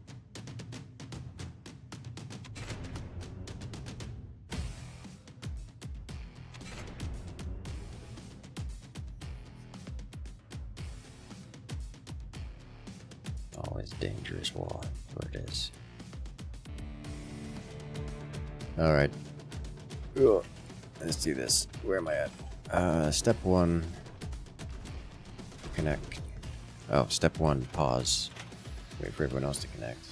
Always dangerous wall, what it is. Alright. Let's do this. Where am I at? Step 1. Connect. Oh, step 1, pause. Wait for everyone else to connect.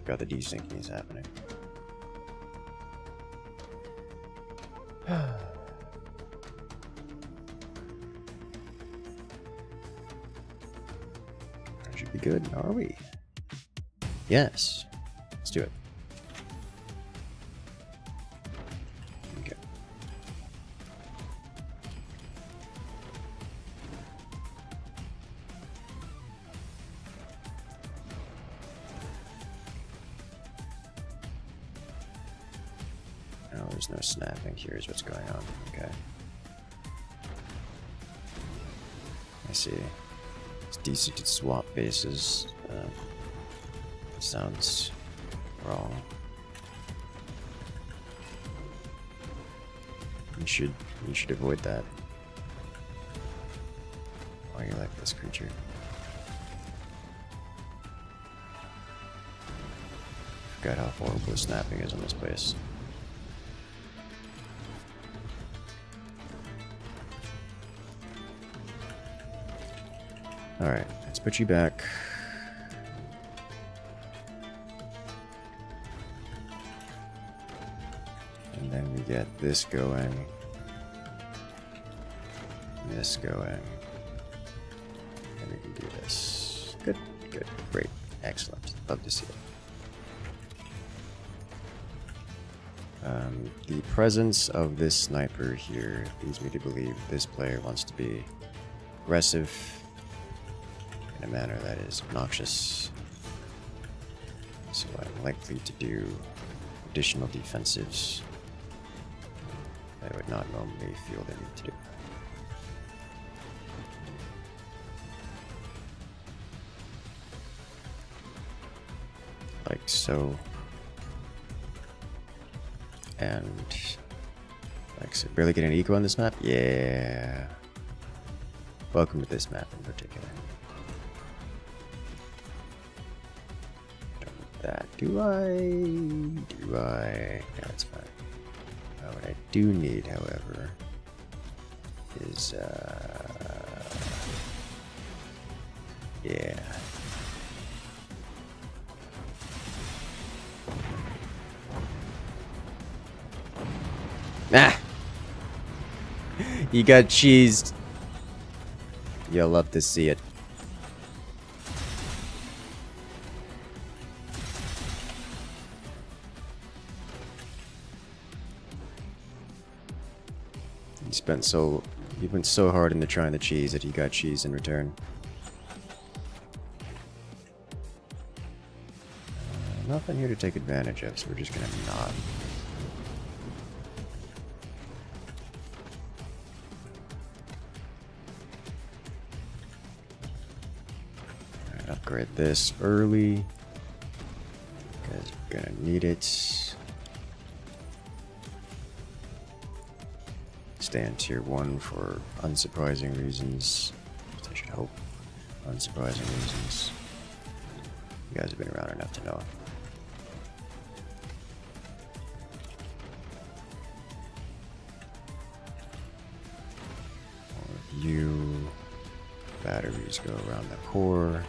Got the desyncing is happening. Should be good, are we? Yes. Let's do it. Okay. Oh, there's no snapping. Here's what's going on. Okay. I see. It's decent to swap bases. Sounds wrong. You should avoid that. Why you like this creature? Forgot how horrible snapping is on this place. Alright, let's put you back. And then we get this going. This going. And we can do this. Good, good, great, excellent. Love to see it. The presence of this sniper here leads me to believe this player wants to be aggressive in a manner that is obnoxious. So I'm likely to do additional defensives that I would not normally feel the need to do. Like so. And like so. Barely get an eco on this map? Yeah. Welcome to this map in particular. That do I? Yeah, that's fine. What I do need, however, is yeah. Ah! You got cheesed. You'll love to see it. You went so hard into trying the cheese that he got cheese in return. There's nothing here to take advantage of, so we're just gonna not. Alright, upgrade this early. Because we're gonna need it. Stay on tier 1 for unsurprising reasons. I should hope. Unsurprising reasons. You guys have been around enough to know. All of you. Batteries go around the core.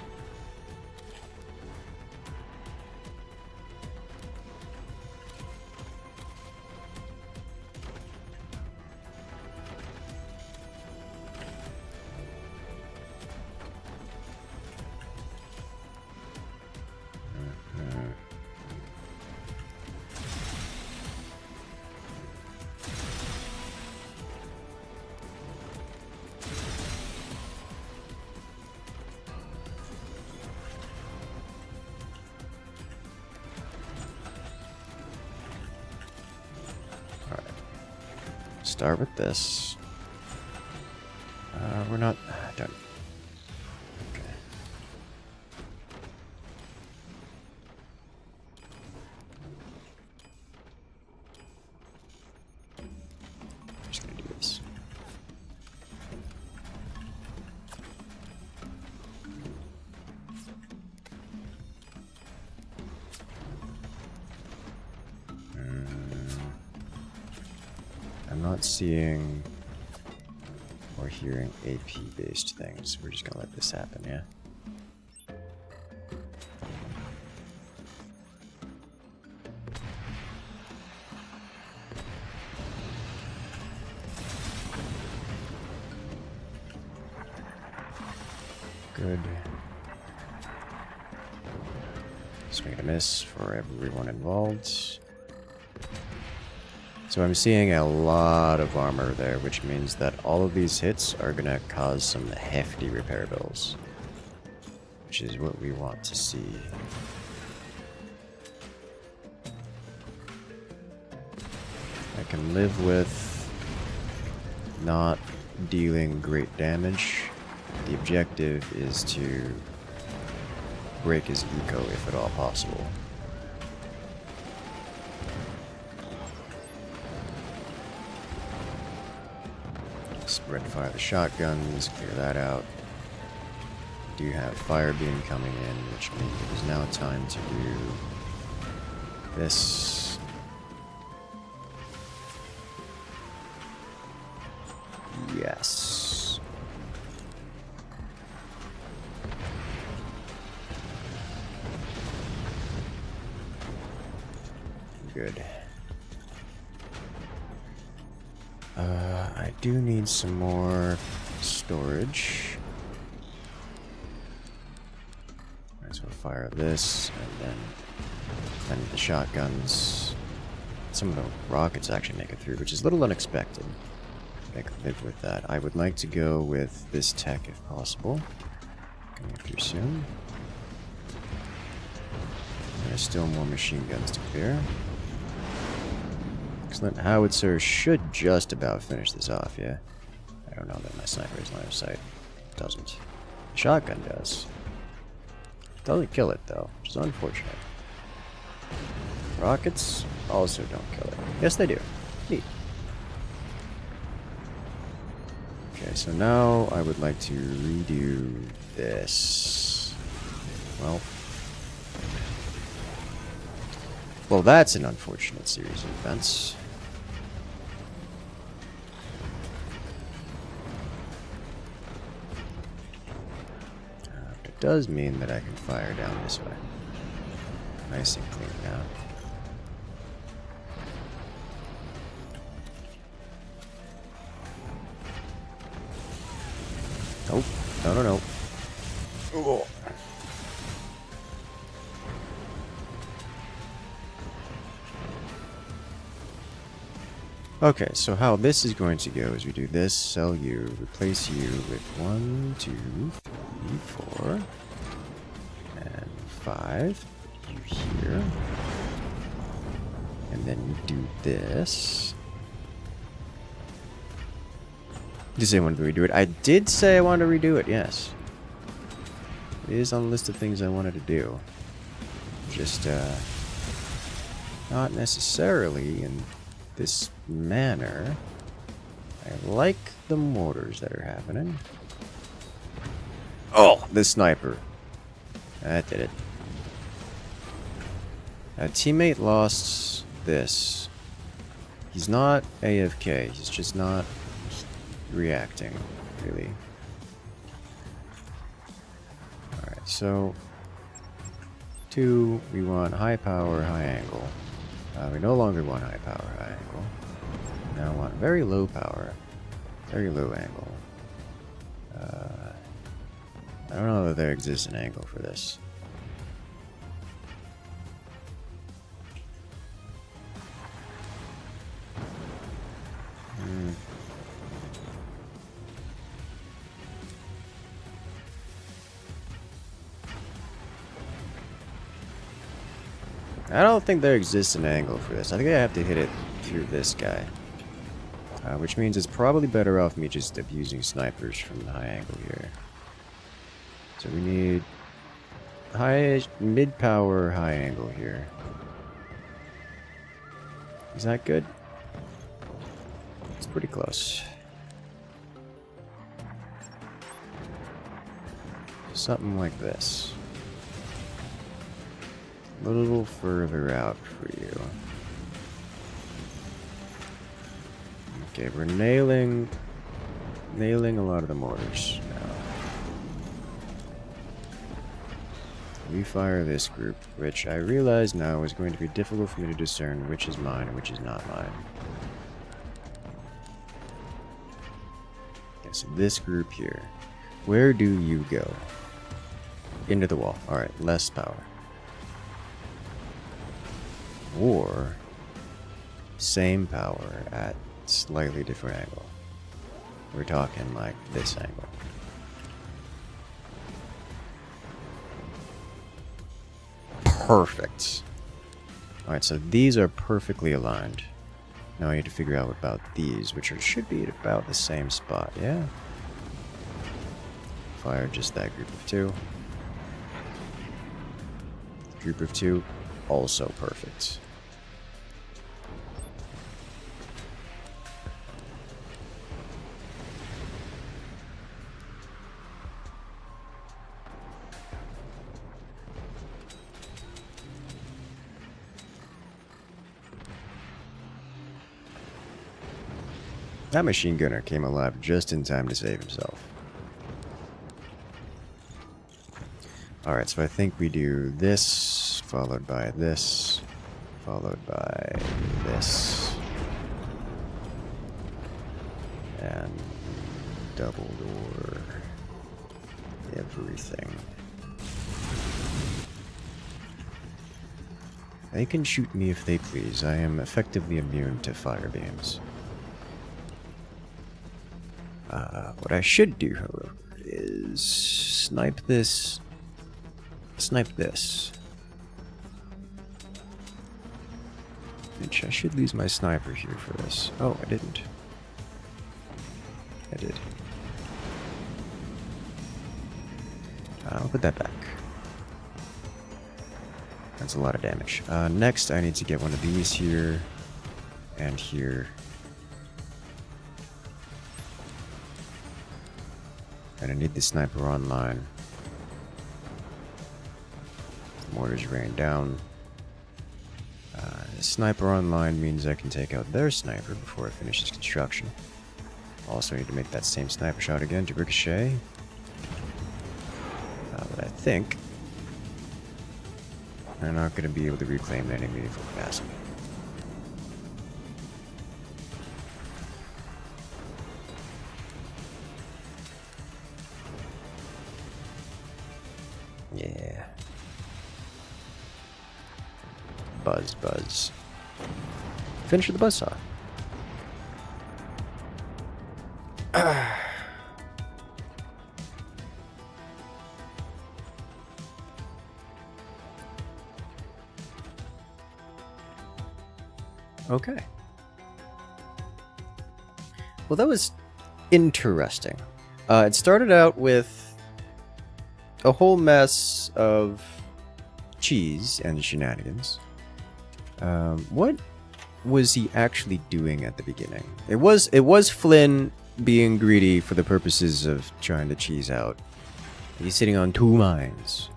Start with this. We're not done. Okay. I'm just gonna do this. I'm not seeing or hearing AP based things. We're just gonna let this happen, yeah? Good. Swing and a miss for everyone involved. So I'm seeing a lot of armor there, which means that all of these hits are gonna cause some hefty repair bills. Which is what we want to see. I can live with not dealing great damage. The objective is to break his eco if at all possible. Spread fire the shotguns, clear that out. We do have fire beam coming in, which means it is now time to do this. Yes. Good. I do need some more storage. Might as well fire this and then the shotguns. Some of the rockets actually make it through, which is a little unexpected. I could live with that. I would like to go with this tech if possible. Coming through soon. There's still more machine guns to clear. Excellent. Howitzer should just about finish this off, yeah? I don't know that my sniper is line of sight. Doesn't. Shotgun does. Doesn't kill it, though, which is unfortunate. Rockets also don't kill it. Yes, they do. Neat. Okay, so now I would like to redo this. Well, that's an unfortunate series of events. It does mean that I can fire down this way. Nice and clean now. Nope. No. Oh. Okay, so how this is going to go is we do this, sell you, replace you with 1, 2, 3, 4, and 5. you here. And then you do this. Did you say I wanted to redo it? I did say I wanted to redo it, yes. It is on the list of things I wanted to do. Just, not necessarily in this manner. I like the mortars that are happening. Oh, the sniper. That did it. A teammate lost this. He's not AFK. He's just not reacting, really. Alright, so 2, we want high power, high angle. We no longer want high power, high angle. Now want very low power, very low angle. I don't know that there exists an angle for this. I don't think there exists an angle for this. I think I have to hit it through this guy. Which means it's probably better off me just abusing snipers from the high angle here. So we need high, mid-power, high angle here. Is that good? It's pretty close. Something like this. A little further out for you. Okay, we're nailing a lot of the mortars now. We fire this group, which I realize now is going to be difficult for me to discern which is mine and which is not mine. Okay, so this group here. Where do you go? Into the wall. Alright, less power. Or same power at slightly different angle. We're talking like this angle. Perfect. Alright, so these are perfectly aligned. Now I need to figure out about these, which should be at about the same spot, yeah? Fire just that group of 2. Group of 2, also perfect. That machine gunner came alive just in time to save himself. Alright, so I think we do this, followed by this, followed by this. And double door everything. They can shoot me if they please. I am effectively immune to fire beams. What I should do, however, is snipe this. Snipe this. Which I should lose my sniper here for this. Oh, I didn't. I did. I'll put that back. That's a lot of damage. Next, I need to get one of these here and here. And I need the sniper online. Mortars rain down. The sniper online means I can take out their sniper before it finishes construction. Also need to make that same sniper shot again to ricochet. But I think they're not going to be able to reclaim any meaningful capacity. Yeah. Buzz, buzz. Finish with the buzzsaw. Okay. Well, that was interesting. It started out with a whole mess of cheese and shenanigans. What was he actually doing at the beginning? It was Flynn being greedy for the purposes of trying to cheese out. He's sitting on 2 mines.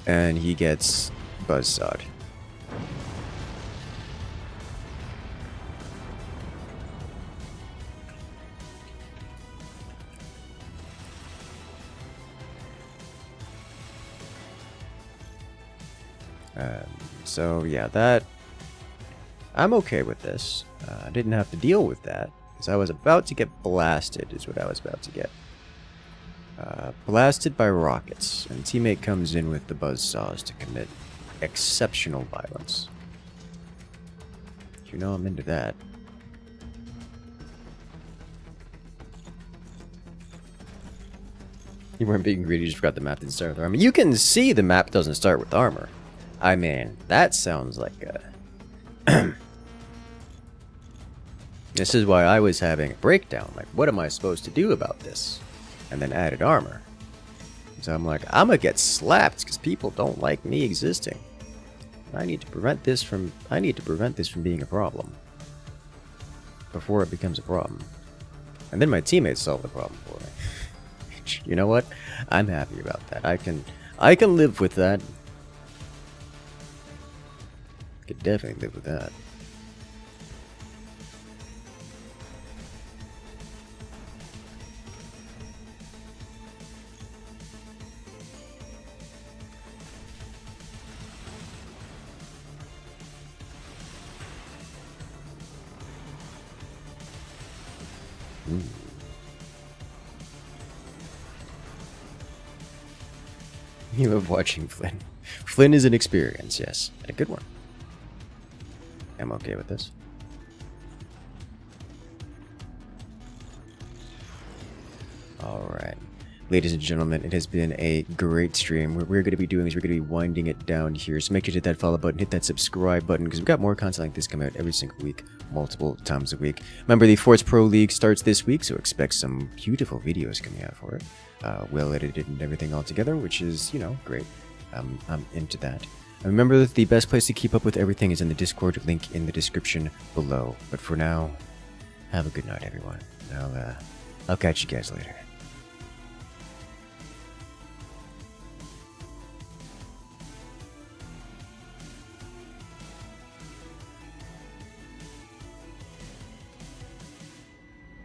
And he gets buzzsawed. So yeah, that I'm okay with this. I didn't have to deal with that because I was about to get blasted. Is what I was about to get. Blasted by rockets, and teammate comes in with the buzzsaws to commit exceptional violence. You know I'm into that. You weren't being greedy, you just forgot the map didn't start with armor. You can see the map doesn't start with armor. I mean, that sounds like a... This is why I was having a breakdown. Like, what am I supposed to do about this? And then added armor. So I'm like, I'm gonna get slapped because people don't like me existing. I need to prevent this from being a problem. Before it becomes a problem. And then my teammates solve the problem for me. You know what? I'm happy about that. I can live with that. Could definitely live with that. You love watching Flynn. Flynn is an experience, yes. And a good one. I'm okay with this. Alright. Ladies and gentlemen, it has been a great stream. What we're going to be doing is we're going to be winding it down here. So make sure to hit that follow button, hit that subscribe button, because we've got more content like this coming out every single week, multiple times a week. Remember, the Force Pro League starts this week, so expect some beautiful videos coming out for it. Well edited and everything all together, which is, you know, great. I'm into that. And remember that the best place to keep up with everything is in the Discord, link in the description below. But for now, have a good night, everyone. I'll catch you guys later.